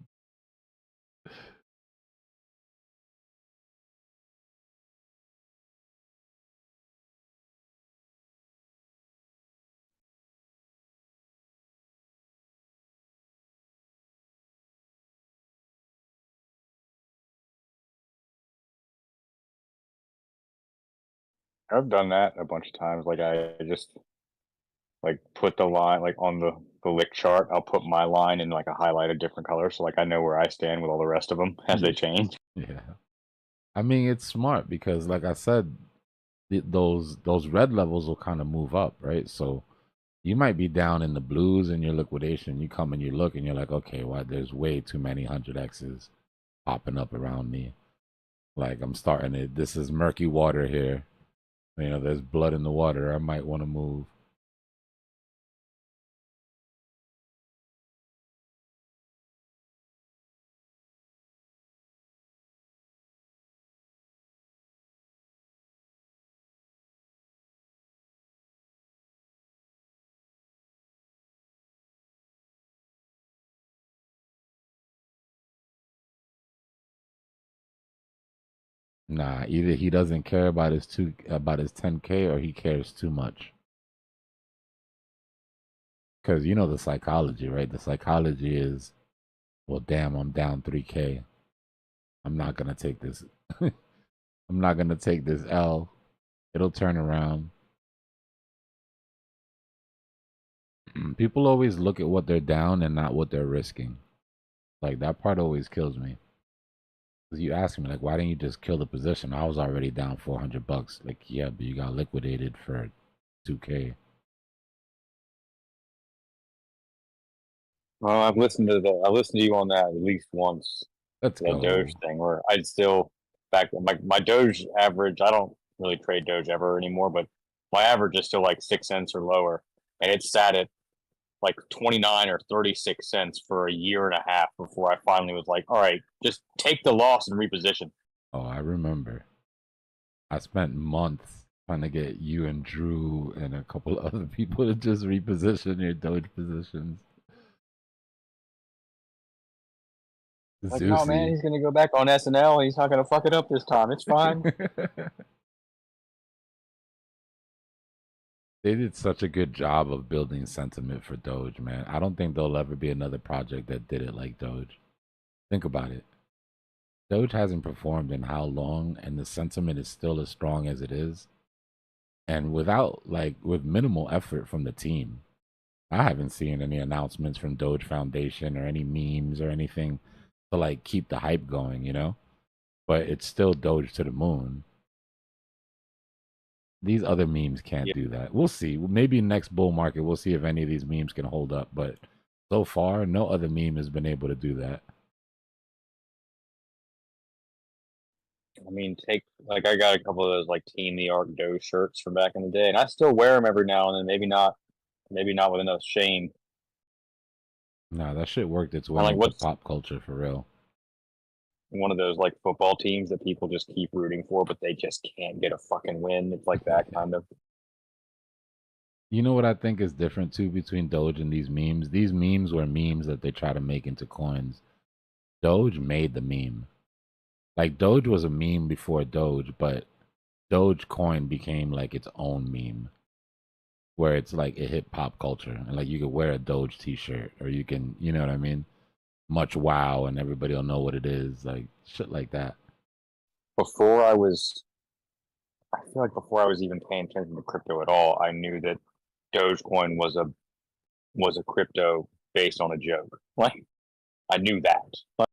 I've done that a bunch of times. Like I just like put the line like on the lick chart. I'll put my line in like a highlighted different color, so like I know where I stand with all the rest of them as they change. Yeah. I mean, it's smart because, like I said, those red levels will kind of move up, right? So you might be down in the blues in your liquidation. You come and you look and you're like, okay, well, there's way too many 100x's popping up around me. Like I'm starting it. This is murky water here. You know, there's blood in the water. I might want to move. Nah, either he doesn't care about his 10K or he cares too much. Because you know the psychology, right? The psychology is, well, damn, I'm down 3K. I'm not gonna take this. I'm not gonna take this L. It'll turn around. People always look at what they're down and not what they're risking. Like that part always kills me. Cause you ask me like, why didn't you just kill the position? I was already down $400. Like, yeah, but you got liquidated for 2K. Well, I listened to you on that at least once. Let's That Doge go. thing where I'd still back my Doge average. I don't really trade Doge ever anymore, but my average is still like 6 cents or lower, and it sat at like 29 or 36 cents for a year and a half before I finally was like, all right, just take the loss and reposition. Oh, I remember. I spent months trying to get you and Drew and a couple other people to just reposition your Doge positions. Like, no, man, Zeusy. he's gonna go back on SNL and he's not gonna fuck it up this time. It's fine. They did such a good job of building sentiment for Doge, man. I don't think there'll ever be another project that did it like Doge. Think about it. Doge hasn't performed in how long, and the sentiment is still as strong as it is. And with minimal effort from the team. I haven't seen any announcements from Doge Foundation or any memes or anything to like keep the hype going, you know? But it's still Doge to the moon. These other memes can't do that. We'll see. Maybe next bull market, we'll see if any of these memes can hold up. But so far, no other meme has been able to do that. I mean, I got a couple of those like Team New York Doge shirts from back in the day, and I still wear them every now and then. Maybe not with enough shame. Nah, that shit worked its way Like into what's pop culture for real. one of those like football teams that people just keep rooting for, but they just can't get a fucking win. It's like that kind of. You know what I think is different too between Doge and these memes? These memes were memes that they try to make into coins. Doge made the meme. Like Doge was a meme before Doge, but Dogecoin became like its own meme, where it's like it hit pop culture, and like you could wear a Doge T-shirt, or you can, you know what I mean? Much wow, and everybody will know what it is, like shit like that. Before I was, I feel like before I was even paying attention to crypto at all, I knew that Dogecoin was a crypto based on a joke. Like I knew that.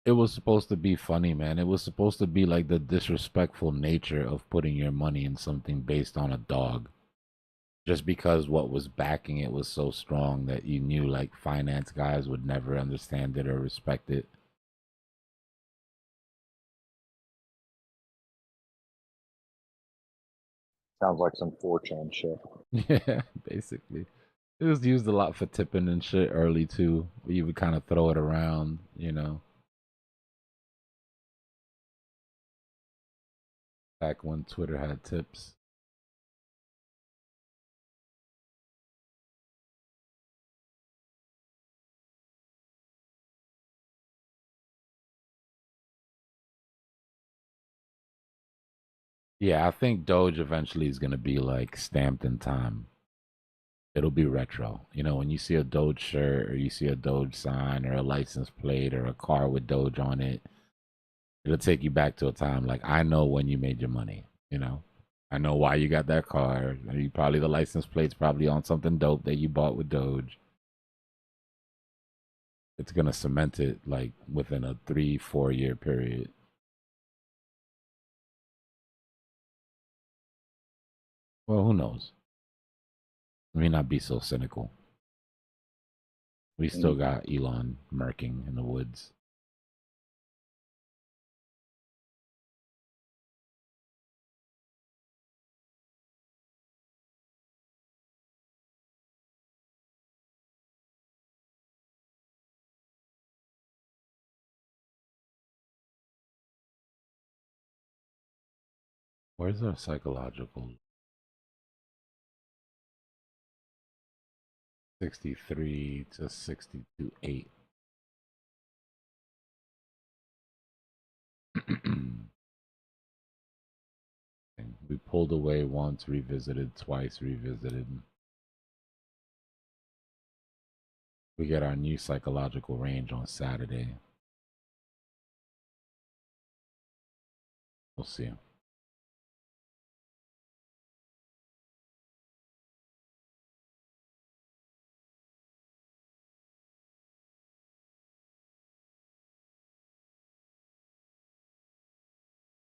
It was supposed to be funny, man. It was supposed to be like the disrespectful nature of putting your money in something based on a dog. Just because what was backing it was so strong that you knew like finance guys would never understand it or respect it. Sounds like some 4chan shit. Yeah, basically. It was used a lot for tipping and shit early too. You would kind of throw it around, you know, back when Twitter had tips. Yeah, I think Doge eventually is going to be like stamped in time. It'll be retro. You know, when you see a Doge shirt or you see a Doge sign or a license plate or a car with Doge on it, it'll take you back to a time like I know when you made your money, you know. I know why you got that car. You probably the license plate's probably on something dope that you bought with Doge. It's gonna cement it like within a 3-4 year period. Well, who knows? Let me not be so cynical. We still got Elon murking in the woods. Where's our psychological? 63 to 62.8. We pulled away once, revisited twice, revisited. We get our new psychological range on Saturday. We'll see.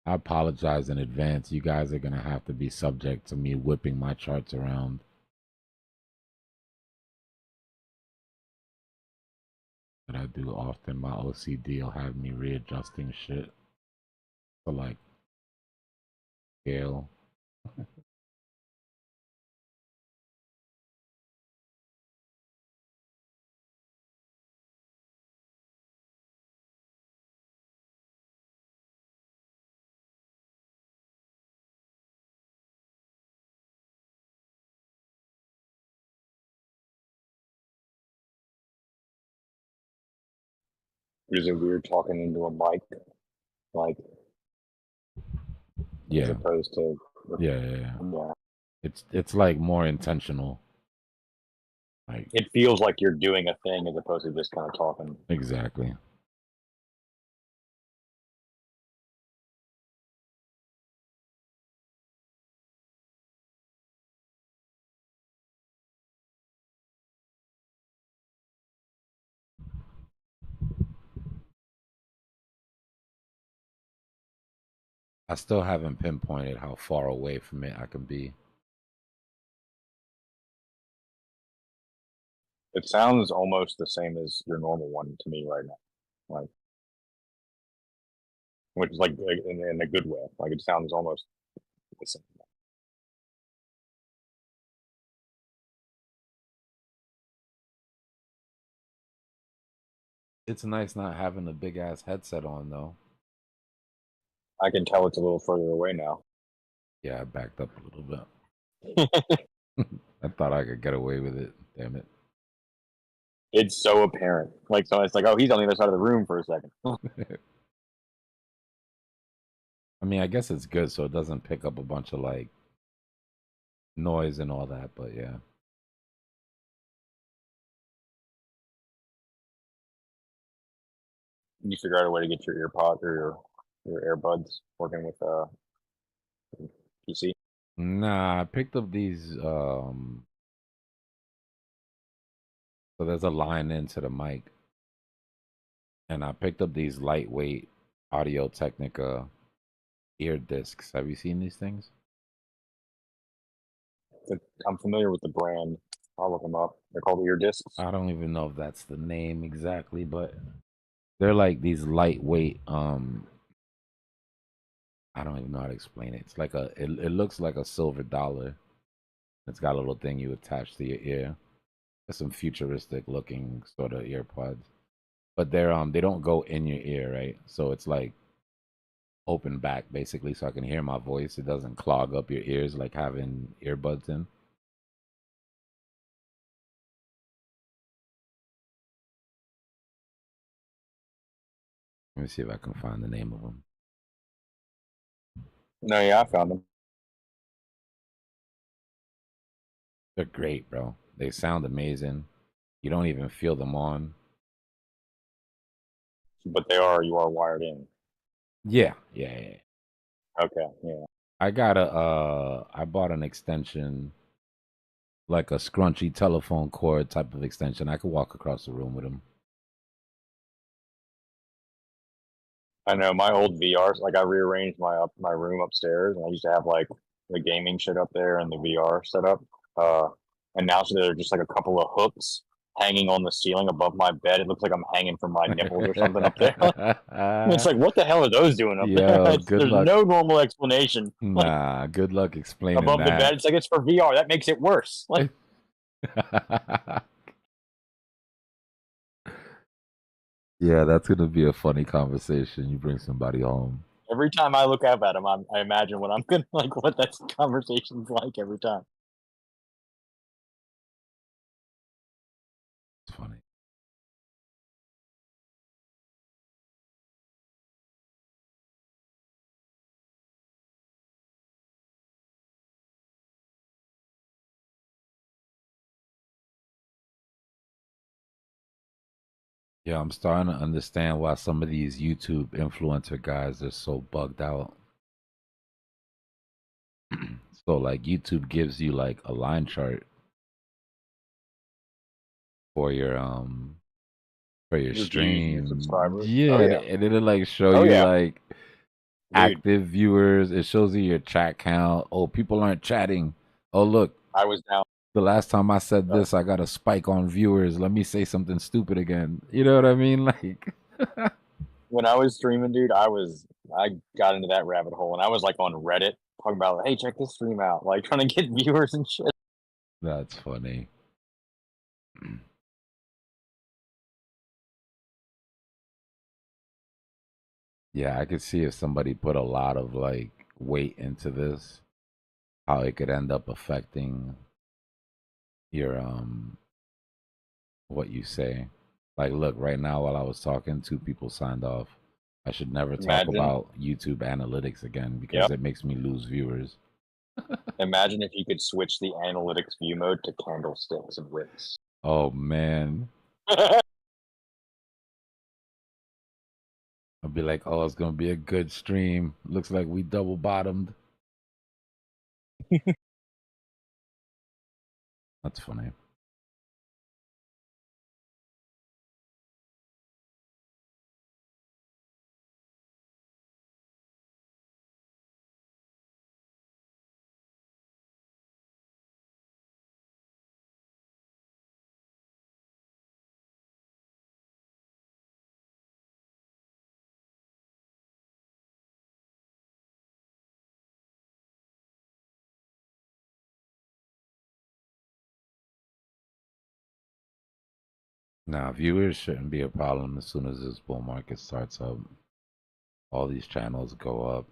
I apologize in advance. You guys are going to have to be subject to me whipping my charts around. That I do often. My OCD will have me readjusting shit to like scale. Is it weird talking into a mic, like as Yeah. opposed to Yeah. yeah? It's like more intentional. Like It feels like you're doing a thing as opposed to just kind of talking. exactly. I still haven't pinpointed how far away from it I can be. It sounds almost the same as your normal one to me right now, like, which is like in a good way. Like it sounds almost the same. It's nice not having a big ass headset on though. I can tell it's a little further away now. Yeah, I backed up a little bit. I thought I could get away with it. Damn it. It's so apparent. Like, so it's like, oh, he's on the other side of the room for a second. I mean, I guess it's good so it doesn't pick up a bunch of like noise and all that, but yeah. You figure out a way to get your earpod or your earbuds working with PC. Nah, I picked up these so there's a line into the mic. And I picked up these lightweight Audio Technica ear discs. Have you seen these things? I'm familiar with the brand. I'll look them up. They're called ear discs. I don't even know if that's the name exactly, but they're like these lightweight I don't even know how to explain it. It's like it looks like a silver dollar. It's got a little thing you attach to your ear. There's some futuristic looking sort of earpods. But they don't go in your ear, right? So it's like open back basically so I can hear my voice. It doesn't clog up your ears like having earbuds in. Let me see if I can find the name of them. No, yeah, I found them. They're great, bro. They sound amazing. You don't even feel them on. But you are wired in. Yeah. Okay, yeah. I bought an extension, like a scrunchy telephone cord type of extension. I could walk across the room with them. I know my old VRs. Like I rearranged my room upstairs, and I used to have like the gaming shit up there and the VR set up. And now so there are just like a couple of hooks hanging on the ceiling above my bed. It looks like I'm hanging from my nipples or something up there. It's like, what the hell are those doing up there? Good There's luck. no normal explanation. Nah, good luck explaining Above the bed, it's like it's for VR. That makes it worse. Like, yeah, that's gonna be a funny conversation. You bring somebody home. every time I look up at him, I imagine what I'm gonna like, what that conversation's like every time. It's funny. Yeah, I'm starting to understand why some of these YouTube influencer guys are so bugged out. So like YouTube gives you like a line chart for your Your views and your stream. subscribers. Oh Yeah, yeah. and it'll like show Oh you yeah, like dude. active viewers. It shows you your chat count. Oh, people aren't chatting. Oh, look, I was down. the last time I said this, I got a spike on viewers. Let me say something stupid again. You know what I mean? Like, When I was streaming, dude, I got into that rabbit hole, and I was like on Reddit talking about, hey, check this stream out, like trying to get viewers and shit. that's funny. Yeah, I could see if somebody put a lot of like weight into this, how it could end up affecting your what you say. Like, look, right now while I was talking, 2 people signed off. I should never talk Imagine, about YouTube analytics again because yep. it makes me lose viewers. Imagine if you could switch the analytics view mode to candlesticks and wicks. Oh man. I'll be like, oh, it's gonna be a good stream. Looks like we double bottomed. That's funny. Now, viewers shouldn't be a problem as soon as this bull market starts up. All these channels go up.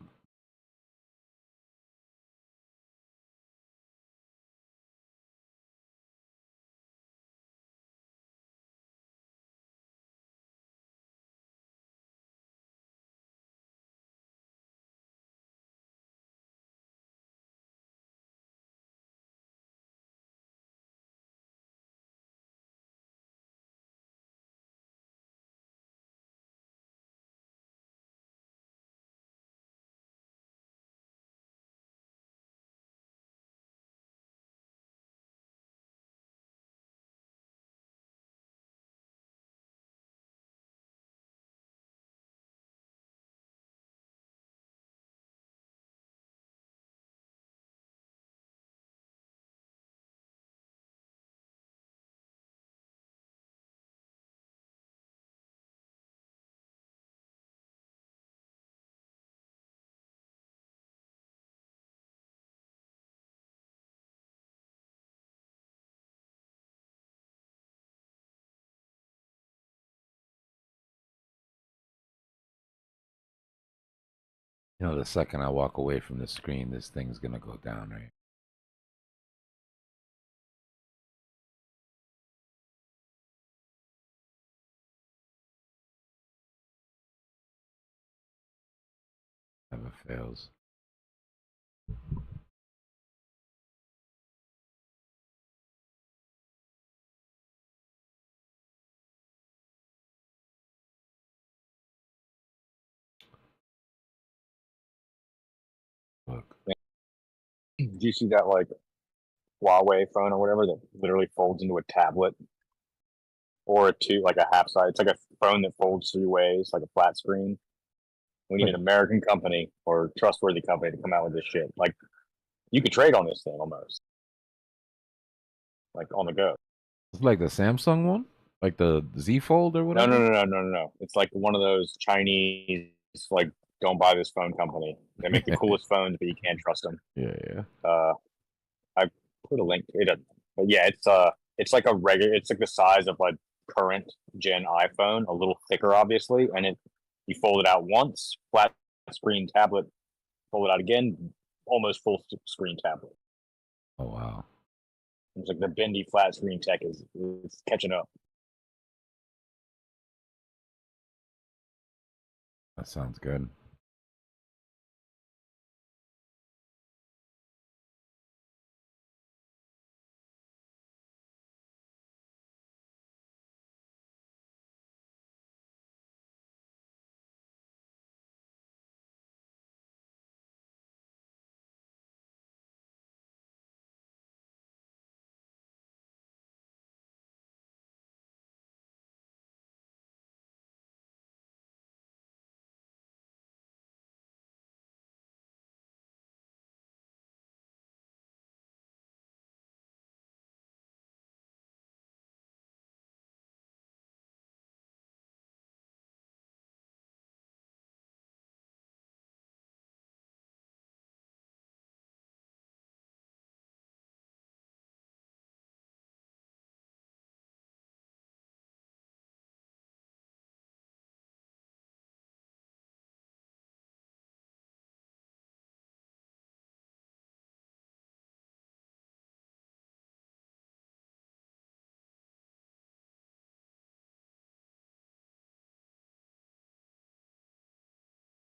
You know, the second I walk away from the screen, this thing's gonna go down, right? Never fails. Look. Do you see that like Huawei phone or whatever that literally folds into a tablet or a two, like a half size? It's like a phone that folds 3 ways, like a flat screen. We need Like, an American company or trustworthy company to come out with this shit. Like you could trade on this thing almost, like on the go. it's like the Samsung one? Like the Z Fold or No, no, whatever? no, no, no, no, no. It's like one of those Chinese, like, don't buy this phone company. They make the coolest phones, but you can't trust them. Yeah, yeah. I put a link to it, but yeah, it's like a regular. It's like the size of like current gen iPhone, a little thicker, obviously, and you fold it out once, flat screen tablet, fold it out again, almost full screen tablet. Oh wow. It's like the bendy flat screen tech is catching up. That sounds good.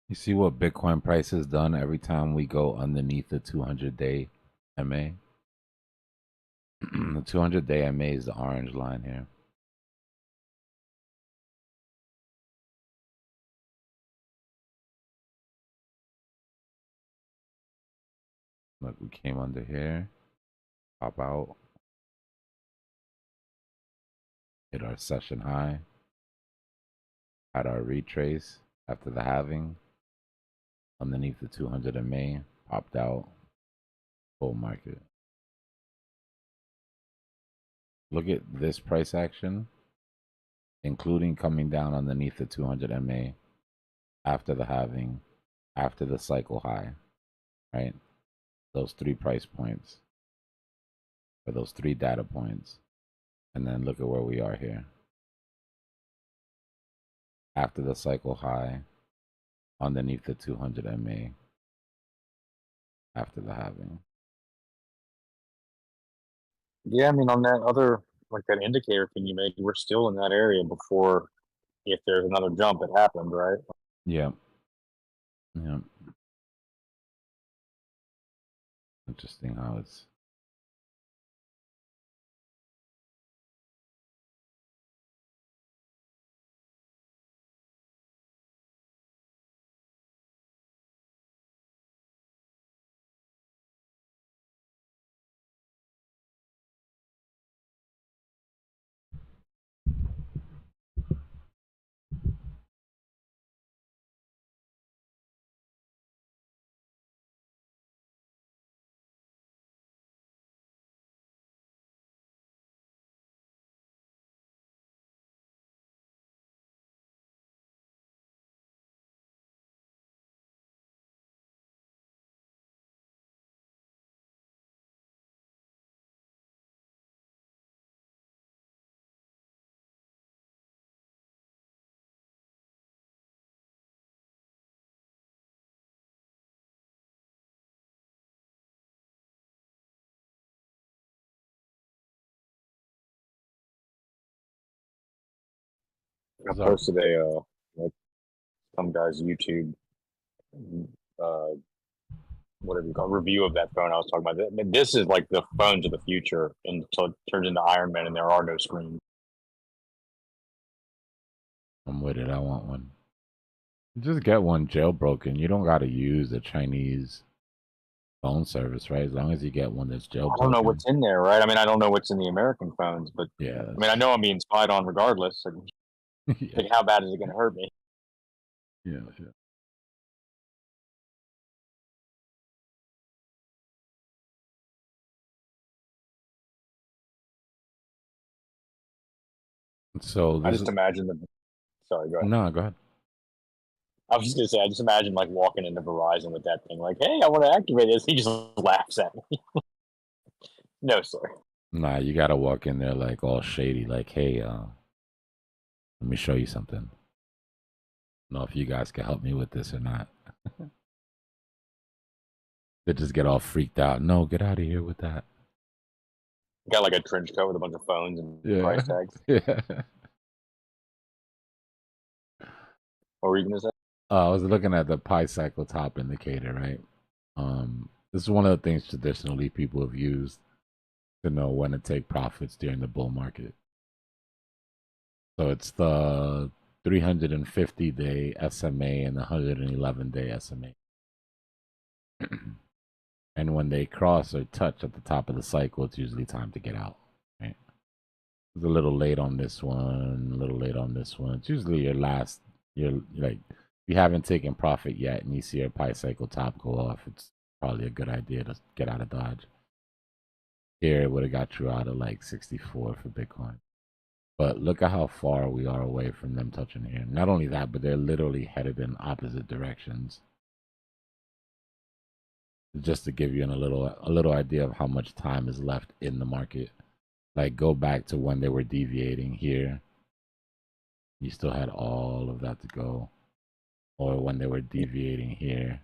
You see what Bitcoin price has done every time we go underneath the 200-day MA? The 200-day MA is the orange line here. Look, we came under here, pop out, hit our session high, had our retrace after the halving, underneath the 200 MA, popped out, bull market. Look at this price action, including coming down underneath the 200 MA after the halving, after the cycle high, right? Those 3 price points, or those 3 data points. And then look at where we are here. After the cycle high, underneath the 200 MA, after the halving. Yeah, I mean, on that other, like that indicator thing you made, we're still in that area before, if there's another jump, it happened, right? Yeah. Yeah. Interesting how it's. I posted a like some guy's YouTube, whatever you call it, review of that phone I was talking about. This is like the phones of the future until it turns into Iron Man and there are no screens. I'm with it. I want one. Just get one jailbroken. You don't got to use the Chinese phone service, right? As long as you get one that's jailbroken. I don't know what's in there, right? I mean, I don't know what's in the American phones, but yeah. I mean, I know I'm being spied on regardless. Yeah. Like, how bad is it going to hurt me? Yeah, yeah. So I just imagine the. Sorry, go ahead. No, go ahead. I was just gonna say, I just imagine like walking into Verizon with that thing, like, "Hey, I want to activate this." He just laughs at me. No, sir. Nah, you gotta walk in there like all shady, like, "Hey, let me show you something. I don't know if you guys can help me with this or not." They just get all freaked out. No, get out of here with that. Got like a trench coat with a bunch of phones and price tags. Yeah. What were you gonna say? I was looking at the pi cycle top indicator, right? This is one of the things traditionally people have used to know when to take profits during the bull market. So it's the 350-day SMA and the 111-day SMA. And when they cross or touch at the top of the cycle, it's usually time to get out. Right? It's a little late on this one, a little late on this one. It's usually your last. You're like, if you haven't taken profit yet and you see your pi cycle top go off, it's probably a good idea to get out of Dodge. Here, it would have got you out of like 64 for Bitcoin. But look at how far we are away from them touching here. Not only that, but they're literally headed in opposite directions. Just to give you a little idea of how much time is left in the market. Like, go back to when they were deviating here. You still had all of that to go. Or when they were deviating here.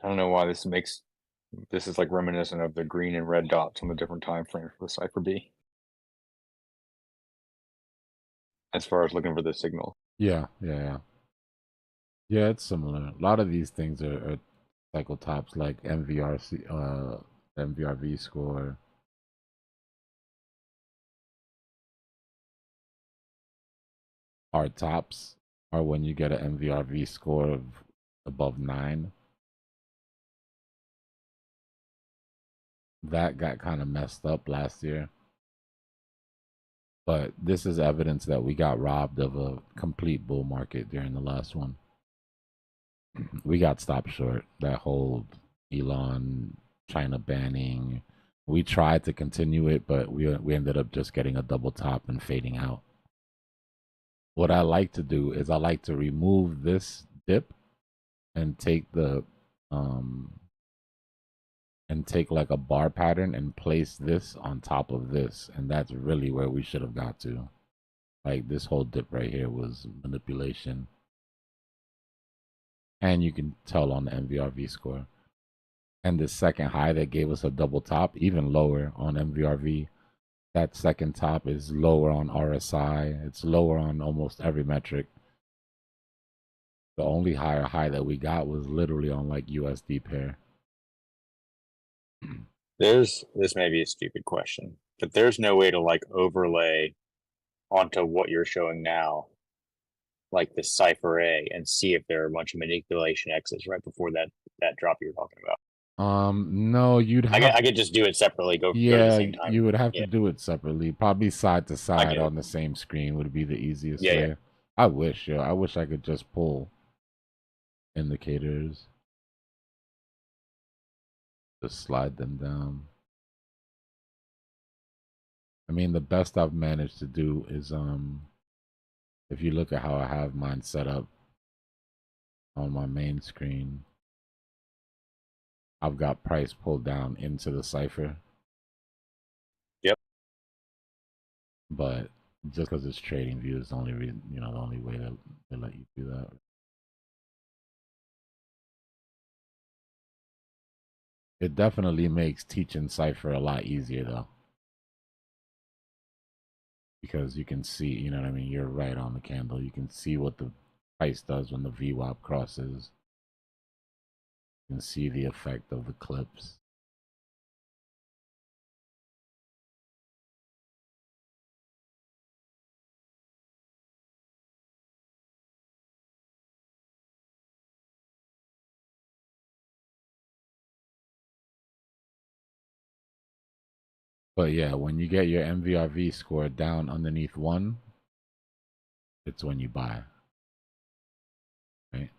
I don't know why this is like reminiscent of the green and red dots on the different time frames for the Cypher B. as far as looking for the signal. Yeah, it's similar. A lot of these things are cycle tops, like MVRV score. Hard tops are when you get an MVRV score of above 9. That got kind of messed up last year. But this is evidence that we got robbed of a complete bull market during the last one. We got stopped short. That whole Elon China banning. We tried to continue it, but we ended up just getting a double top and fading out. What I like to do is I like to remove this dip and take like a bar pattern and place this on top of this, and that's really where we should have got to. Like this whole dip right here was manipulation, and you can tell on the MVRV score. And the second high that gave us a double top, even lower on MVRV. That second top is lower on RSI. It's lower on almost every metric. The only higher high that we got was literally on like USD pair. This may be a stupid question, but there's no way to like overlay onto what you're showing now, like the Cypher A, and see if there are a bunch of manipulation X's right before that drop you were talking about. No, you'd have. I could just do it separately. Go to the Yeah, same time. you would have Yeah. to do it separately. Probably side to side get on it. the same screen would be the easiest Yeah, way. yeah. I wish I could just pull indicators, just slide them down. I mean, the best I've managed to do is if you look at how I have mine set up on my main screen, I've got price pulled down into the Cypher. Yep. But just because it's trading view is the only reason, the only way that they let you do that. It definitely makes teaching Cypher a lot easier though. Because you can see, you know what I mean? You're right on the candle. You can see what the price does when the VWAP crosses. You can see the effect of the clips. But yeah, when you get your MVRV score down underneath 1, it's when you buy. Right?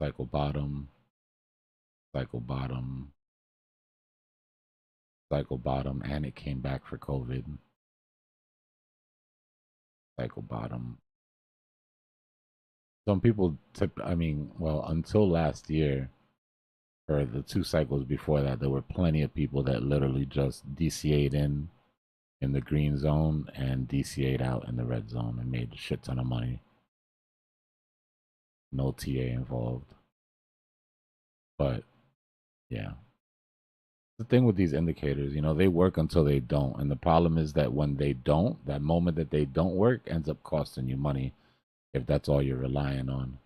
Cycle bottom, cycle bottom, cycle bottom, and it came back for COVID. Cycle bottom. Some people until last year, or the 2 cycles before that, there were plenty of people that literally just DCA'd in the green zone and DCA'd out in the red zone and made a shit ton of money. No TA involved. But yeah. The thing with these indicators, they work until they don't. And the problem is that when they don't, that moment that they don't work ends up costing you money if that's all you're relying on.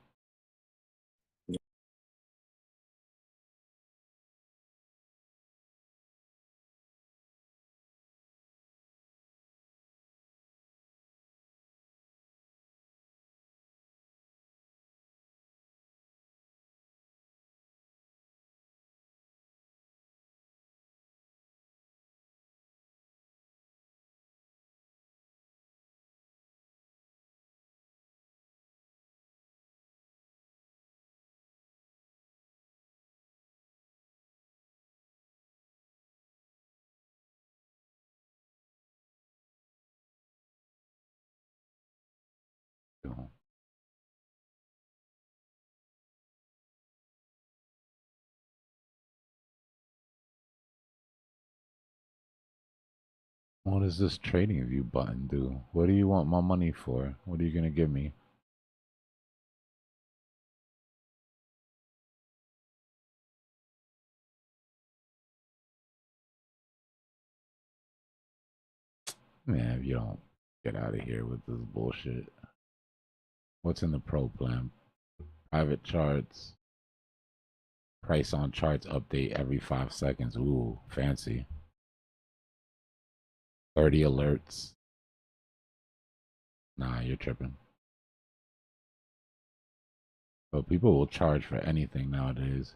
What does this trading view button do? What do you want my money for? What are you going to give me? Man, if you don't Get out of here with this bullshit. What's in the pro plan? Private charts. Price on charts update every 5 seconds. Ooh, fancy. 30 alerts. Nah, you're tripping. But people will charge for anything nowadays.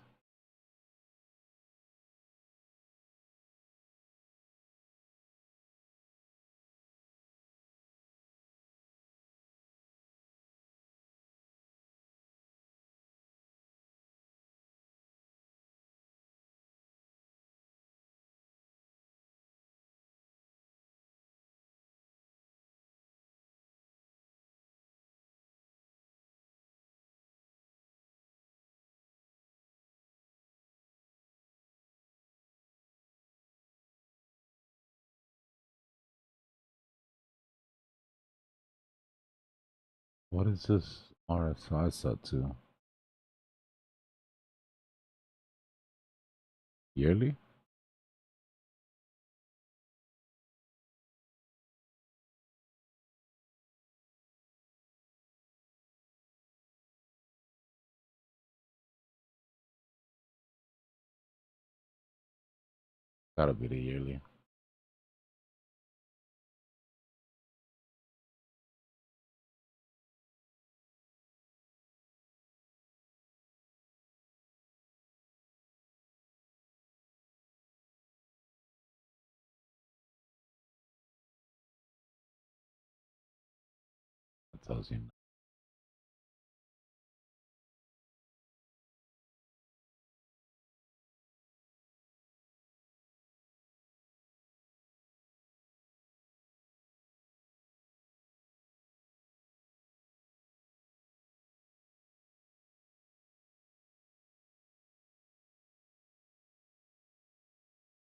What is this RSI set to? Yearly? Gotta be the yearly. That tells you.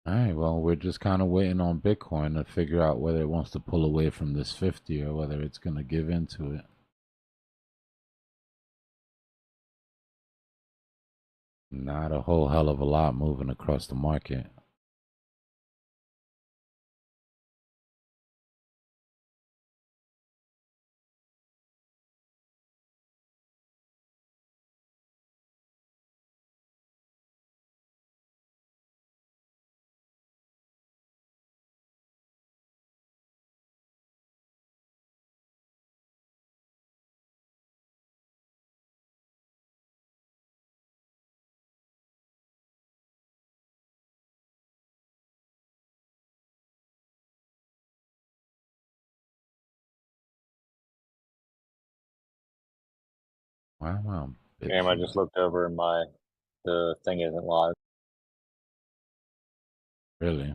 All right, well, we're just kind of waiting on Bitcoin to figure out whether it wants to pull away from this 50 or whether it's going to give into it. Not a whole hell of a lot moving across the market. Wow, wow. Damn, I just looked over and the thing isn't live. Really?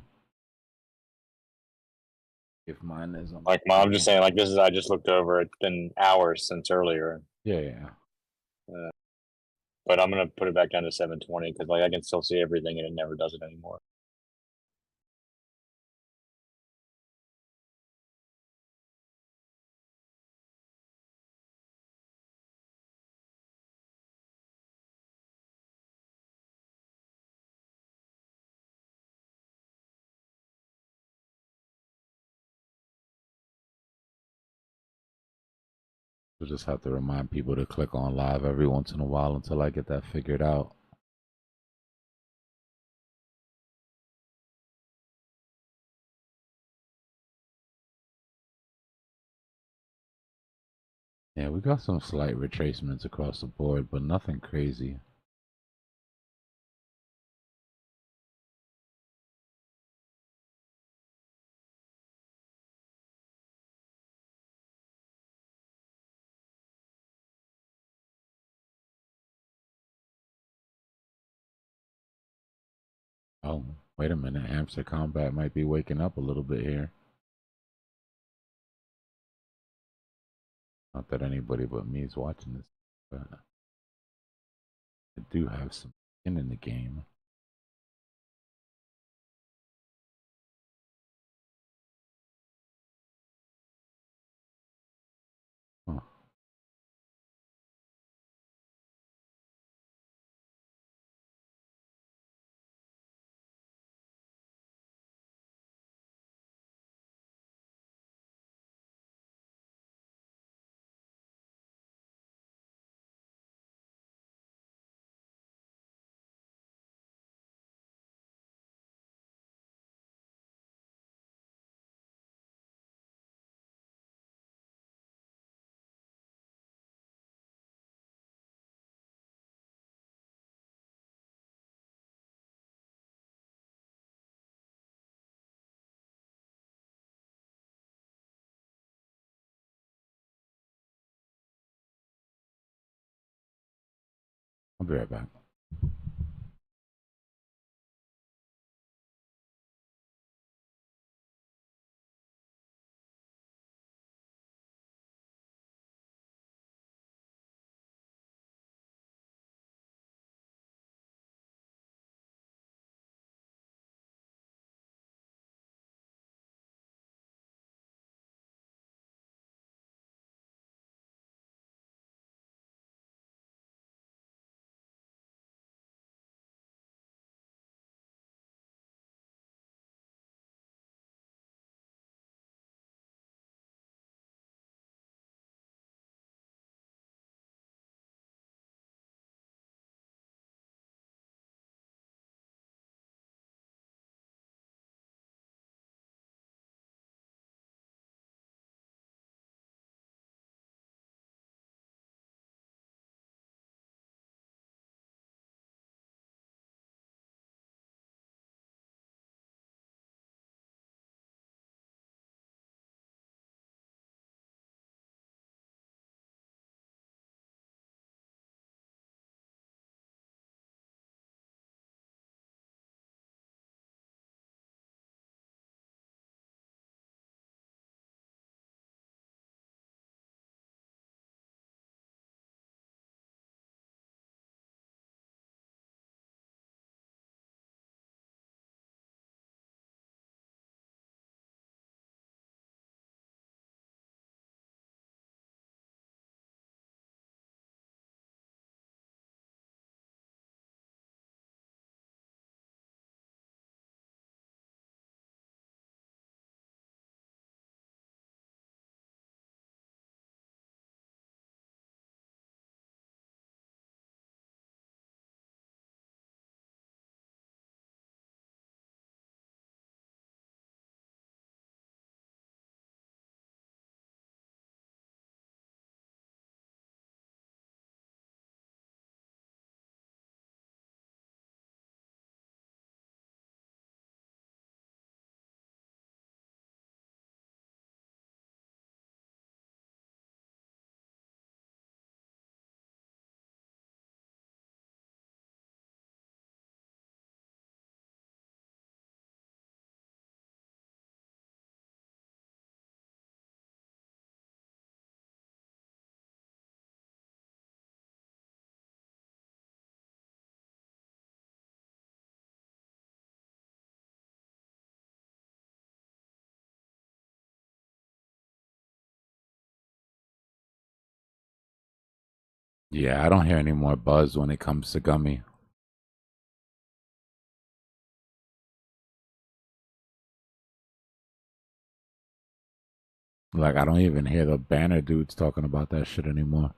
If mine is on. Like, I'm just saying, like, I just looked over. It's been hours since earlier. Yeah. But I'm gonna put it back down to 720 because, like, I can still see everything and it never does it anymore. We'll just have to remind people to click on live every once in a while until I get that figured out. Yeah, we got some slight retracements across the board, but nothing crazy. Oh, wait a minute. Hamster Combat might be waking up a little bit here. Not that anybody but me is watching this, but I do have some skin in the game. Huh. I'll be right back. Yeah, I don't hear any more buzz when it comes to Gummy. Like, I don't even hear the banner dudes talking about that shit anymore.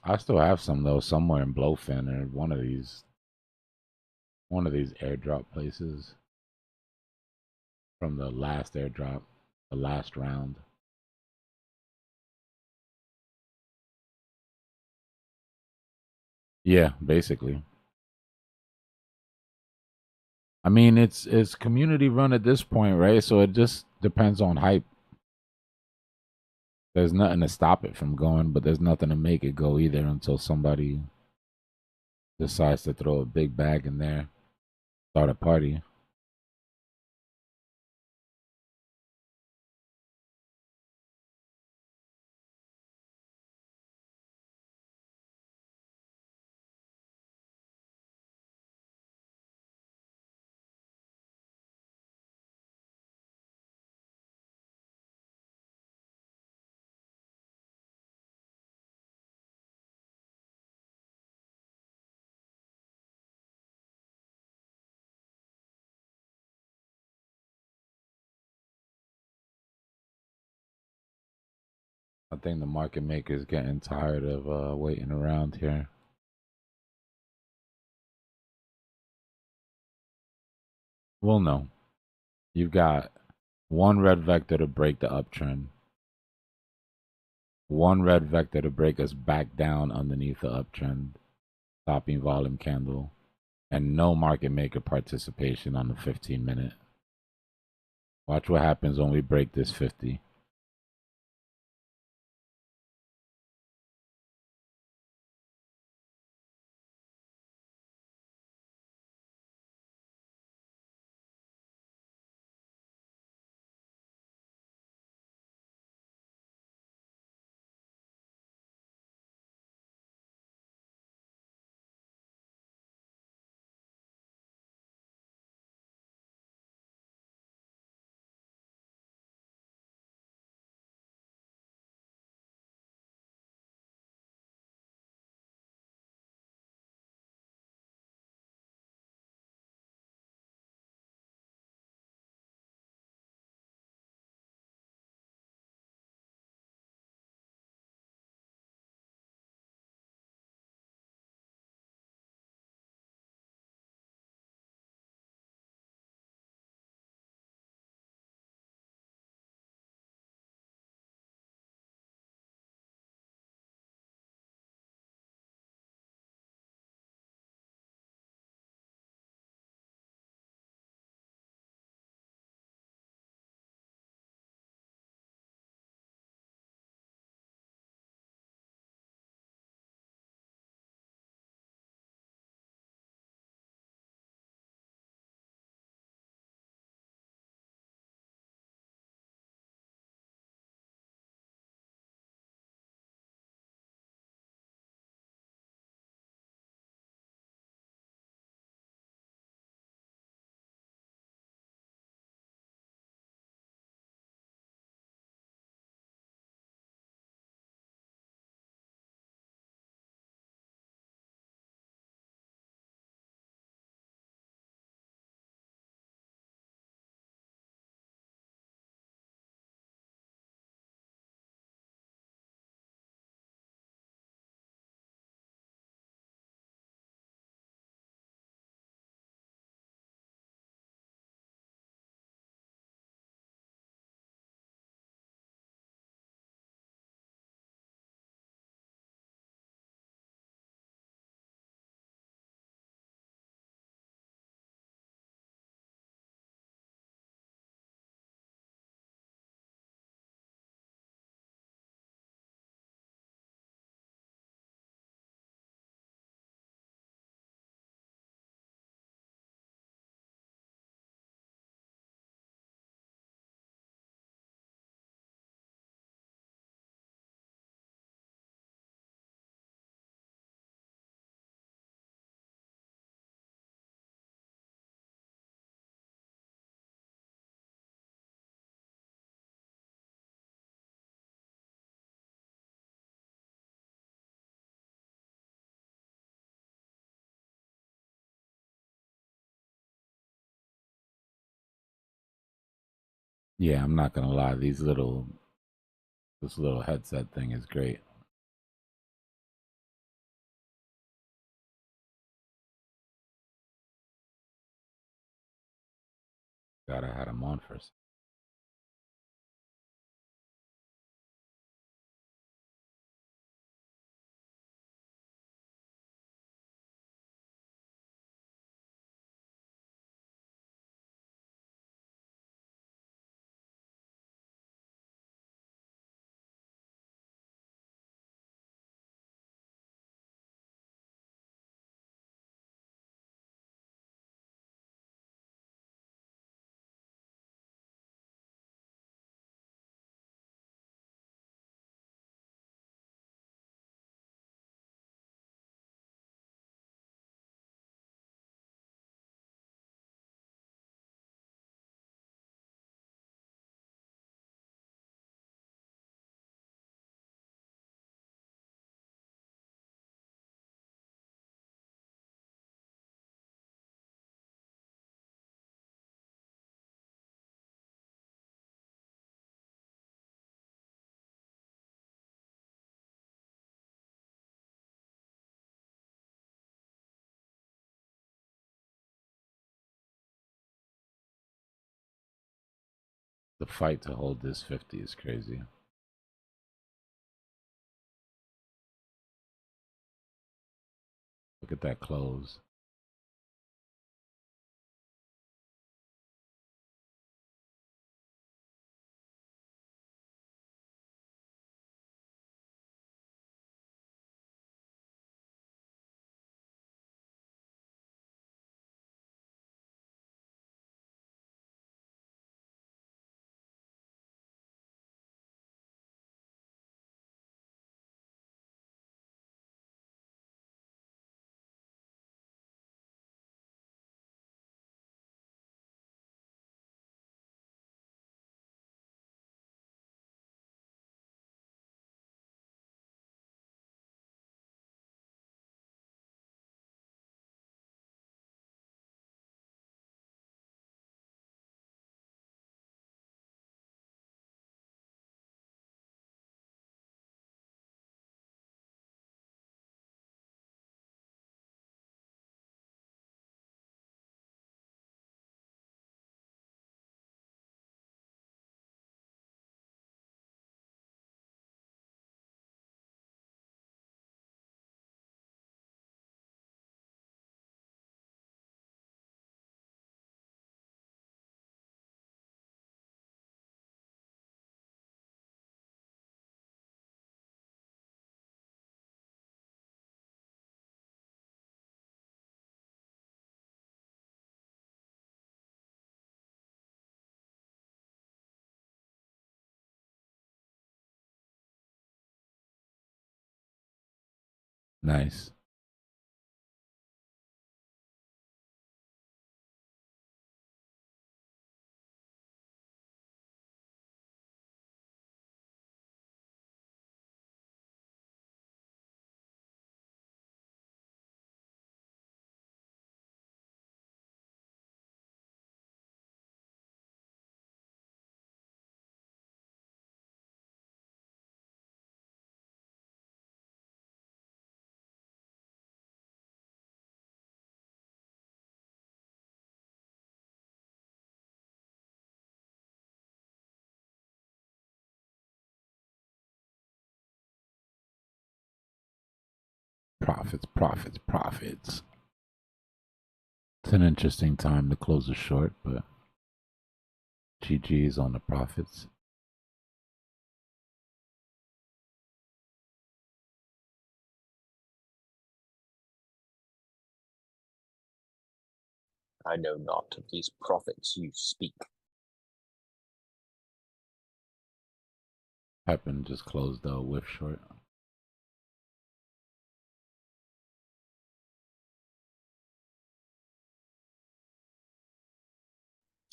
I still have some though, somewhere in Blowfin or one of these airdrop places from the last airdrop, the last round. Yeah, basically. I mean, it's community run at this point, right? So it just depends on hype. There's nothing to stop it from going, but there's nothing to make it go either until somebody decides to throw a big bag in there, start a party. I think the market maker is getting tired of waiting around here. Well, no. You've got one red vector to break the uptrend, one red vector to break us back down underneath the uptrend, stopping volume candle, and no market maker participation on the 15-minute. Watch what happens when we break this 50. Yeah, I'm not gonna lie. This little headset thing is great. God, I had him on first. The fight to hold this 50 is crazy. Look at that close. Nice. Profits, profits, profits. It's an interesting time to close a short, but GG's on the profits. I know not of these prophets you speak. Pepin just closed the whiff short.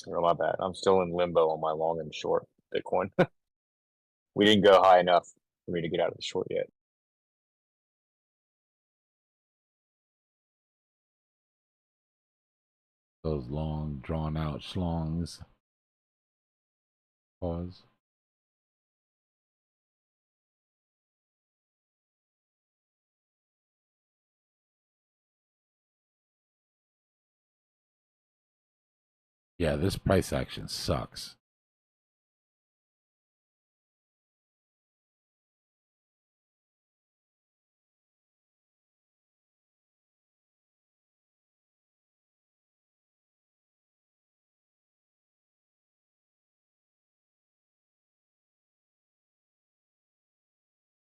Oh, my bad. I'm still in limbo on my long and short Bitcoin. We didn't go high enough for me to get out of the short yet. Those long, drawn out schlongs. Pause. Yeah, this price action sucks.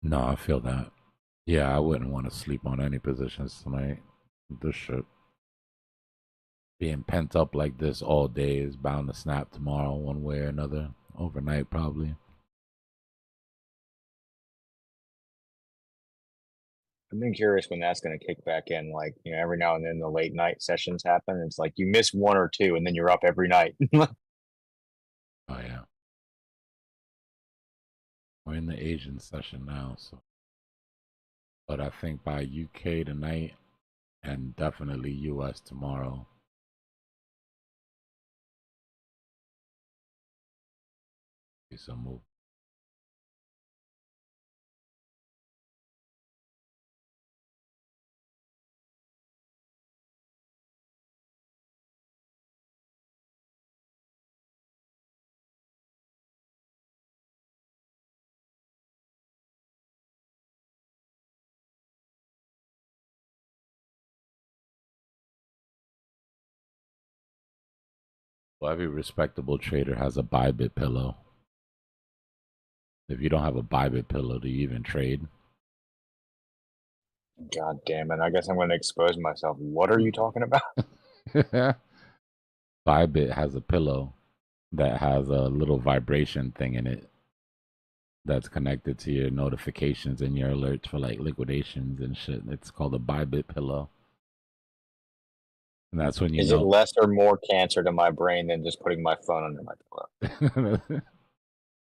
No, I feel that. Yeah, I wouldn't want to sleep on any positions tonight. This shit. Being pent up like this all day is bound to snap tomorrow one way or another. Overnight, probably. I've been curious when that's going to kick back in. Like, every now and then the late night sessions happen. It's like you miss one or two and then you're up every night. Oh, yeah. We're in the Asian session now, so. But I think by UK tonight and definitely US tomorrow. See some move. Well, every respectable trader has a Bybit pillow. If you don't have a Bybit pillow, do you even trade? God damn it! I guess I'm going to expose myself. What are you talking about? Bybit has a pillow that has a little vibration thing in it that's connected to your notifications and your alerts for like liquidations and shit. It's called a Bybit pillow. And that's when you Is it know. less or more cancer to my brain than just putting my phone under my pillow?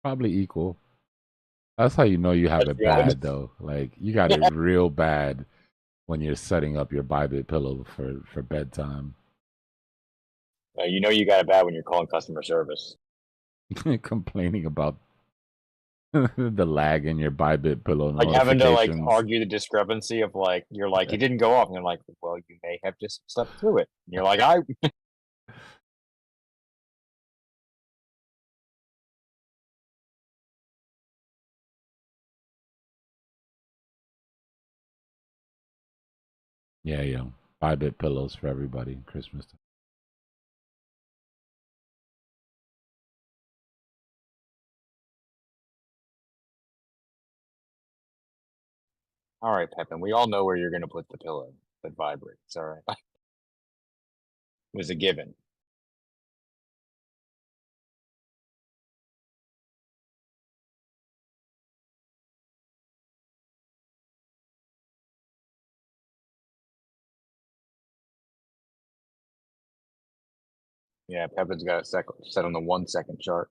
Probably equal. That's how you know you have Let's it be honest. bad though. Like you got it real bad when you're setting up your Bybit pillow for bedtime. You know you got it bad when you're calling customer service. Complaining about the lag in your Bybit pillow Like having to like notifications. argue the discrepancy of like you're like it didn't go off and you're like, well, you may have just slept through it. And you're like, Yeah. Bybit pillows for everybody Christmas time. all right, Pepin, we all know where you're gonna put the pillow that vibrates, all right. It was a given. Yeah, Pepin's got a set on the 1 second chart.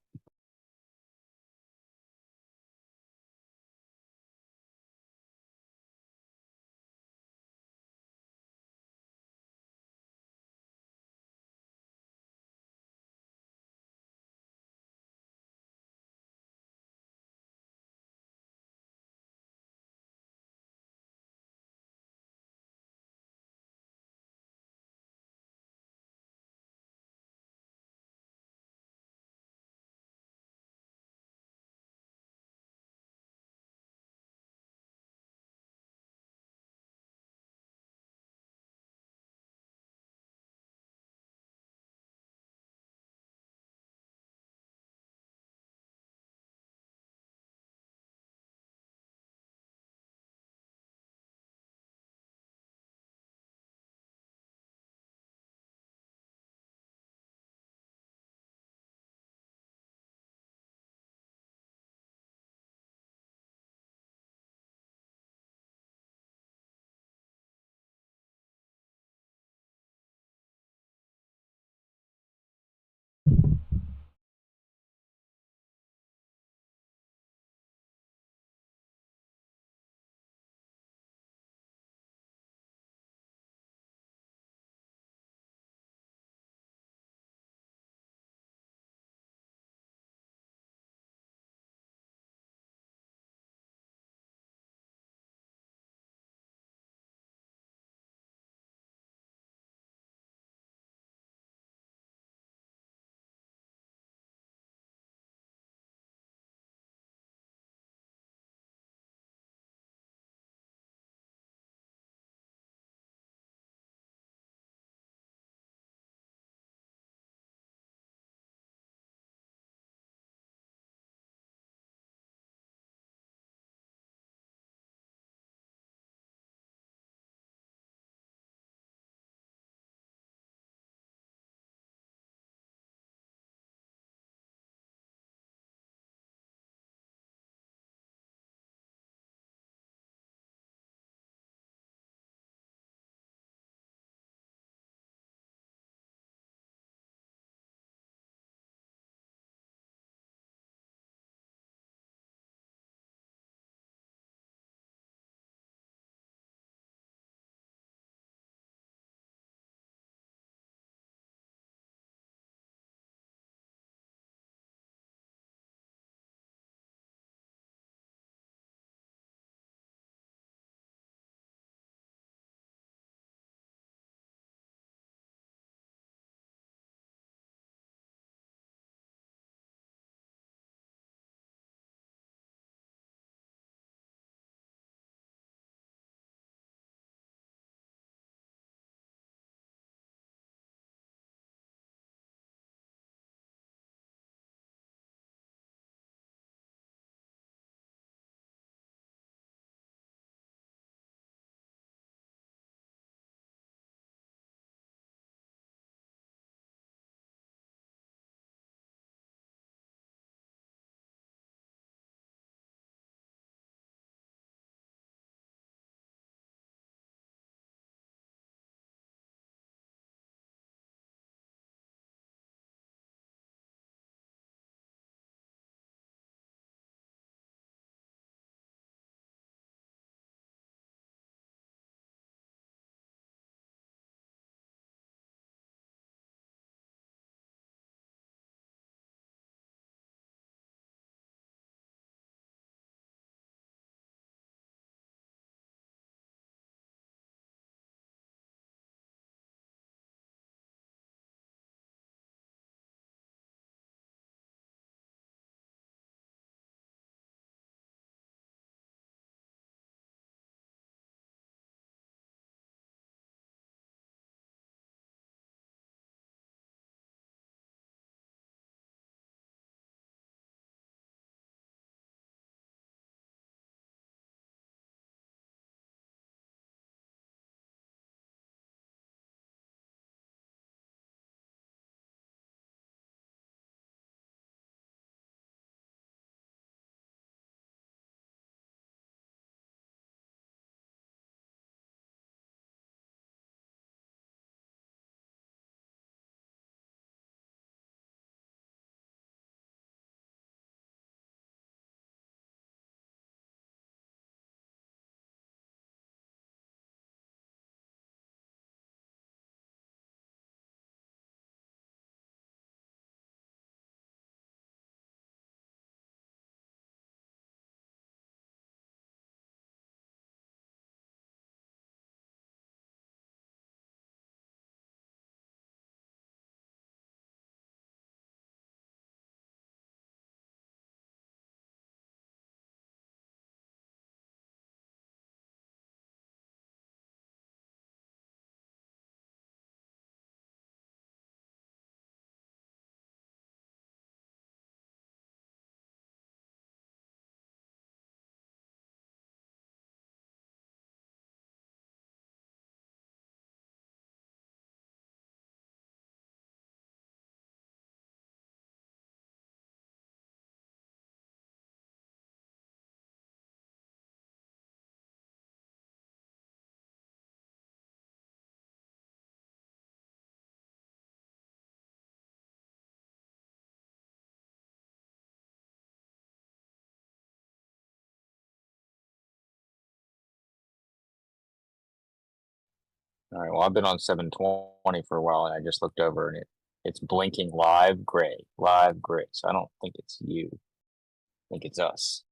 All right. Well, I've been on 720 for a while, and I just looked over, and it's blinking live gray, live gray. So I don't think it's you. I think it's us.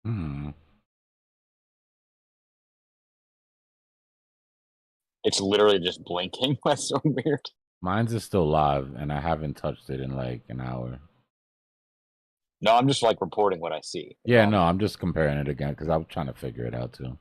Hmm. It's literally just blinking. That's so weird. Mine's is still live, and I haven't touched it in like an hour. No, I'm just like reporting what I see. Yeah, no, I'm just comparing it again because I'm trying to figure it out too.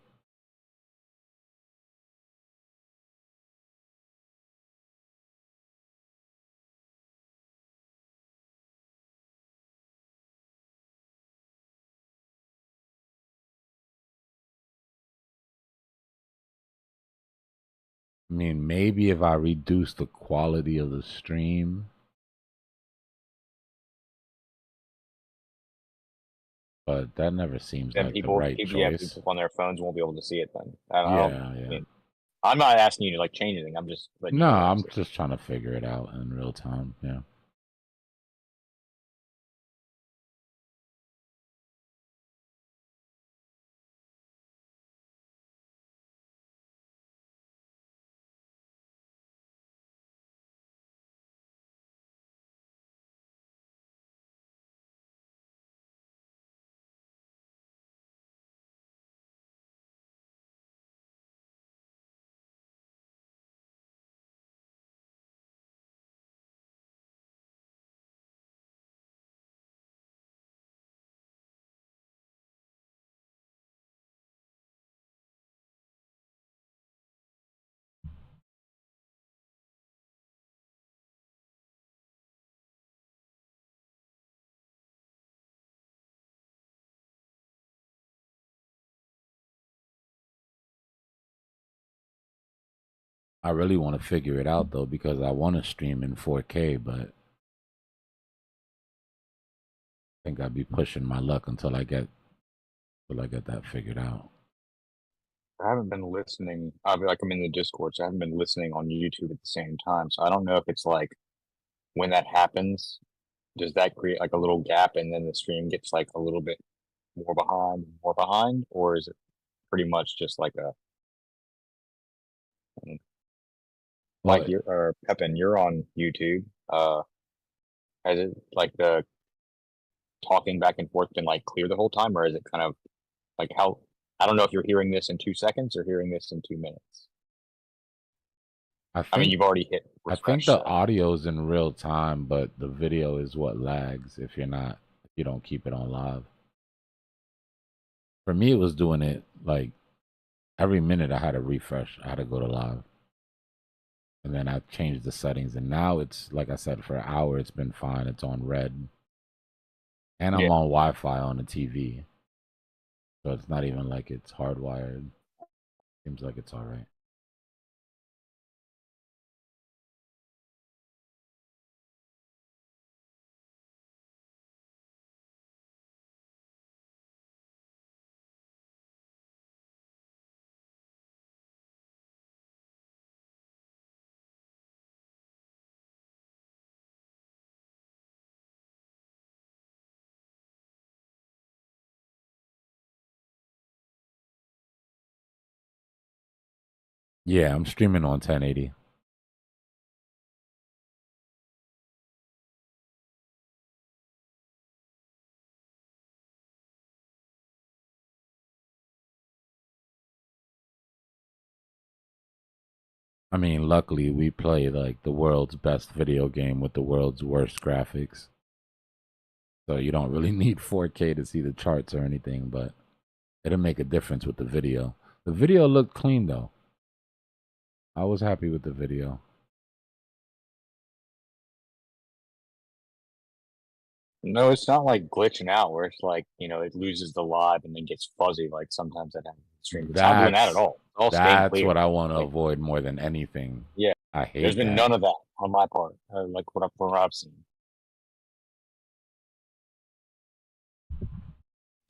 I mean, maybe if I reduce the quality of the stream, but that never seems Then like the people, right yeah, choice. people on their phones won't be able to see it. Then I don't. Yeah, I yeah. mean, I'm not asking you to like change anything. I'm just letting you No, know what I I'm see. just trying to figure it out in real time. Yeah. I really want to figure it out though because I want to stream in 4K, but I think I'd be pushing my luck until I get that figured out. I haven't been listening. I'm in the Discord, so I haven't been listening on YouTube at the same time. So I don't know if it's like when that happens, does that create like a little gap and then the stream gets like a little bit more behind, or is it pretty much just like a like Well, you or Pepin, you're on YouTube. Has it like the talking back and forth been like clear the whole time, or is it kind of like how I don't know if you're hearing this in 2 seconds or hearing this in 2 minutes. I I mean, think you've already hit I think the refresh, so audio is in real time, but the video is what lags if you don't keep it on live. For me, it was doing it like every minute I had to refresh. I had to go to live. And then I changed the settings. And now it's, like I said, for an hour, it's been fine. It's on red. And yeah. I'm on Wi Fi on the TV. So it's not even like it's hardwired. Seems like it's all right. Yeah, I'm streaming on 1080. I mean, luckily we play like the world's best video game with the world's worst graphics. So you don't really need 4K to see the charts or anything, but it'll make a difference with the video. The video looked clean though. I was happy with the video. No, it's not like glitching out where it's like, it loses the live and then gets fuzzy like sometimes that happens in the stream. It's not doing that at That's all. It's all staying that's clear. what I want to Like, avoid more than anything. yeah, I there's hate been that. none of that on my part, like what I've seen.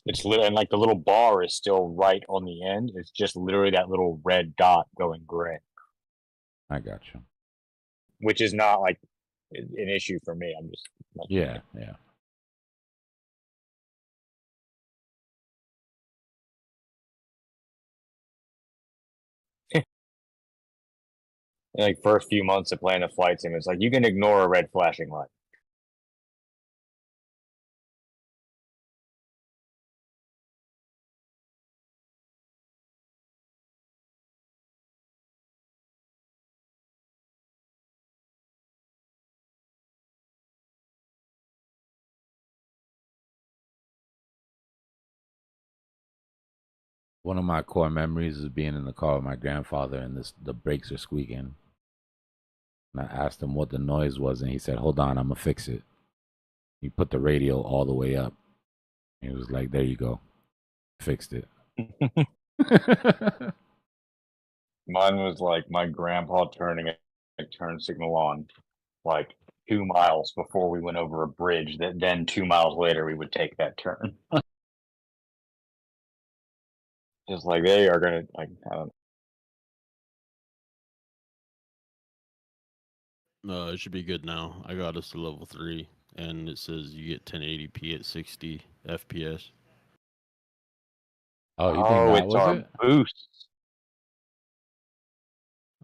It's literally, and like the little bar is still right on the end. It's just literally that little red dot going gray, I got you. which is not like an issue for me. I'm just Yeah, yeah. like first few months of playing a flight sim, it's like you can ignore a red flashing light. One of my core memories is being in the car with my grandfather, and the brakes are squeaking. And I asked him what the noise was, and he said, "Hold on, I'm gonna fix it." He put the radio all the way up. He was like, "There you go, fixed it." Mine was like my grandpa turning a turn signal on like 2 miles before we went over a bridge that then 2 miles later we would take that turn. Just like they are gonna like I don't It should be good now. I got us to level 3, and it says you get 1080p at 60 FPS. Oh, you think Oh, that it's was our it? boost.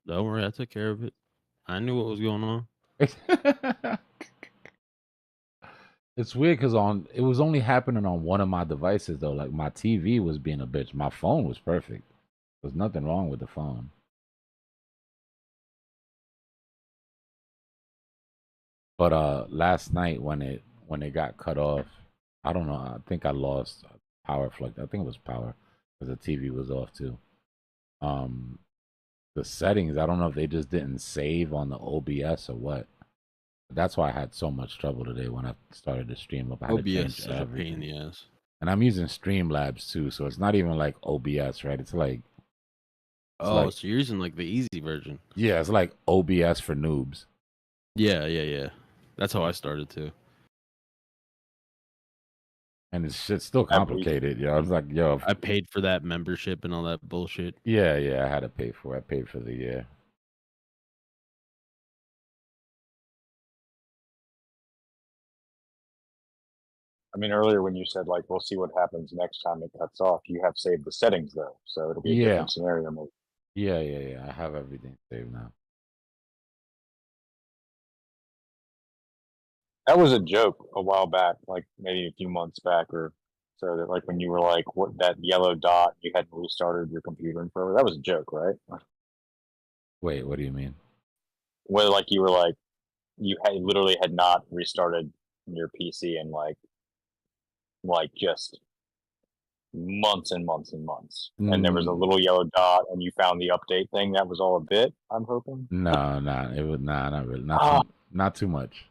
Don't worry, I took care of it. I knew what was going on. It's weird because it was only happening on one of my devices though. Like my TV was being a bitch. My phone was perfect. There's nothing wrong with the phone. But last night when it got cut off, I don't know. I think I lost power fluctuation. I think it was power because the TV was off too. Um, the settings. I don't know if they just didn't save on the OBS or what. That's why I had so much trouble today when I started to stream up. I had to OBS change is a pain in everything. the ass. And I'm using Streamlabs too, so it's not even like OBS, right? It's like Oh, so you're using like the easy version. yeah, it's like OBS for noobs. Yeah. That's how I started too. And it's shit's still complicated, yo. I was like, yo, I paid for that membership and all that bullshit. yeah, I had to pay for it. I paid for the year. I mean, earlier when you said like we'll see what happens next time it cuts off, you have saved the settings though, so it'll be a Yeah. different scenario. Maybe. Yeah. I have everything saved now. That was a joke a while back, like maybe a few months back or so. That like when you were like, "What that yellow dot?" You hadn't restarted your computer in forever. That was a joke, right? Wait, what do you mean? Where like you were like you had literally had not restarted your PC in like just months and months and months, and there was a little yellow dot, and you found the update thing. That was all a bit. I'm hoping. No, it was not really, not too much.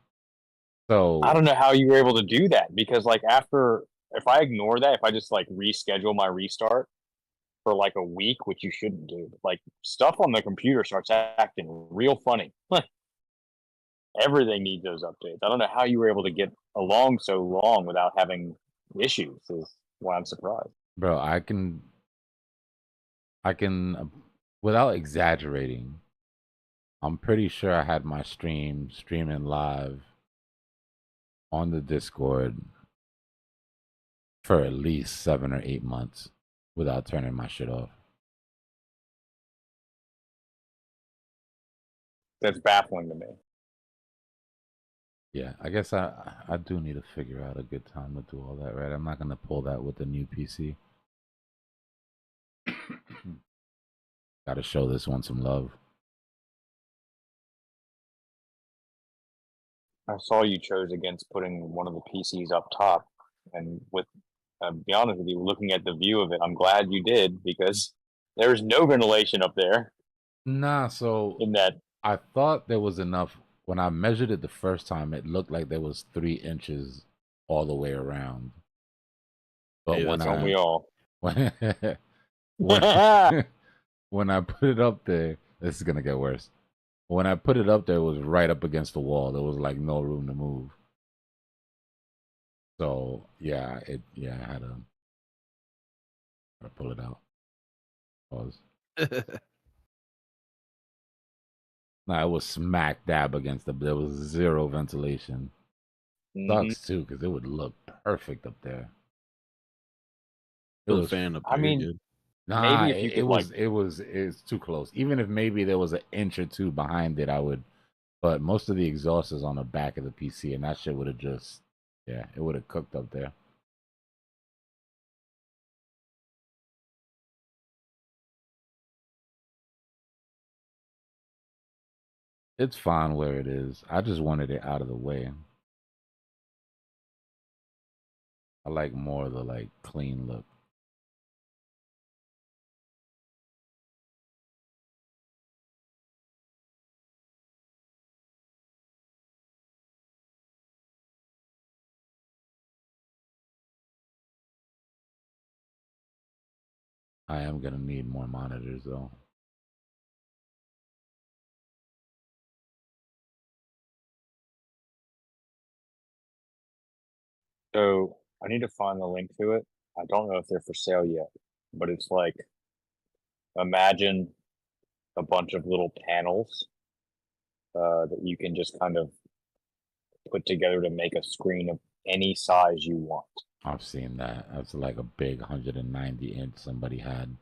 So I don't know how you were able to do that because like after if I ignore that, if I just like reschedule my restart for like a week, which you shouldn't do, like stuff on the computer starts acting real funny. Everything needs those updates. I don't know how you were able to get along so long without having issues. Is why I'm surprised. bro, I can, without exaggerating, I'm pretty sure I had my streaming live on the Discord for at least 7 or 8 months without turning my shit off. That's baffling to me. Yeah, I guess I do need to figure out a good time to do all that, right? I'm not gonna pull that with the new PC. Got to show this one some love. I saw you chose against putting one of the PCs up top, and with be honest with you, looking at the view of it, I'm glad you did because there's no ventilation up there. Nah, so in that I thought there was enough. When I measured it the first time, it looked like there was 3 inches all the way around. But hey, when that's we all. when I put it up there, this is gonna get worse. When I put it up there, it was right up against the wall. There was like no room to move. So yeah, I had to pull it out. Pause. Nah, it was smack dab against there was zero ventilation. Sucks too, because it would look perfect up there. The fan up there, I mean, good. Nah, Maybe if you it could like, it's too close. Even if maybe there was an inch or two behind it, I would. But most of the exhaust is on the back of the PC, and that shit would have just, yeah, it would have cooked up there. It's fine where it is. I just wanted it out of the way. I like more of the like clean look. I am gonna need more monitors though. so I need to find the link to it. I don't know if they're for sale yet, but it's like, imagine a bunch of little panels that you can just kind of put together to make a screen of any size you want. I've seen that. That's like a big 190-inch somebody had,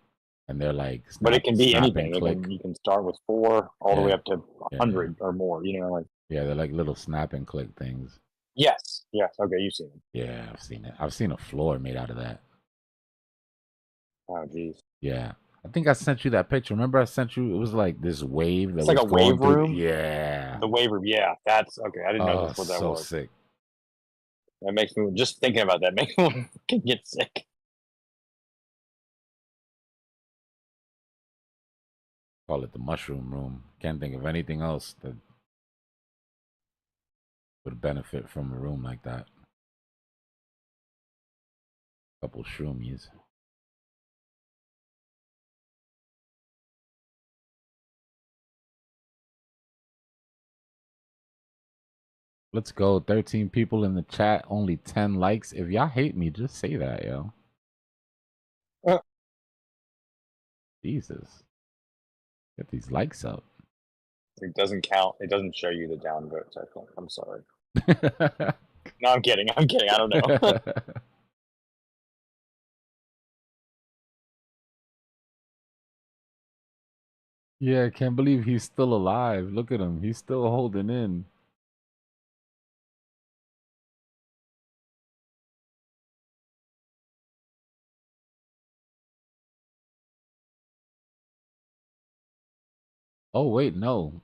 and they're like But it can be snap and anything. click. You can start with 4 all the way Yeah, up to yeah, 100 or more. You know, like yeah. They're like little snap and click things. yes. Okay, you've seen them. Yeah, I've seen it. I've seen a floor made out of that. Oh geez. Yeah. I think I sent you that picture. Remember I sent you, it was like this wave that It's was like a going wave through. room. Yeah. The wave room. Yeah, that's okay. I didn't know Oh, that's what that so was. sick. That makes me just thinking about that makes me fucking get sick. Call it the mushroom room. Can't think of anything else that would benefit from a room like that. Couple shroomies. Let's go. 13 people in the chat, only 10 likes. If y'all hate me, just say that, yo. Jesus. Get these likes up. It doesn't count. It doesn't show you the downvotes. I think. I'm sorry. No, I'm kidding. I don't know. Yeah, I can't believe he's still alive. Look at him. He's still holding in. Oh, wait, no.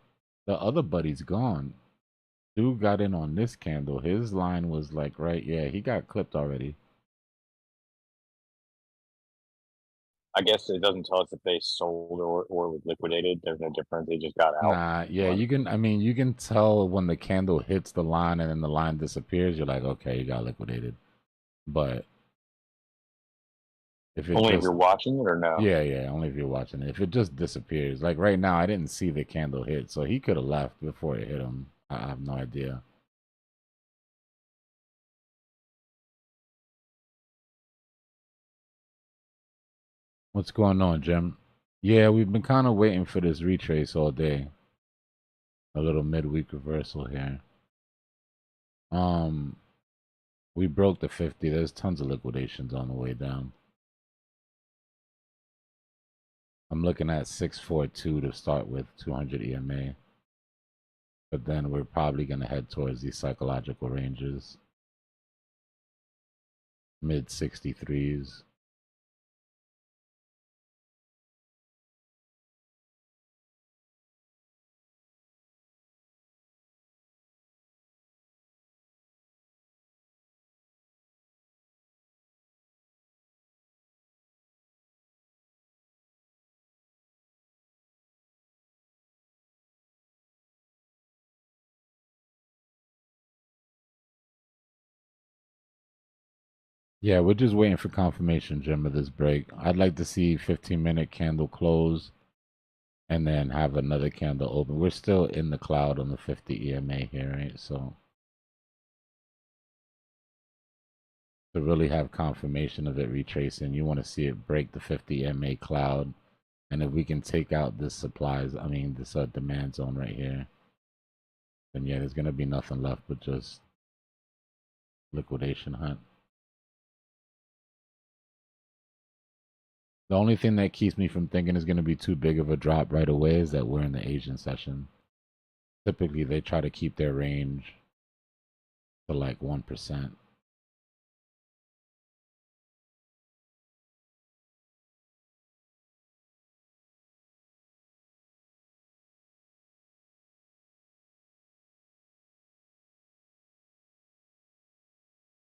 The other buddy's gone. Dude got in on this candle. His line was like right. Yeah, he got clipped already. I guess it doesn't tell us if they sold or was liquidated. There's no difference. They just got out. Nah, yeah, you can. I mean, you can tell when the candle hits the line and then the line disappears. You're like, okay, you got liquidated. But if it Only if just, you're watching it or no? yeah, only if you're watching it. If it just disappears, like right now, I didn't see the candle hit, so he could have left before it hit him. I have no idea. What's going on, Jim? Yeah, we've been kind of waiting for this retrace all day. A little midweek reversal here. We broke the 50. There's tons of liquidations on the way down. I'm looking at 642 to start with, 200 EMA. But then we're probably going to head towards these psychological ranges. Mid 63s. Yeah, we're just waiting for confirmation, Jim, of this break. I'd like to see 15-minute candle close and then have another candle open. We're still in the cloud on the 50 EMA here, right? So to really have confirmation of it retracing, you want to see it break the 50 EMA cloud. And if we can take out this this demand zone right here, then yeah, there's going to be nothing left but just liquidation hunt. The only thing that keeps me from thinking is going to be too big of a drop right away is that we're in the Asian session. Typically, they try to keep their range to like 1%.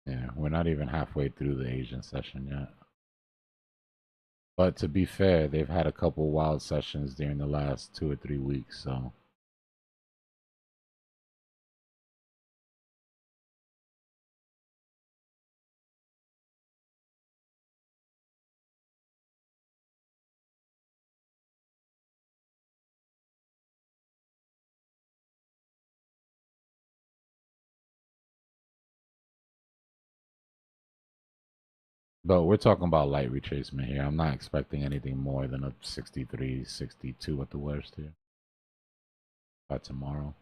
Yeah, we're not even halfway through the Asian session yet. But to be fair, they've had a couple wild sessions during the last 2 or 3 weeks, so but we're talking about light retracement here. I'm not expecting anything more than a 63, 62 at the worst here by tomorrow.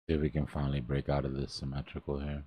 See if we can finally break out of this symmetrical here.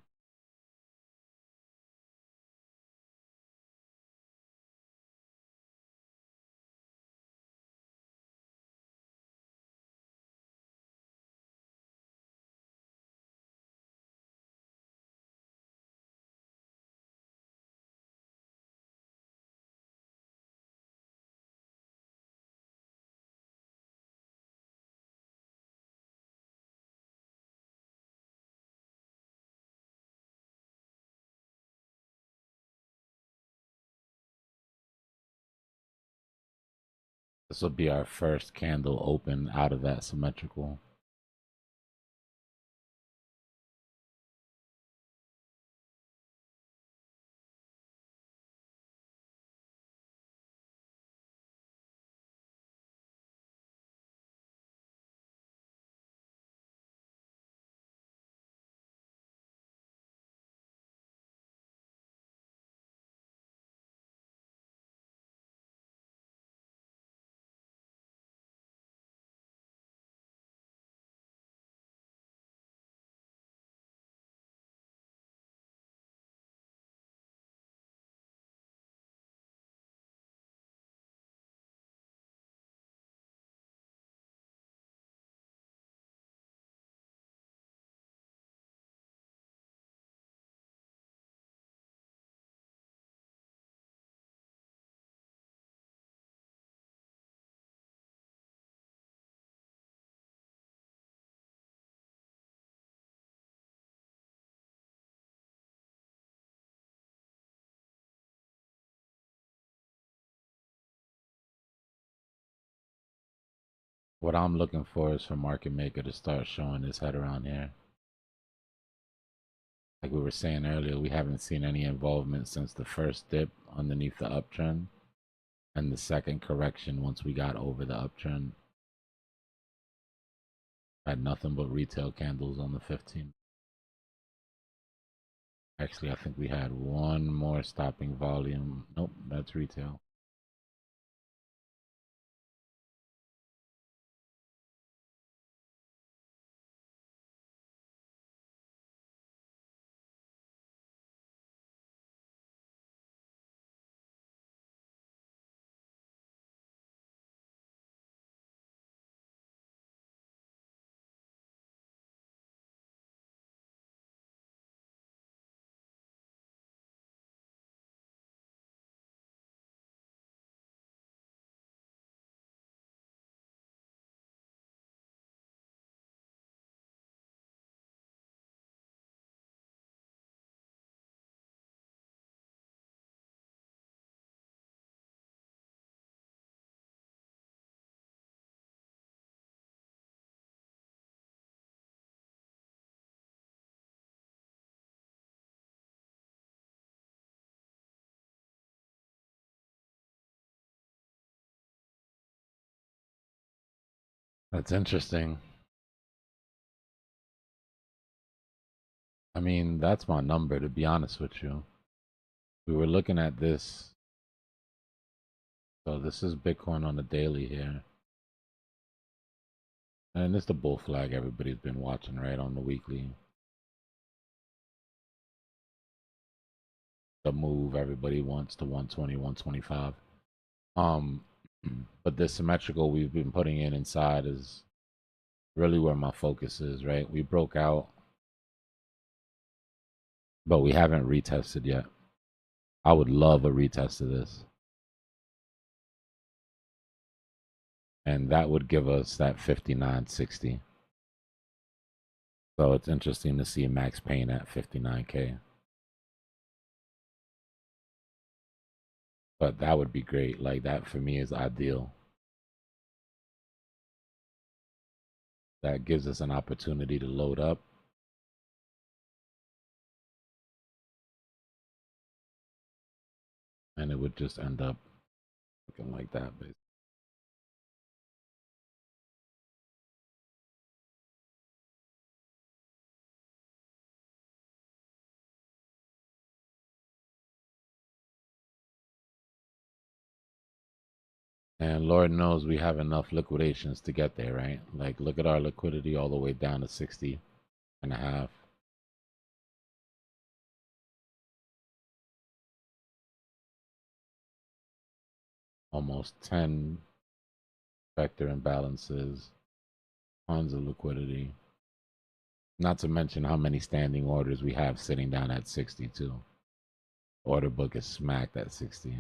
This will be our first candle open out of that symmetrical. What I'm looking for is for market maker to start showing his head around here. Like we were saying earlier, we haven't seen any involvement since the first dip underneath the uptrend and the second correction once we got over the uptrend. Had nothing but retail candles on the 15. Actually, I think we had one more stopping volume. Nope, that's retail. That's interesting. I mean, that's my number, to be honest with you. We were looking at this. So this is Bitcoin on the daily here. And it's the bull flag everybody's been watching, right, on the weekly. The move everybody wants to 120, 125. But this symmetrical we've been putting in inside is really where my focus is, right? We broke out, but we haven't retested yet. I would love a retest of this. And that would give us that 59.60. So it's interesting to see Max Payne at 59K. But that would be great. Like, that for me is ideal. That gives us an opportunity to load up. And it would just end up looking like that, basically. And Lord knows we have enough liquidations to get there, right? Like, look at our liquidity all the way down to 60 and a half. Almost 10 vector imbalances, tons of liquidity. Not to mention how many standing orders we have sitting down at 62. Order book is smacked at 60.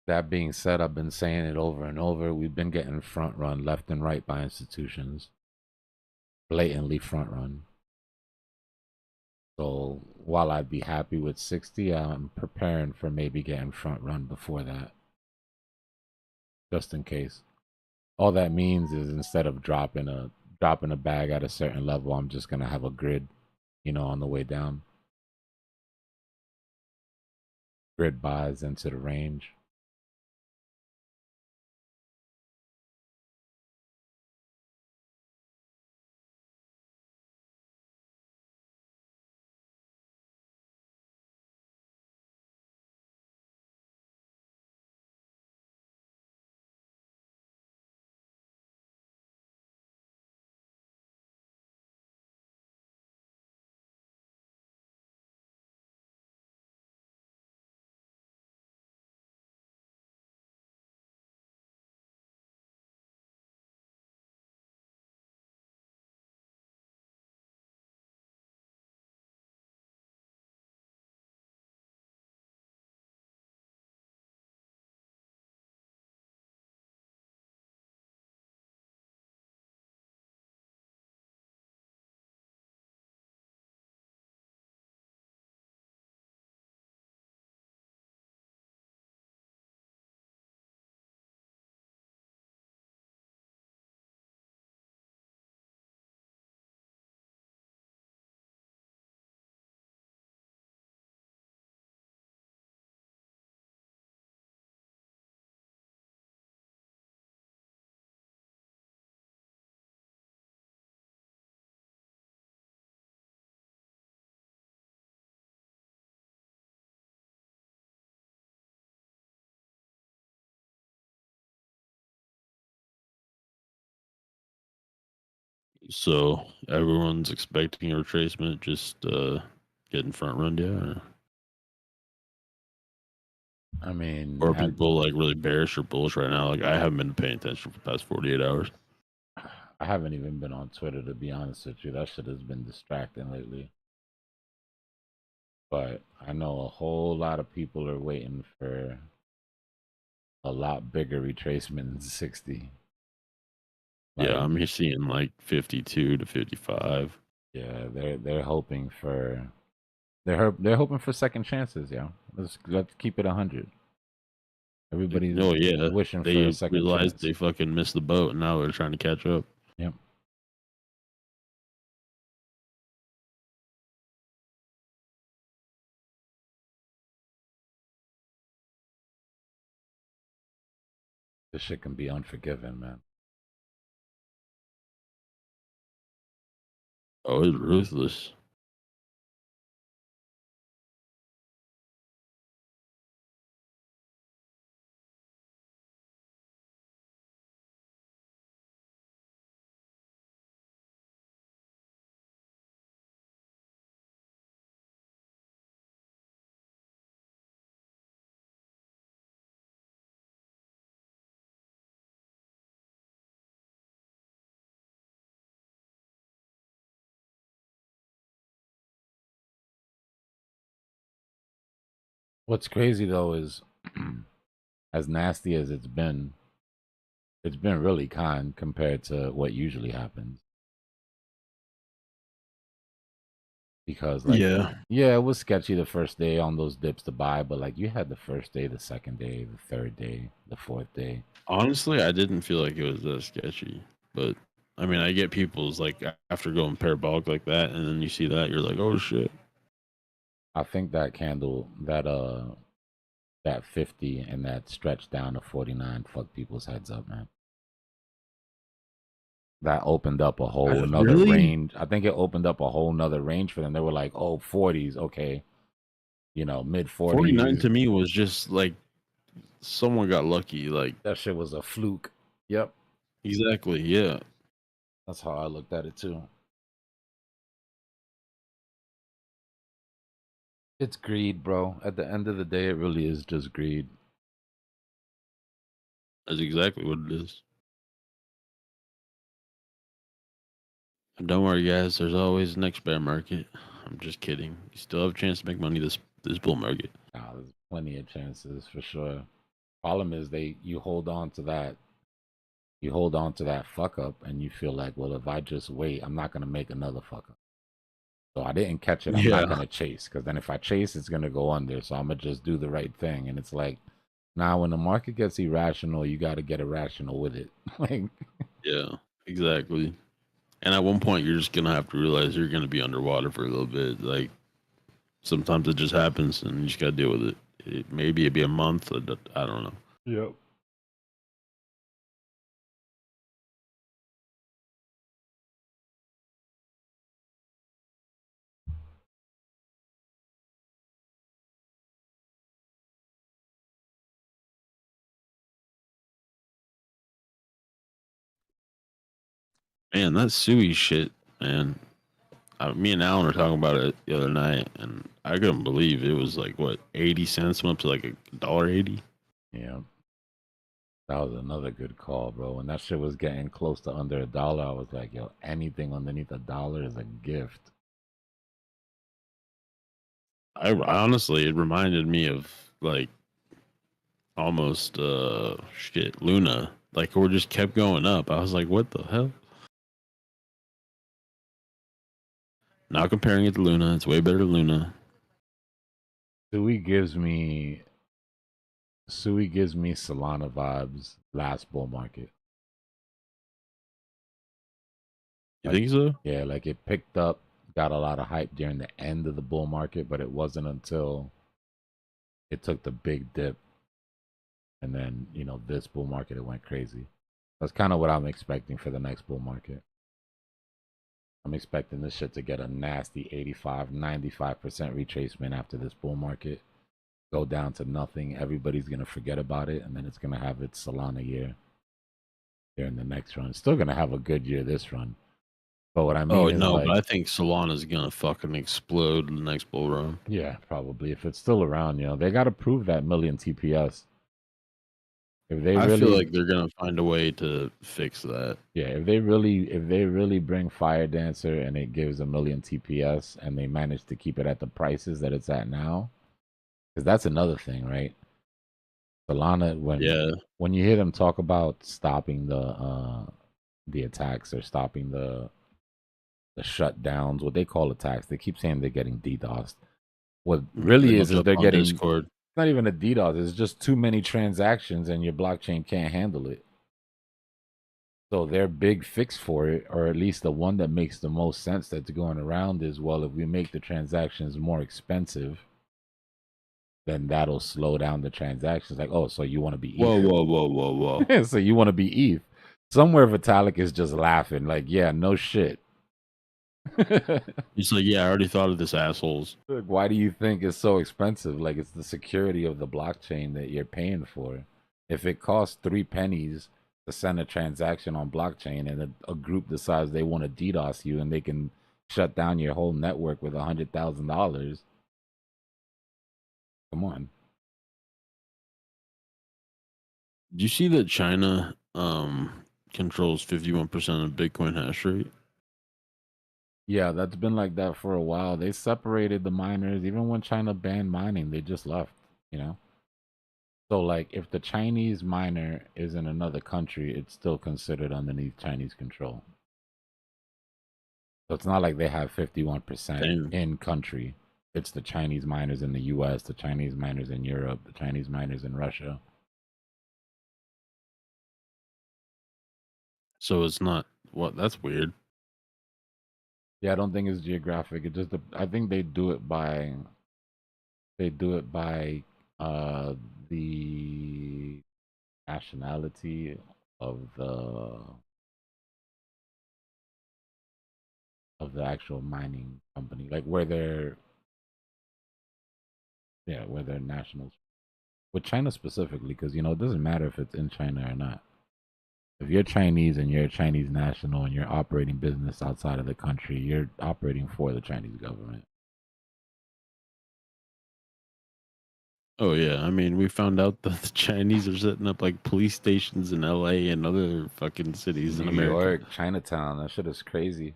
That being said, I've been saying it over and over. We've been getting front run left and right by institutions. Blatantly front run. So while I'd be happy with 60, I'm preparing for maybe getting front run before that. Just in case. All that means is instead of dropping a bag at a certain level, I'm just gonna have a grid, on the way down. Grid buys into the range. So everyone's expecting a retracement, just getting front run, yeah. I mean, Or people like really bearish or bullish right now. Like I haven't been paying attention for the past 48 hours. I haven't even been on Twitter, to be honest with you. That shit has been distracting lately. But I know a whole lot of people are waiting for a lot bigger retracement than 60. Yeah, I'm seeing like 52 to 55. Yeah, they're hoping for They're hoping for second chances, yeah. Let's keep it 100. Everybody's Oh yeah, wishing for a they second realized chance. they fucking missed the boat, and now they're trying to catch up. Yep. This shit can be unforgiving, man. Oh, it's ruthless. What's crazy though is, as nasty as it's been really kind compared to what usually happens. Because like, yeah, it was sketchy the first day on those dips to buy, but like you had the first day, the second day, the third day, the fourth day. Honestly, I didn't feel like it was that sketchy, but I mean, I get people's like after going parabolic like that, and then you see that, you're like, oh shit. I think that candle, that 50 and that stretch down to 49 fucked people's heads up, man. That opened up a whole nother range. I think it opened up a whole nother range for them. They were like, oh, 40s, okay. You know, mid 40s. 49 to me was just like someone got lucky. Like that shit was a fluke. Yep. Exactly. Yeah. That's how I looked at it too. It's greed, bro. At the end of the day, it really is just greed. That's exactly what it is. And don't worry, guys. There's always the next bear market. I'm just kidding. You still have a chance to make money this bull market. Nah, there's plenty of chances for sure. Problem is, you hold on to that. You hold on to that fuck up, and you feel like, well, if I just wait, I'm not gonna make another fuck up. So I didn't catch it. I'm not gonna chase, because then if I chase, it's gonna go under. So I'm gonna just do the right thing. And it's like, now when the market gets irrational, you got to get irrational with it. Like, yeah, exactly. And at one point, you're just gonna have to realize you're gonna be underwater for a little bit. Like sometimes it just happens, and you just gotta deal with it. Maybe it'd be a month. I don't know. Yep. Man, that Suey shit, man. Me and Alan were talking about it the other night, and I couldn't believe it was like what 80 cents went up to like $1.80. Yeah, that was another good call, bro. When that shit was getting close to under $1, I was like, yo, anything underneath $1 is a gift. I honestly, it reminded me of like almost shit Luna. Like we just kept going up. I was like, what the hell? Not comparing it to Luna, it's way better than Luna. Suey gives me Solana vibes last bull market. You think so? Yeah, like it picked up, got a lot of hype during the end of the bull market, but it wasn't until it took the big dip, and then this bull market it went crazy. That's kind of what I'm expecting for the next bull market. I'm expecting this shit to get a nasty 85-95% retracement after this bull market, go down to nothing. Everybody's gonna forget about it, and then it's gonna have its Solana year during the next run. It's still gonna have a good year this run. But what I mean is, no, like, but I think Solana's gonna fucking explode in the next bull run. Yeah, probably. If it's still around, they got to prove that million TPS. If they I really, feel like they're gonna find a way to fix that. Yeah, if they really bring Fire Dancer and it gives a million TPS and they manage to keep it at the prices that it's at now, because that's another thing, right? Solana, when you hear them talk about stopping the attacks or stopping the shutdowns, what they call attacks, they keep saying they're getting DDoSed. What really Look is up they're on getting Discord. it's not even a DDoS. It's just too many transactions, and your blockchain can't handle it. So their big fix for it, or at least the one that makes the most sense that's going around, is, well, if we make the transactions more expensive, then that'll slow down the transactions. Like, oh, so you want to be Whoa, ETH? whoa, whoa, whoa, whoa. So you want to be ETH? Somewhere Vitalik is just laughing, like, yeah, no shit. He's like, yeah, I already thought of this, assholes. Look, why do you think it's so expensive? Like, it's the security of the blockchain that you're paying for. If it costs 3 pennies to send a transaction on blockchain, and a group decides they want to DDoS you, and they can shut down your whole network with $100,000, come on. Do you see that China controls 51% of Bitcoin hash rate? Yeah, that's been like that for a while. They separated the miners. Even when China banned mining, they just left, you know? So, like, if the Chinese miner is in another country, it's still considered underneath Chinese control. So it's not like they have 51% Damn. in country. It's the Chinese miners in the US, the Chinese miners in Europe, the Chinese miners in Russia. So it's not what? That's weird. Yeah, I don't think it's geographic. It just, I think they do it by the nationality of the actual mining company, like where they're nationals. With China specifically, because it doesn't matter if it's in China or not. If you're Chinese and you're a Chinese national and you're operating business outside of the country, you're operating for the Chinese government. Oh yeah, I mean, we found out that the Chinese are setting up like police stations in LA and other fucking cities in New America. York, Chinatown, that shit is crazy.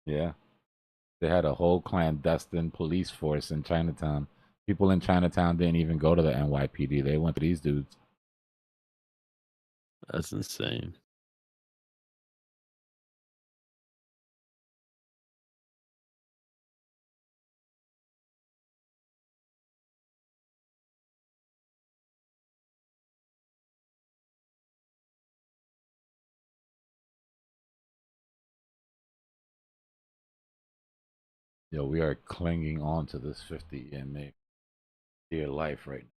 Yeah. They had a whole clandestine police force in Chinatown. People in Chinatown didn't even go to the NYPD. They went to these dudes. That's insane. Yo, we are clinging on to this 50 EMA dear life right now.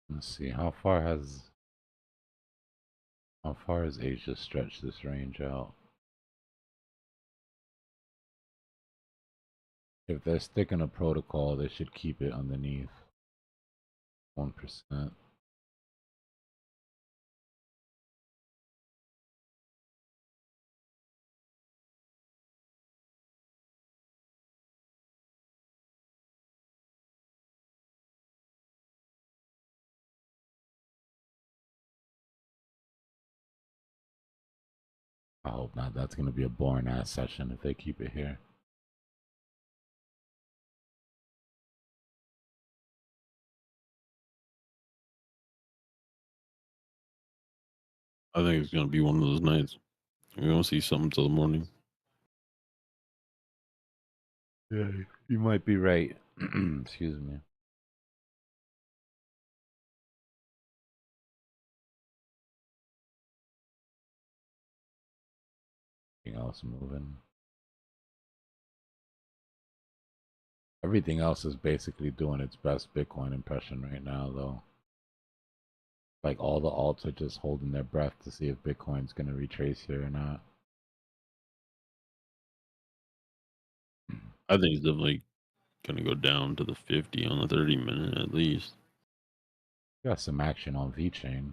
Let's see, how far has Asia stretched this range out? If they're sticking a protocol, they should keep it underneath 1%. I hope not. That's going to be a boring ass session if they keep it here. I think it's gonna be one of those nights. We won't see something till the morning. Yeah, you might be right. Excuse me. Anything else moving? Everything else is basically doing its best Bitcoin impression right now, though. Like, all the alts are just holding their breath to see if Bitcoin's going to retrace here or not. I think it's definitely gonna go down to the 50 on the 30-minute at least. Got some action on VeChain.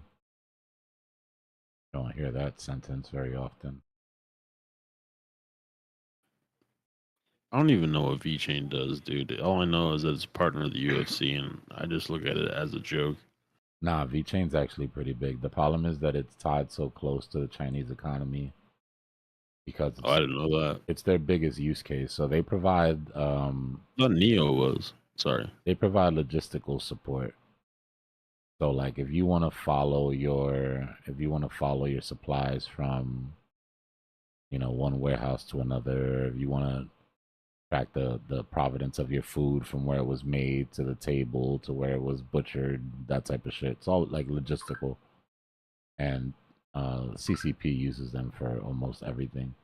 Don't hear that sentence very often. I don't even know what VeChain does, dude. All I know is that it's a partner of the UFC, and I just look at it as a joke. Nah, VeChain's actually pretty big. The problem is that it's tied so close to the Chinese economy because Oh, I didn't know that. it's their biggest use case. So they provide I thought Neo was. Sorry. they provide logistical support. So like if you want to follow your supplies from one warehouse to another, if you want to track the provenance of your food from where it was made to the table to where it was butchered, that type of shit. It's all like logistical. And CCP uses them for almost everything.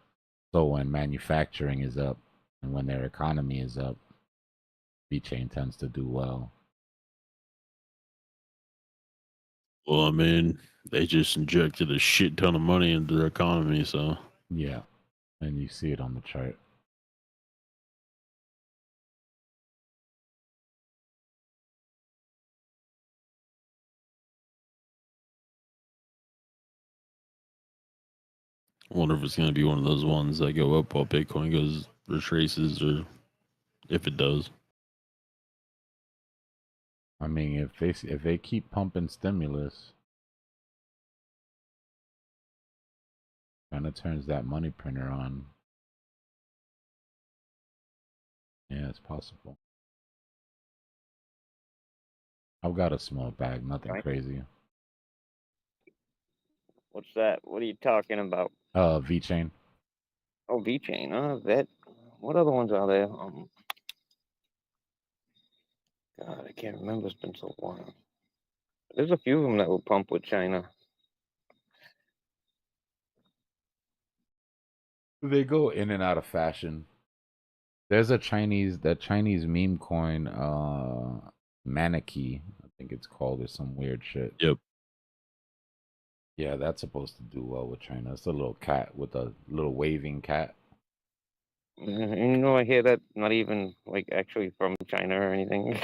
So when manufacturing is up and when their economy is up, VeChain tends to do well. Well, I mean, they just injected a shit ton of money into their economy, so Yeah, and you see it on the chart. I wonder if it's going to be one of those ones that go up while Bitcoin goes retraces, or if it does. I mean, if they keep pumping stimulus, kind of turns that money printer on. Yeah, it's possible. I've got a small bag, nothing Right. crazy. What's that? What are you talking about? VeChain. Oh, VeChain. That. What other ones are there? God, I can't remember. It's been so long. There's a few of them that will pump with China. They go in and out of fashion. There's that Chinese meme coin, Manaki, I think it's called, or some weird shit. Yep. Yeah, that's supposed to do well with China. It's a little cat with a little waving cat. And I hear that not even like actually from China or anything.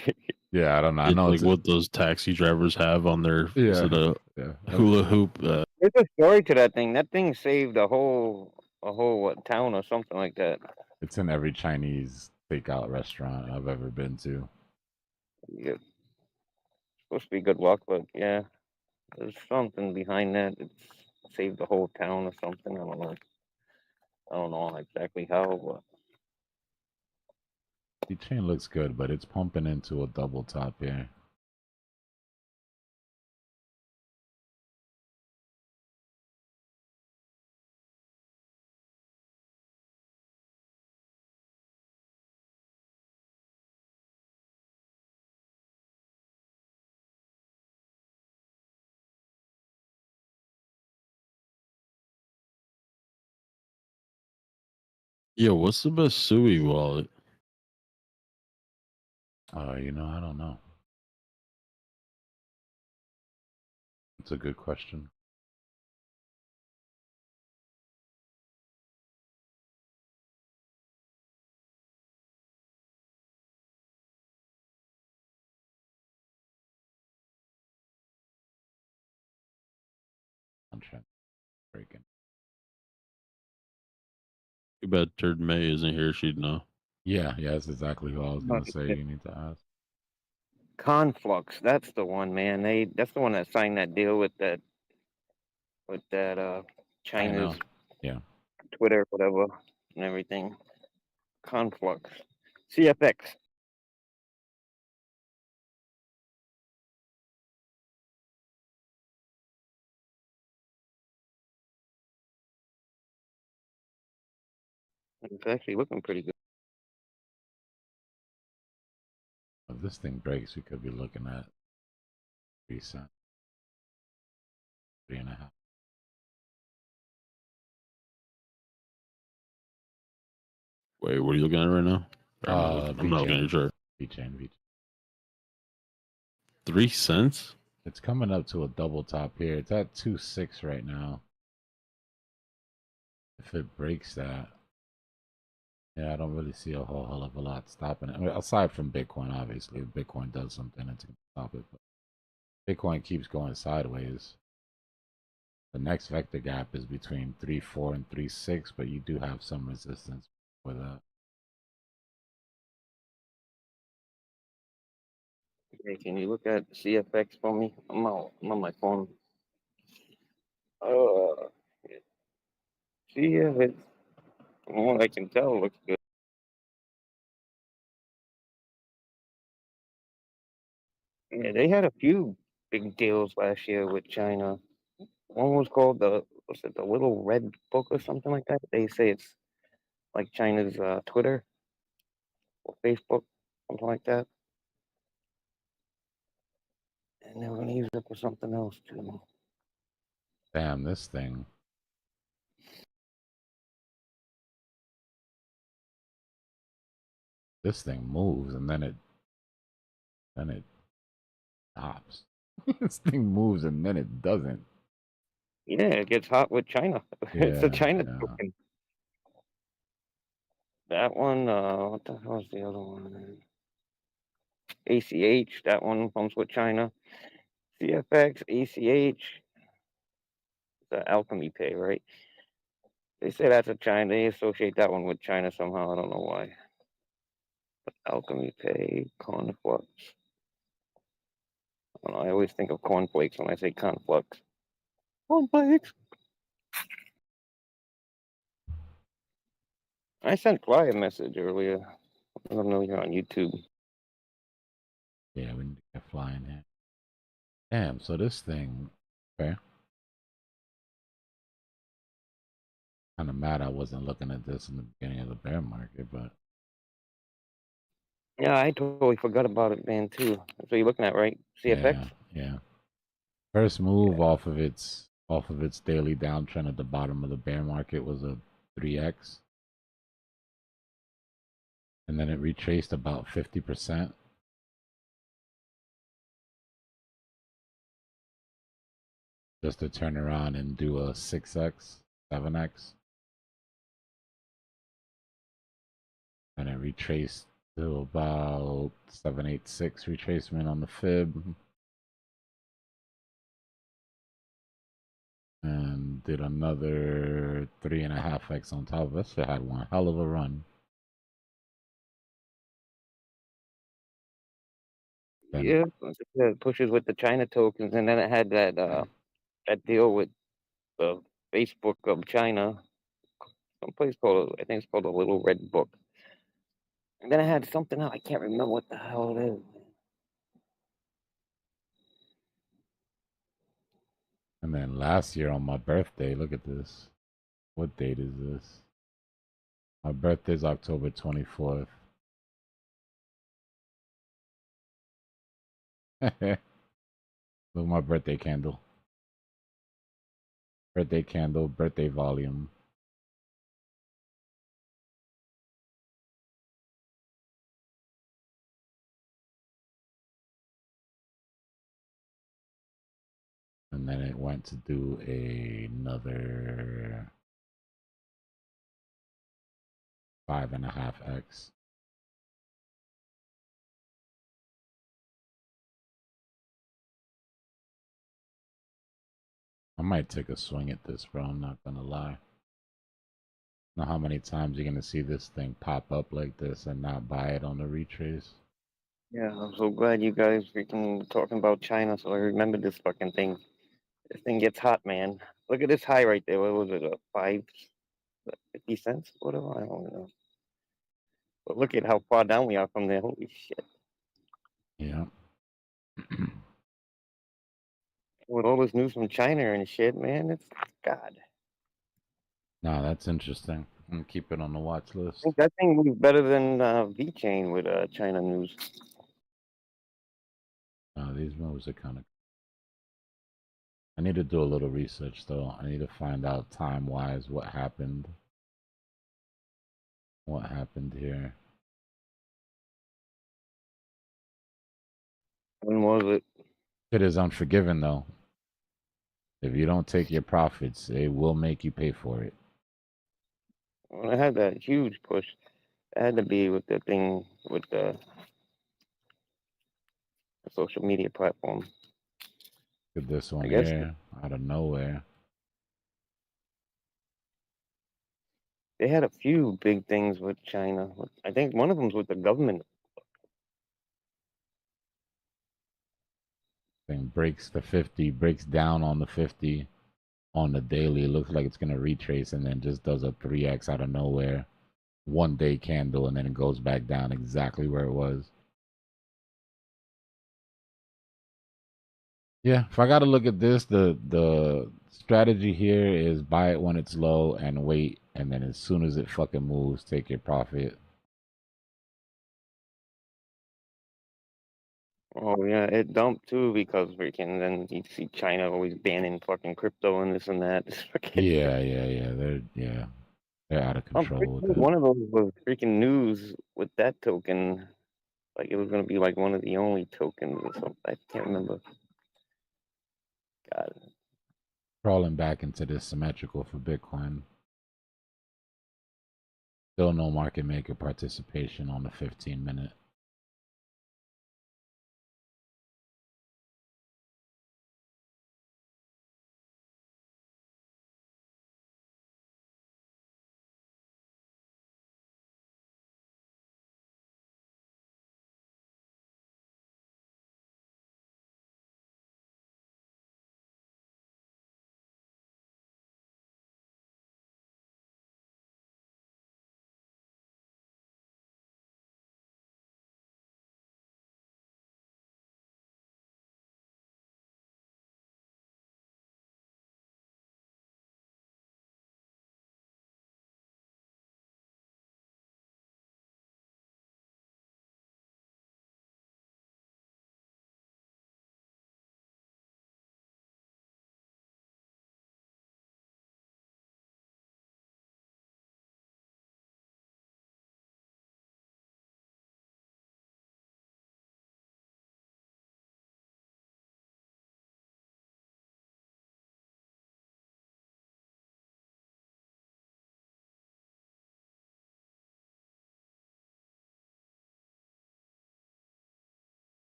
Yeah, I don't know. I It's know like what those taxi drivers have on their is it a yeah. hula hoop? There's a story to that thing. That thing saved a whole what town or something like that. It's in every Chinese takeout restaurant I've ever been to. Yeah, supposed to be good luck, but yeah, there's something behind that. It's saved the whole town or something. I don't know. I don't know exactly how, but The chain looks good, but it's pumping into a double top here. Yeah, what's the best Sui wallet? I don't know. It's a good question. I'm trying to break it. Too bad Turd May isn't here. She'd know. Yeah, that's exactly what I was gonna say. You need to ask. Conflux, that's the one, man. That's the one that signed that deal with that I China's know. Yeah. Twitter, whatever, and everything. Conflux. CFX. It's actually looking pretty good. If this thing breaks, we could be looking at 3 cents, 3.5. Wait, what are you looking at right now? I'm not looking at your chart. VeChain. 3 cents? It's coming up to a double top here. It's at 2.6 right now. If it breaks that, yeah, I don't really see a whole hell of a lot stopping it. I mean, aside from Bitcoin, obviously, if Bitcoin does something, it's gonna stop it. But Bitcoin keeps going sideways. The next vector gap is between 3.4 and 3.6, but you do have some resistance for that. Okay, can you look at CFX for me? I'm on my phone. CFX, from what I can tell, looks good. Yeah, they had a few big deals last year with China. One was called the Little Red Book or something like that. They say it's like China's Twitter or Facebook, something like that. And they were gonna use it for something else too. Damn, this thing. This thing moves and then it stops. This thing moves and then it doesn't. Yeah, it gets hot with China. It's a China token. That one, what the hell is the other one? ACH, that one comes with China. CFX, ACH, the Alchemy Pay, right? They say that's a China. They associate that one with China somehow. I don't know why. But Alchemy Pay, Conflux. I don't know. I always think of cornflakes when I say Conflux. Cornflakes. I sent Fly a message earlier. I don't know you're on YouTube. Yeah, we need to get flying here. Damn, so this thing, okay. Kind of mad I wasn't looking at this in the beginning of the bear market, but Yeah, I totally forgot about it, man, too. That's what you're looking at, right? CFX? yeah. First move off of its daily downtrend at the bottom of the bear market was a 3x. And then it retraced about 50%. Just to turn around and do a 6x, 7x. And it retraced to about 786 retracement on the fib. And did another 3.5x on top of it. Shit had one hell of a run. Then, Yeah, it pushes with the China tokens, and then it had that deal with the Facebook of China, someplace called, I think it's called the Little Red Book. And then I had something else. I can't remember what the hell it is. and then last year on my birthday, look at this. What date is this? My birthday's October 24th. Look at my birthday candle. Birthday candle, birthday volume. And then it went to do another 5.5x. I might take a swing at this, bro. I'm not gonna lie. Know how many times you're gonna see this thing pop up like this and not buy it on the retrace? Yeah, I'm so glad you guys freaking talking about China, so I remember this fucking thing. This thing gets hot, man. Look at this high right there. What was it? 50 cents? Whatever. I don't know. But look at how far down we are from there. Holy shit. Yeah. With all this news from China and shit, man, it's God. No, that's interesting. I'm gonna keep it on the watch I list. think that thing moves better than VeChain with China news. No, these moves are kind of. I need to do a little research though. I need to find out time wise what happened. What happened here? When was it? It is unforgiving though. If you don't take your profits, they will make you pay for it. When I had that huge push, it had to be with the thing with the social media platform. Look at this one I guess here, out of nowhere. They had a few big things with China. I think one of them's with the government. Thing breaks the 50, breaks down on the 50 on the daily. It looks like it's gonna retrace and then just does a 3x out of nowhere. 1 day candle and then it goes back down exactly where it was. Yeah, if I gotta look at this, the strategy here is buy it when it's low and wait, and then as soon as it fucking moves, take your profit. Oh yeah, it dumped too because freaking then you see China always banning fucking crypto and this and that. It's fucking- They're out of I'm pretty control with sure that. one of those was freaking news with that token. Like it was gonna be like one of the only tokens or something. I can't remember. God. Crawling back into this symmetrical for Bitcoin. Still no market maker participation on the 15-minute.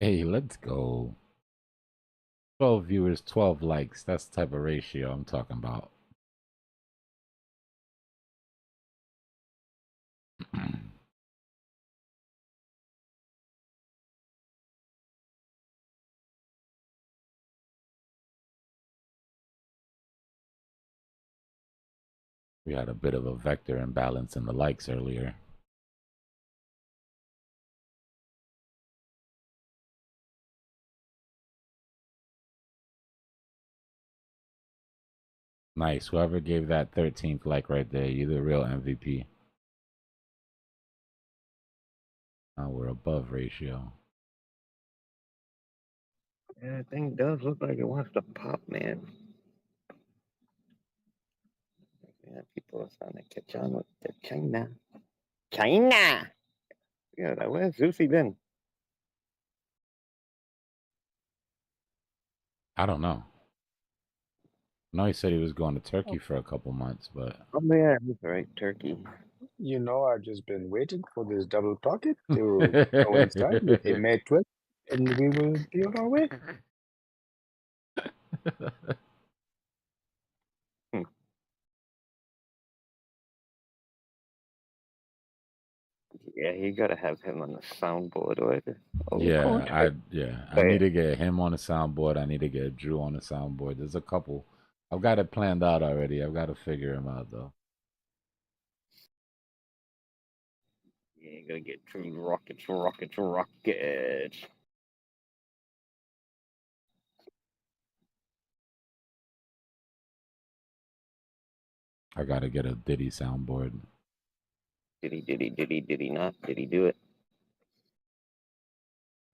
Hey, let's go. 12 viewers, 12 likes. That's the type of ratio I'm talking about. We had a bit of a vector imbalance in the likes earlier. Nice. Whoever gave that 13th like right there, you're the real MVP. Now we're above ratio. Yeah, that thing does look like it wants to pop, man. Yeah, people are starting to catch on with the China. China! Yeah, where's Zusi been? I don't know. No, he said he was going to Turkey for a couple months, but Oh yeah, that's right, Turkey. You know, I've just been waiting for this double pocket to coincide with the May 12th, and we will be on our way. Yeah, you gotta have him on the soundboard, or I need to get him on the soundboard. I need to get Drew on the soundboard. There's a couple. I've got it planned out already. I've got to figure him out though. Yeah, you gotta get Drew rockets. I got to get a Diddy soundboard. Did he not? Did he do it?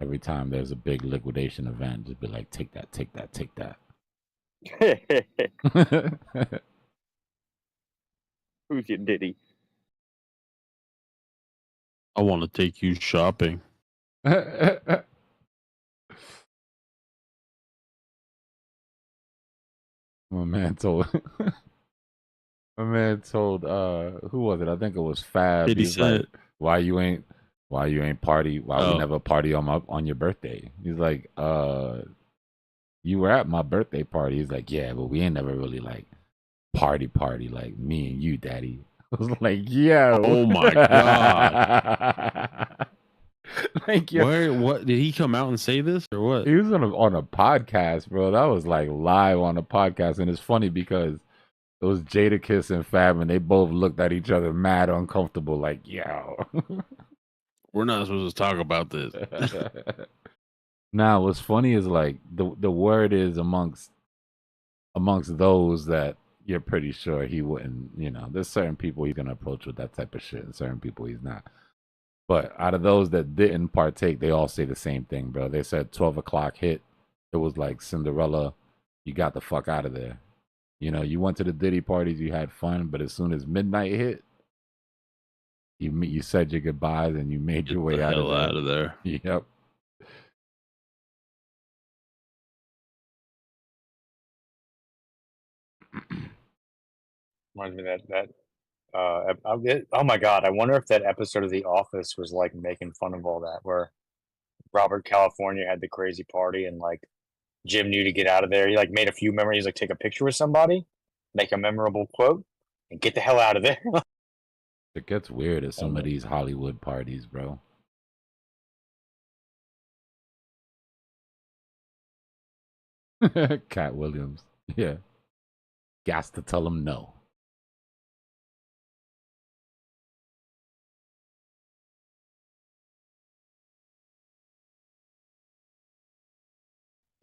Every time there's a big liquidation event, just be like, take that, take that, take that. Who's your Diddy? I want to take you shopping. My man told who was it? I think it was Fab. 50 He's like, Cent. why you why you ain't party? Why we Oh, never party on your birthday? He's like, you were at my birthday party. He's like, yeah, but we ain't never really like party like me and you, daddy. I was like, yo. oh my god! Like, yo. Where? What did he come out and say this or what? He was on a podcast, bro. That was like live on a podcast, and it's funny because it was Jadakiss and Fab, and they both looked at each other mad uncomfortable, like, yo. We're not supposed to talk about this. Now, what's funny is like the word is amongst those that you're pretty sure he wouldn't. There's certain people he's gonna approach with that type of shit, and certain people he's not. But out of those that didn't partake, they all say the same thing, bro. They said 12 o'clock hit. It was like Cinderella. You got the fuck out of there. You went to the Diddy parties, you had fun, but as soon as midnight hit, you said your goodbyes and you made your way the out of hell there. out of there. Yep. Reminds me of oh my god, I wonder if that episode of The Office was like making fun of all that, where Robert California had the crazy party and like Jim knew to get out of there. He like made a few memories, like take a picture with somebody, make a memorable quote, and get the hell out of there. It gets weird at some of these Hollywood parties, bro. Cat Williams. Yeah. Gas to tell him no.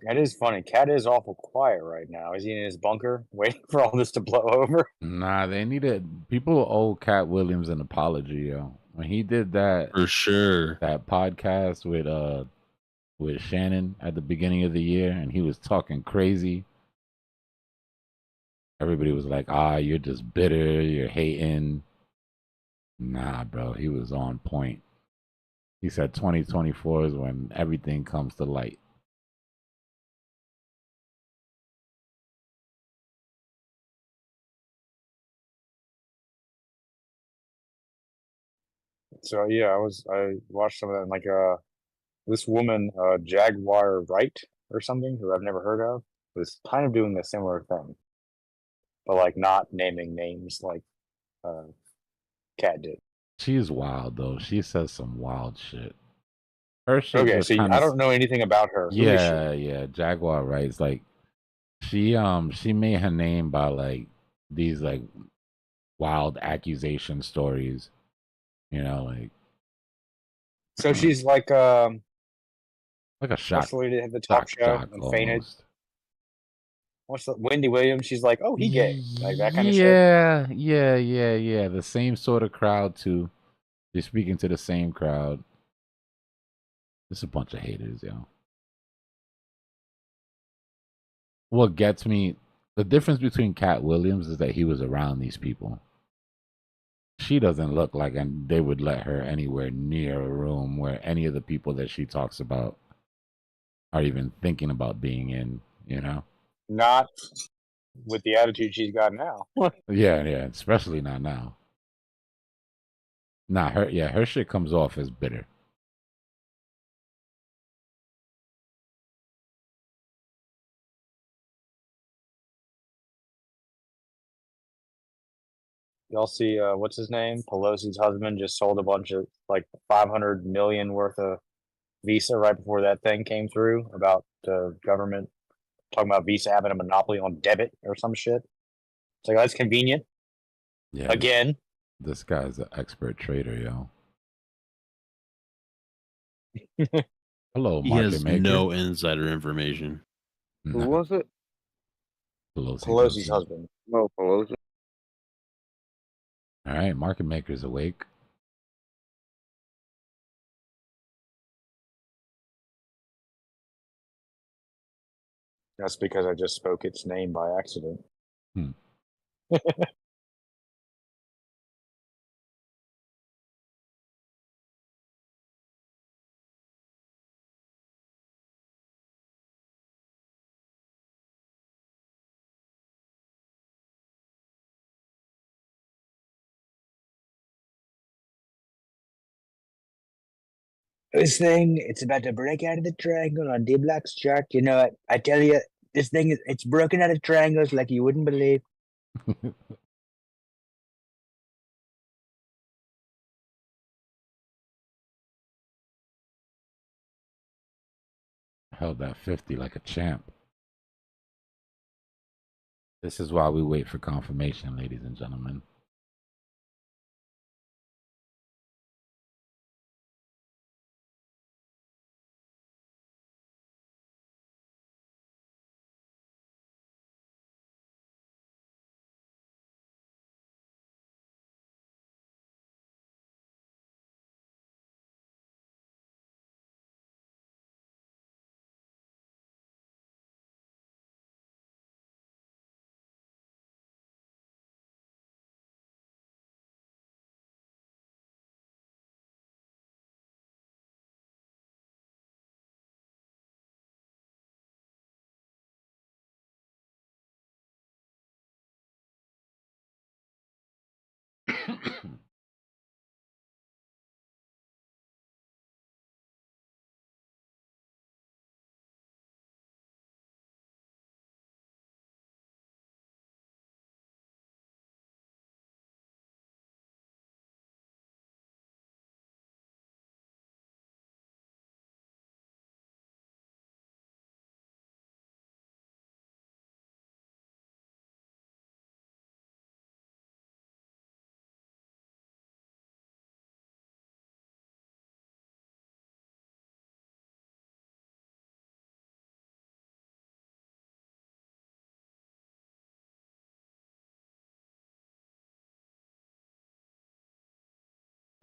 That is funny. Cat is awful quiet right now. Is he in his bunker waiting for all this to blow over? Nah, they needed people owe Cat Williams an apology, yo. When he did that For sure. that podcast with Shannon at the beginning of the year and he was talking crazy. Everybody was like, you're just bitter, you're hating. Nah, bro, he was on point. He said 2024 is when everything comes to light. So yeah, I watched some of that, and like this woman, Jaguar Wright or something, who I've never heard of, was kind of doing a similar thing, but like not naming names like uh Cat did. She's wild though. She says some wild shit. Her shit Okay, just so kind I of don't know anything about her. Who is she? yeah. Jaguar Wrights like she made her name by like these like wild accusation stories. Like So she's like a what's shock the lady that had the talk show and fainted? almost. What's the Wendy Williams? She's like, oh, he gay, like that kind of shit. Yeah. The same sort of crowd too. You're speaking to the same crowd. Just a bunch of haters, yo. What gets me, the difference between Cat Williams is that he was around these people. She doesn't look like they would let her anywhere near a room where any of the people that she talks about are even thinking about being in. Not with the attitude she's got now. Yeah, especially not now. Nah, her shit comes off as bitter. Y'all see what's his name? Pelosi's husband just sold a bunch of like 500 million worth of Visa right before that thing came through about the government talking about Visa having a monopoly on debit or some shit. It's like that's convenient. Yeah. Again. This guy's an expert trader, yo. Hello, He market has maker. no insider information. Who was it? Pelosi's husband. No, Pelosi. All right, market maker's awake. That's because I just spoke its name by accident. This thing, it's about to break out of the triangle on Dbloc's chart. You know what? I tell you, this thing it's broken out of triangles like you wouldn't believe. Held that 50 like a champ. This is why we wait for confirmation, ladies and gentlemen.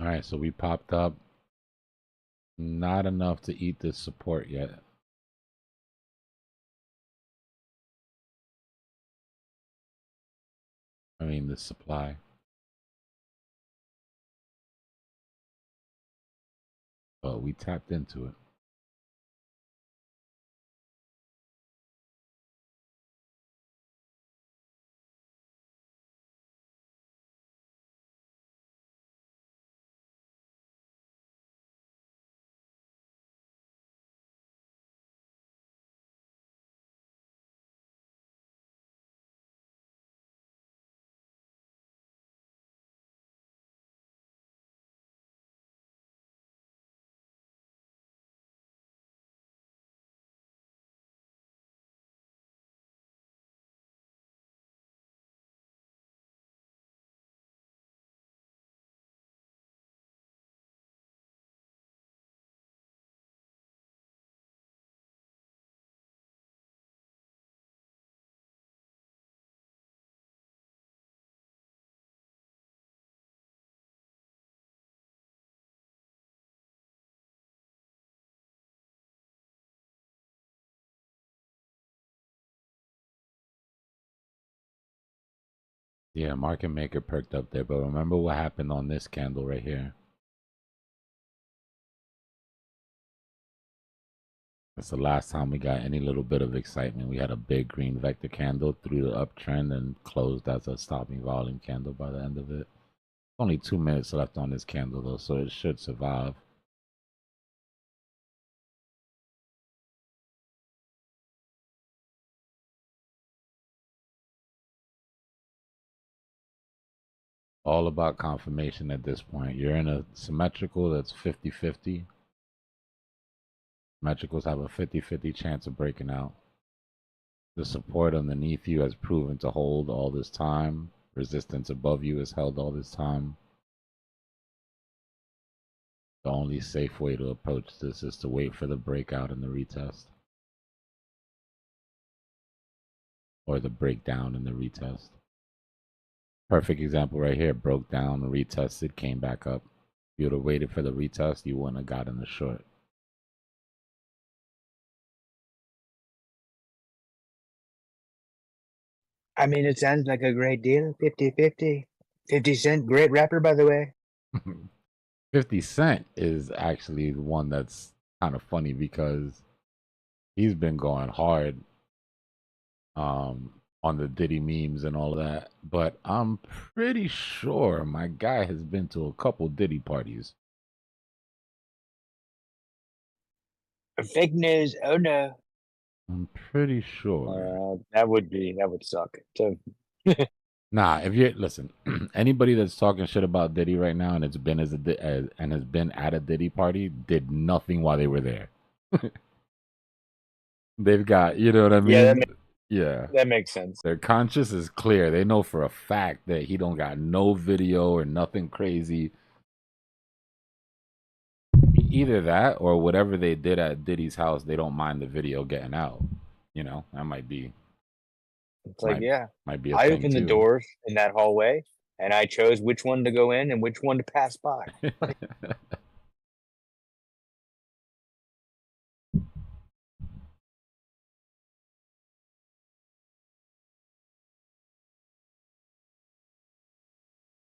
All right, so we popped up. Not enough to eat this support yet. I mean, the supply. But we tapped into it. Yeah, market maker perked up there, but remember what happened on this candle right here. That's the last time we got any little bit of excitement. We had a big green vector candle through the uptrend and closed as a stopping volume candle by the end of it. Only 2 minutes left on this candle though, so it should survive. All about confirmation at this point. You're in a symmetrical that's 50-50. Symmetricals have a 50-50 chance of breaking out. The support underneath you has proven to hold all this time. Resistance above you has held all this time. The only safe way to approach this is to wait for the breakout and the retest. Or the breakdown and the retest. Perfect example right here. Broke down, retested, came back up. If you would have waited for the retest, you wouldn't have gotten the short. I mean, it sounds like a great deal. 50-50. 50 Cent, great rapper, by the way. 50 Cent is actually the one that's kind of funny because he's been going hard on the Diddy memes and all of that. But I'm pretty sure my guy has been to a couple Diddy parties. Fake news. Oh no. I'm pretty sure. That would suck. Nah, if you listen, anybody that's talking shit about Diddy right now and it's been and has been at a Diddy party did nothing while they were there. They've got, you know what I mean? Yeah. That makes sense. Their conscience is clear. They know for a fact that he don't got no video or nothing crazy. Either that or whatever they did at Diddy's house, they don't mind the video getting out. You know, that might be. It's like, might be a I thing opened the too. doors in that hallway and I chose which one to go in and which one to pass by.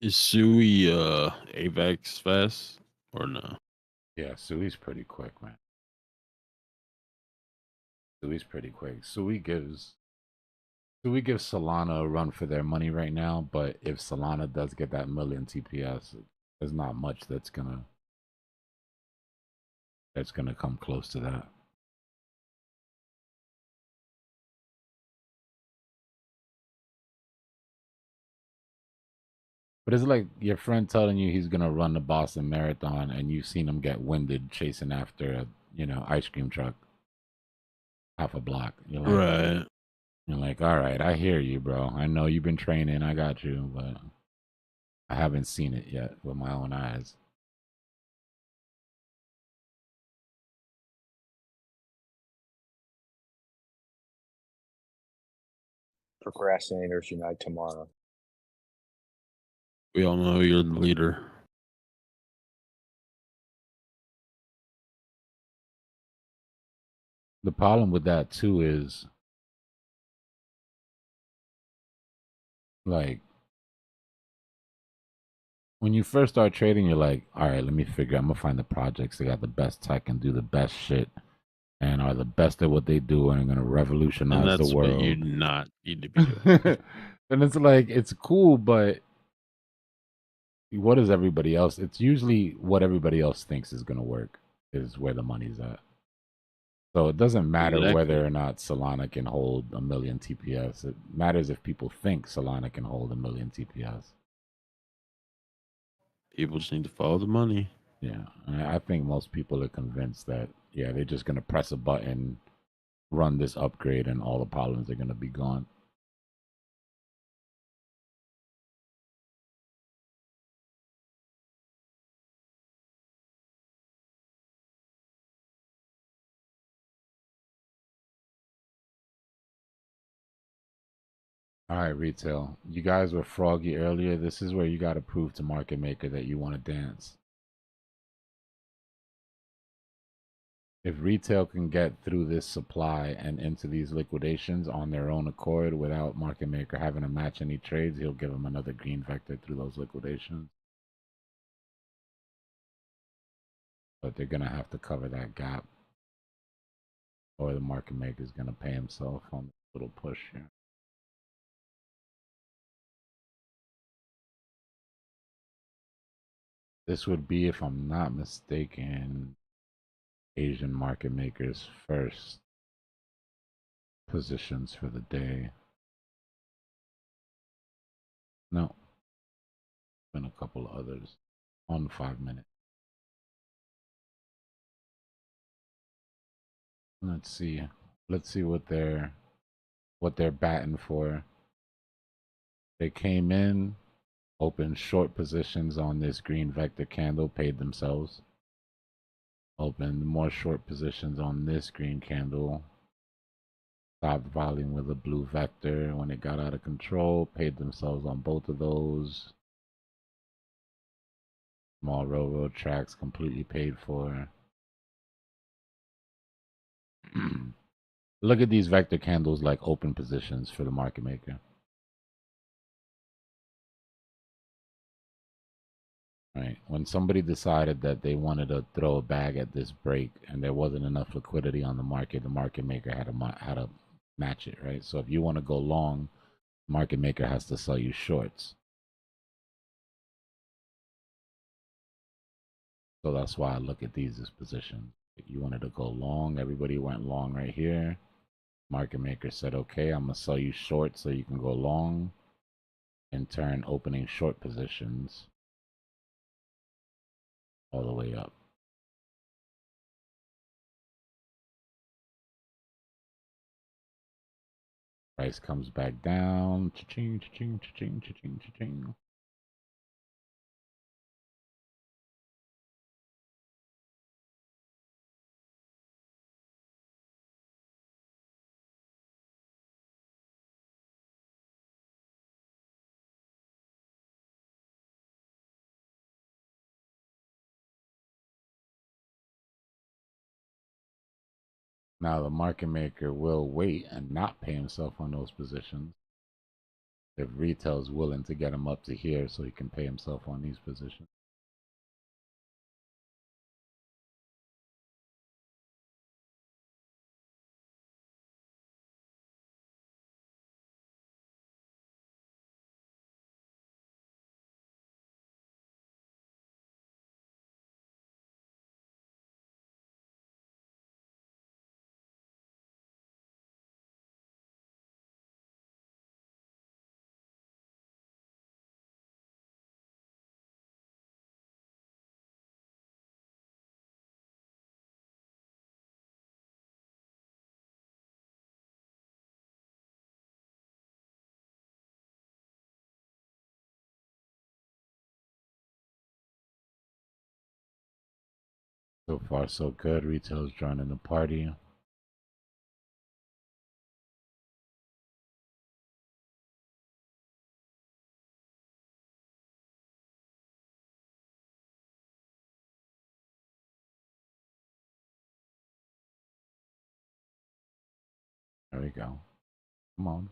Is Sui AVAX fast or no? Yeah, Sui's pretty quick, man. Sui's pretty quick. Sui gives Solana a run for their money right now, but if Solana does get that million TPS, there's not much that's gonna come close to that. But it's like your friend telling you he's gonna run the Boston Marathon, and you've seen him get winded chasing after a ice cream truck half a block. You're like, Right. You're like, all right, I hear you, bro. I know you've been training. I got you, but I haven't seen it yet with my own eyes. Procrastinators unite tomorrow. We all know you're the leader. The problem with that too is like when you first start trading, you're like, all right, let me figure. I'm gonna find the projects that got the best tech and do the best shit, and are the best at what they do and are gonna revolutionize And that's the world. what you not need to be doing. And it's like it's cool, but what is everybody else? It's usually what everybody else thinks is gonna work is where the money's at. So it doesn't matter whether or not Solana can hold a million TPS. It matters if people think Solana can hold a million TPS. People just need to follow the money. Yeah, I think most people are convinced that, yeah, they're just going to press a button, run this upgrade, and all the problems are going to be gone. All right, retail. You guys were froggy earlier. This is where you got to prove to market maker that you want to dance. If retail can get through this supply and into these liquidations on their own accord without market maker having to match any trades, he'll give them another green vector through those liquidations. But they're going to have to cover that gap, or the market maker is going to pay himself on this little push here. This would be, if I'm not mistaken, Asian market makers first positions for the day. No, been a couple of others on 5 minutes. Let's see what they're batting for. They came in, opened short positions on this green vector candle, paid themselves. Opened more short positions on this green candle. Stopped volume with a blue vector when it got out of control, paid themselves on both of those. Small railroad tracks completely paid for. Look at these vector candles like open positions for the market maker. Right. When somebody decided that they wanted to throw a bag at this break and there wasn't enough liquidity on the market maker had to match it, right? So if you want to go long, market maker has to sell you shorts. So that's why I look at these as positions. You wanted to go long. Everybody went long right here. Market maker said, okay, I'm going to sell you short so you can go long. In turn, opening short positions all the way up. Price comes back down. Cha-ching, cha-ching, cha-ching, cha-ching, cha-ching. Now the market maker will wait and not pay himself on those positions if retail's willing to get him up to here so he can pay himself on these positions. So far, so good. Retail's joining the party. There we go. Come on.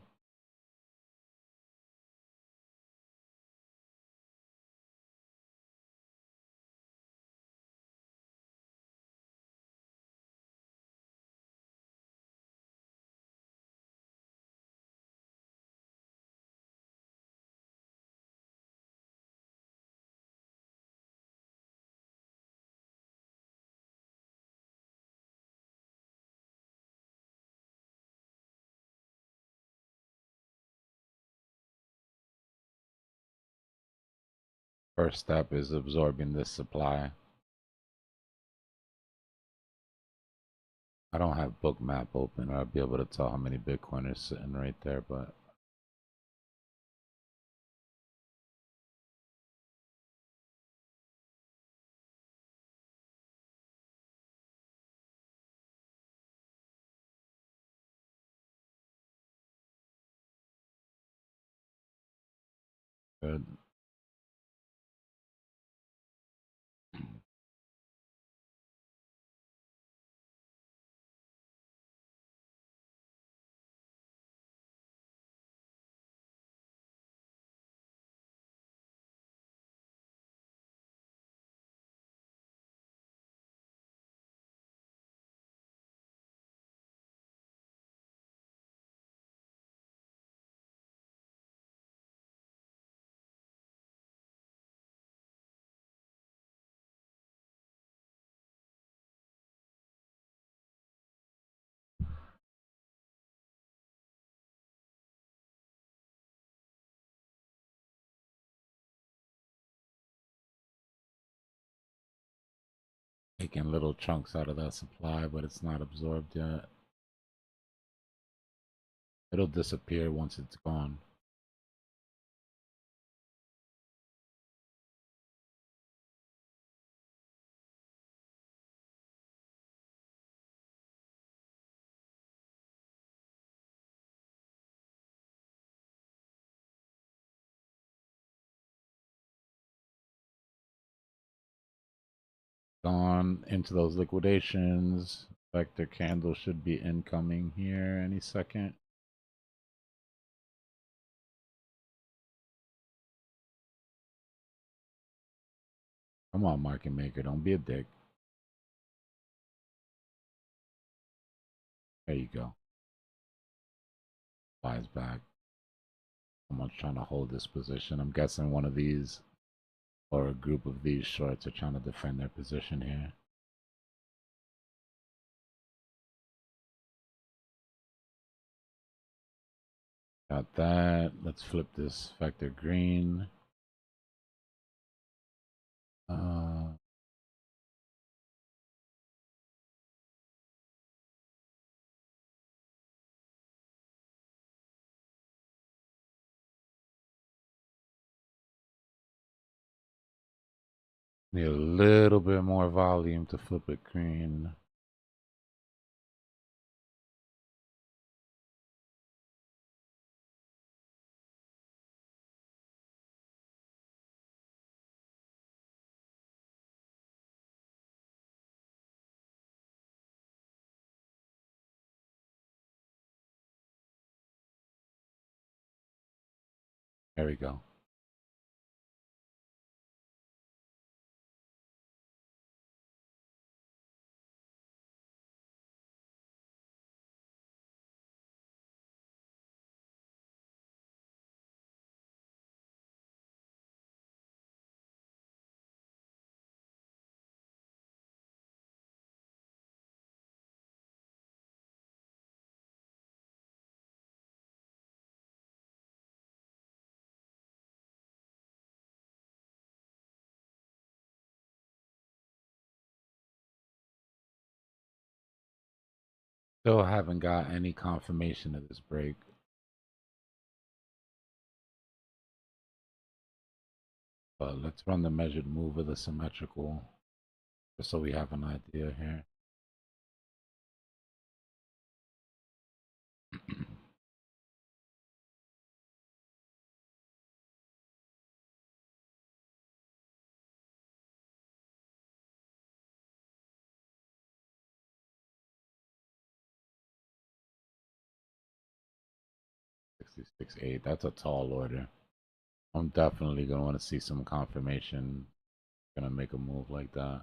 First step is absorbing this supply. I don't have book map open or I'll be able to tell how many Bitcoin is sitting right there, but good. Taking little chunks out of that supply, but it's not absorbed yet. It'll disappear once it's gone. Gone into those liquidations. Vector candle should be incoming here any second. Come on, market maker, don't be a dick. There you go. Buys back. Someone's trying to hold this position. I'm guessing one of these or a group of these shorts are trying to defend their position here. Got that. Let's flip this vector green. Need a little bit more volume to flip it green. There we go. Still haven't got any confirmation of this break. But let's run the measured move of the symmetrical, just so we have an idea here. $66.8. That's a tall order. I'm definitely gonna want to see some confirmation. Gonna make a move like that.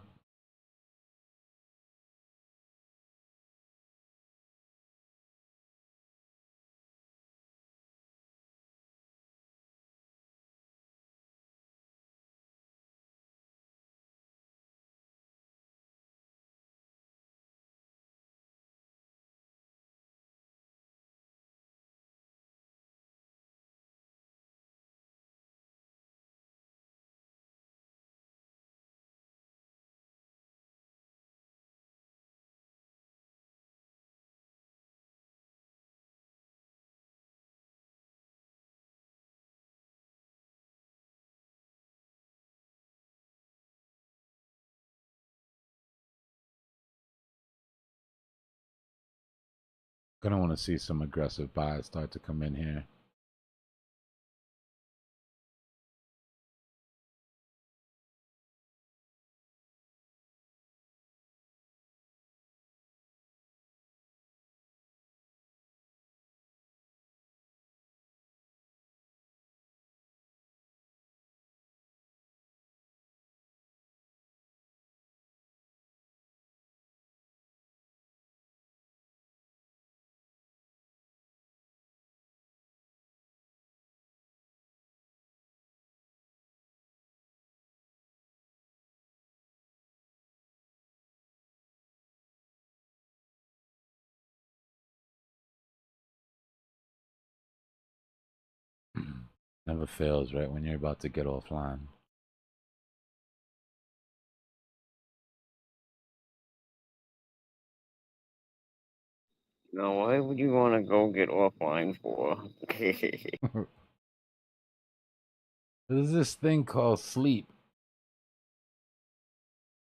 Gonna want to see some aggressive buys start to come in here. Never fails, right? When you're about to get offline. Now, why would you want to go get offline for? There's this thing called sleep.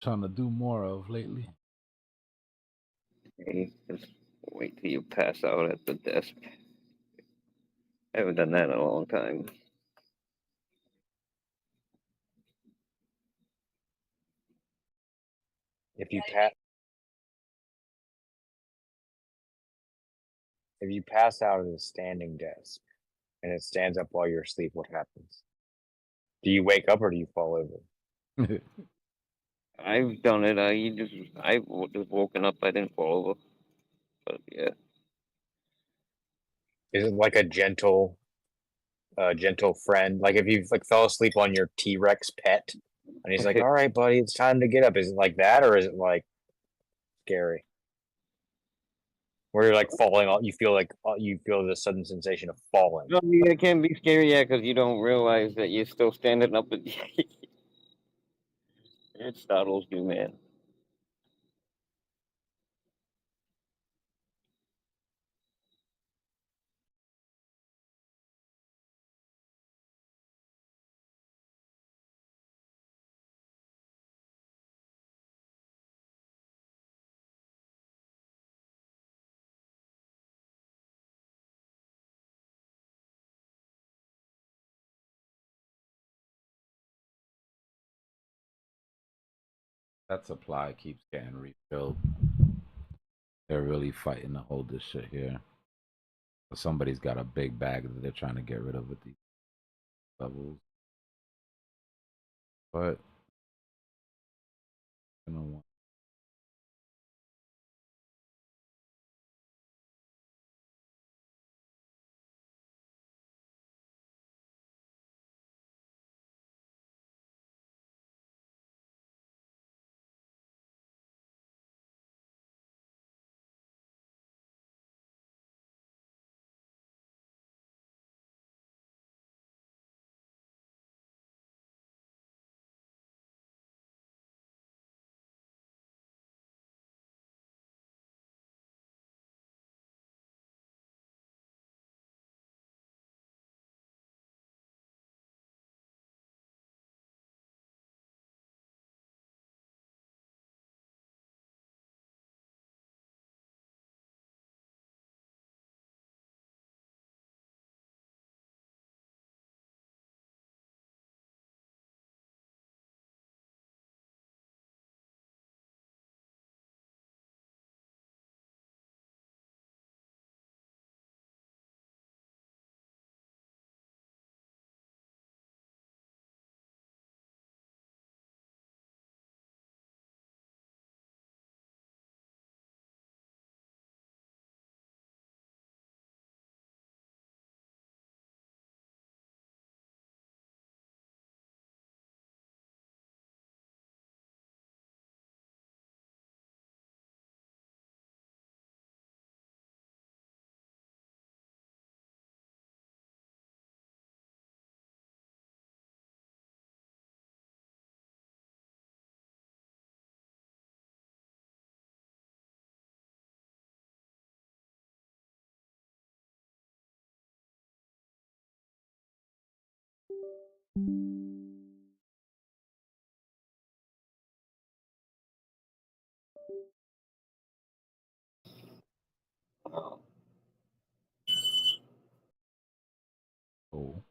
Trying to do more of lately. Hey, just wait till you pass out at the desk. I haven't done that in a long time. If you pass out at a standing desk and it stands up while you're asleep, what happens? Do you wake up or do you fall over? I've done it. I've just woken up. I didn't fall over. But yeah. Is it like a gentle friend? Like if you like fell asleep on your T-Rex pet and he's like, "All right, buddy, it's time to get up." Is it like that or is it like scary? where you're like falling off. You feel the sudden sensation of falling. No, yeah, it can be scary, yeah, because you don't realize that you're still standing up. It startles you, man. That supply keeps getting refilled. They're really fighting to hold this shit here. Somebody's got a big bag that they're trying to get rid of at these levels. But you know what? Oh, Oh,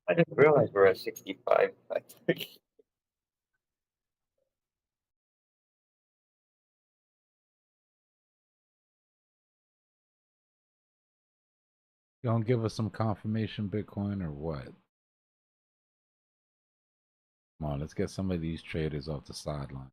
I didn't realize we're at 65. you gonna give us some confirmation, Bitcoin, or what? Come on, let's get some of these traders off the sideline.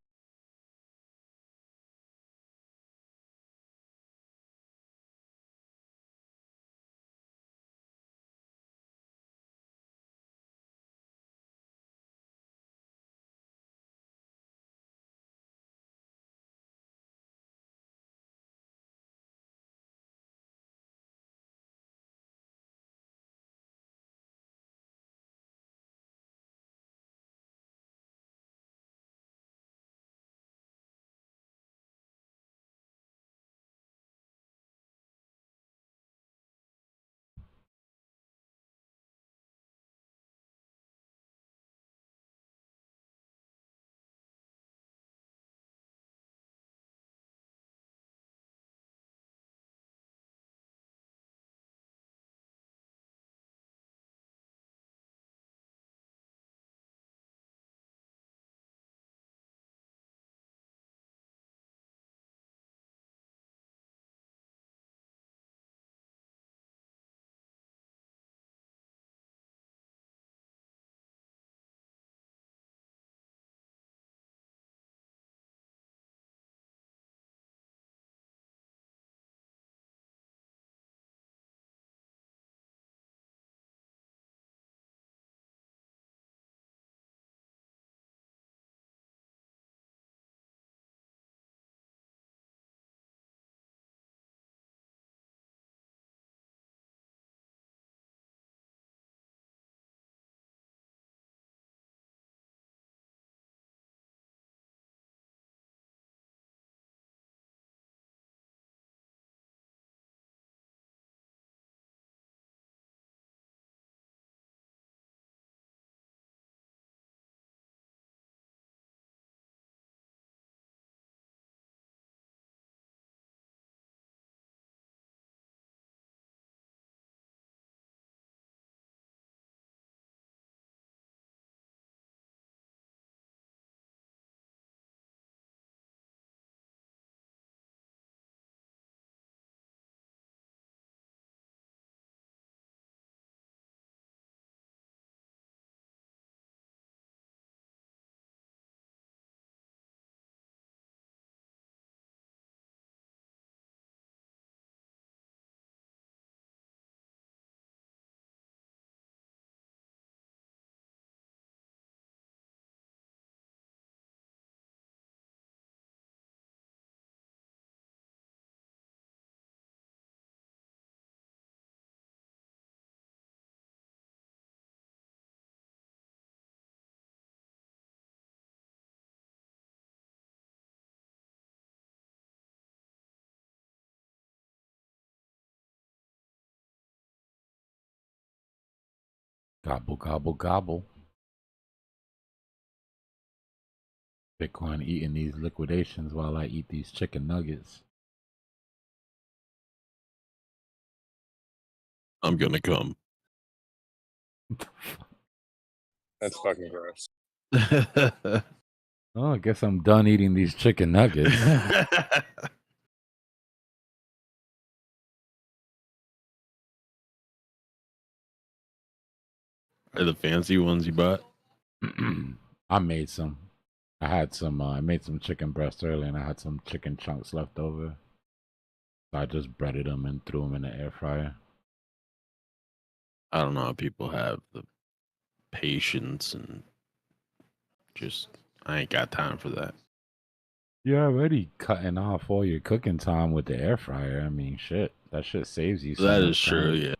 Gobble, gobble, gobble. Bitcoin eating these liquidations while I eat these chicken nuggets. I'm gonna come. That's fucking gross. Oh, I guess I'm done eating these chicken nuggets. Are the fancy ones you bought? I made some. I had some. I made some chicken breast earlier, and I had some chicken chunks left over. So I just breaded them and threw them in the air fryer. I don't know how people have the patience and just I ain't got time for that. You're already cutting off all your cooking time with the air fryer. I mean, shit, that shit saves you so That much is true, time. yeah.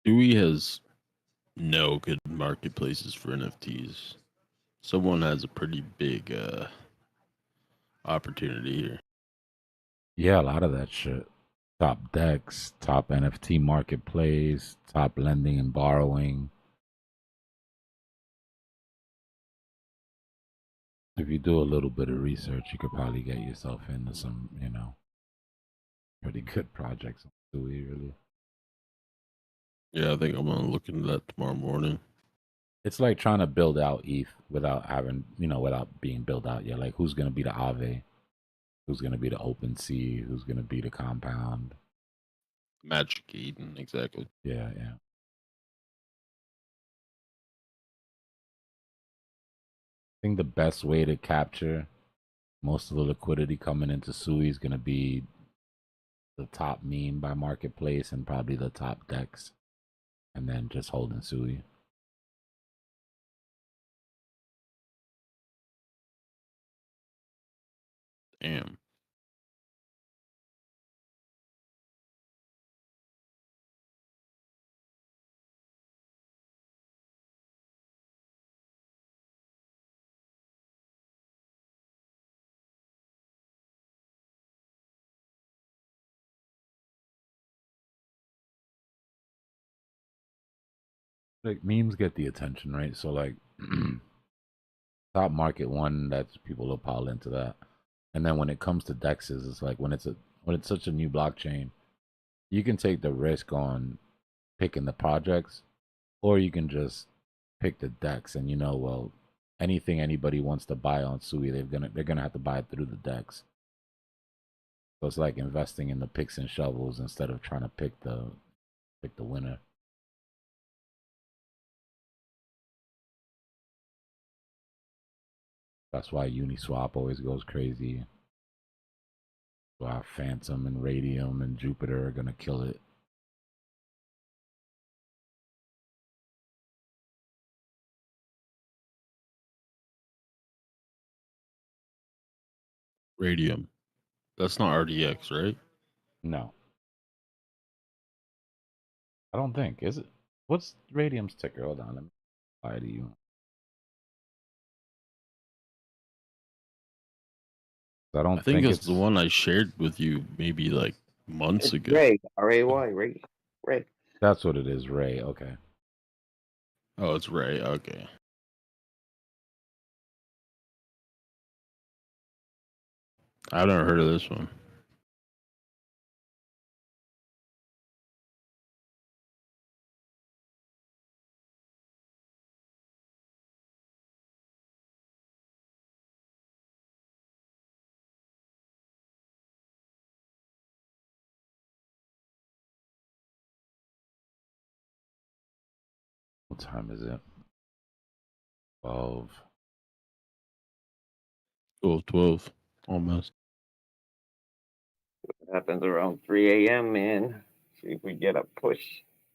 Dewey has no good marketplaces for NFTs. Someone has a pretty big opportunity here. Yeah, a lot of that shit. Top decks, top NFT marketplace, top lending and borrowing. If you do a little bit of research, you could probably get yourself into some, pretty good projects on Sui, really. Yeah, I think I'm gonna look into that tomorrow morning. It's like trying to build out ETH without having, without being built out yet. Like, who's going to be the Aave? Who's going to be the OpenSea? Who's going to be the Compound? Magic Eden, exactly. Yeah, yeah. I think the best way to capture most of the liquidity coming into Sui is going to be the top meme by marketplace and probably the top decks, and then just holding Sui. Damn. Like, memes get the attention, right? So, like, top market one, that's people will pile into that. And then when it comes to dexes, it's like when it's such a new blockchain, you can take the risk on picking the projects, or you can just pick the decks. And well, anything anybody wants to buy on Sui, they're gonna have to buy it through the decks. So it's like investing in the picks and shovels instead of trying to pick the winner. That's why Uniswap always goes crazy. Why Phantom and Radium and Jupiter are gonna kill it. Radium. That's not RDX, right? No, I don't think. Is it? What's Radium's ticker? Hold on, let me lie to you. I don't I think think it's the one I shared with you maybe like months It's ago. Ray, R-A-Y, Ray. Ray. That's what it is, Ray. Okay. Oh, it's Ray. Okay. I've never heard of this one. What time is it? 12. 12, almost. Happens around 3 a.m., man. See if we get a push.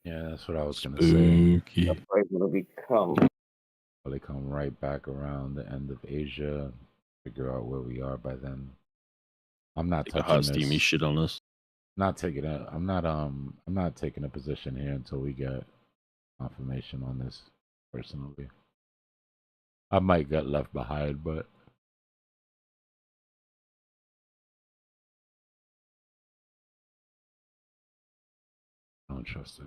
Yeah, that's what I was gonna say. The price will become. Probably come right back around the end of Asia. Figure out where we are by then. I'm not Take a touching hot steamy this. shit on this. Not taking a. I'm not taking a position here until we get confirmation on this. Personally, I might get left behind, but I don't trust it.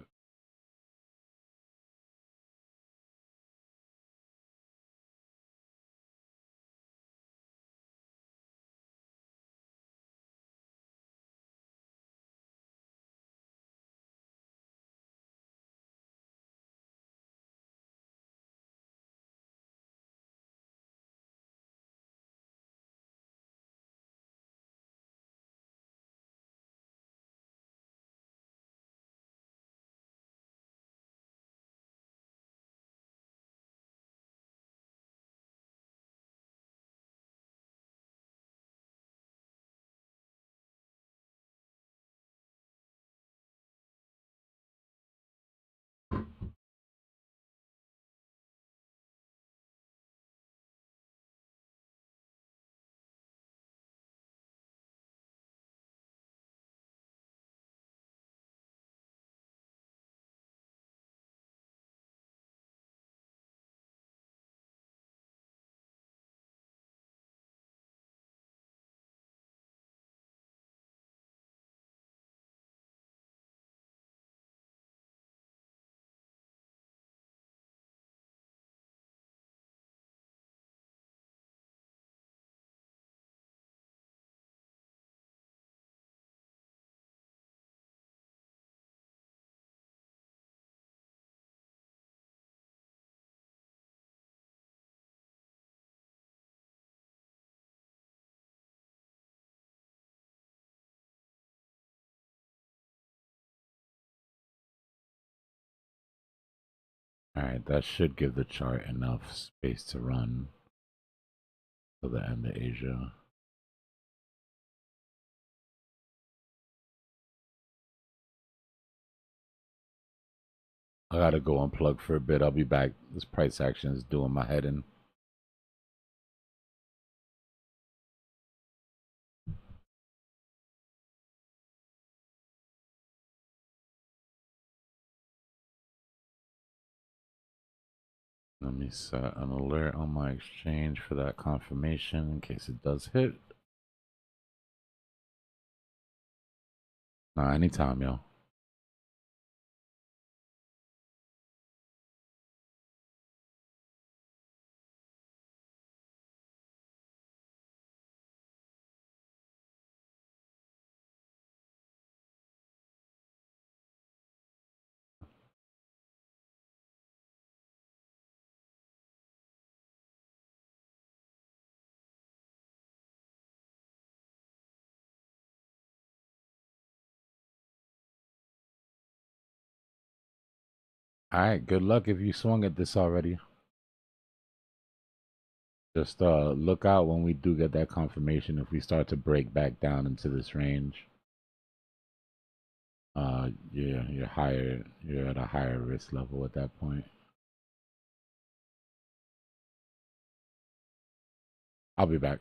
All right, that should give the chart enough space to run to the end of Asia. I gotta go unplug for a bit. I'll be back. This price action is doing my head in. Let me set an alert on my exchange for that confirmation in case it does hit. Nah, anytime, yo. All right, good luck if you swung at this already. Just look out when we do get that confirmation if we start to break back down into this range. You're at a higher risk level at that point. I'll be back.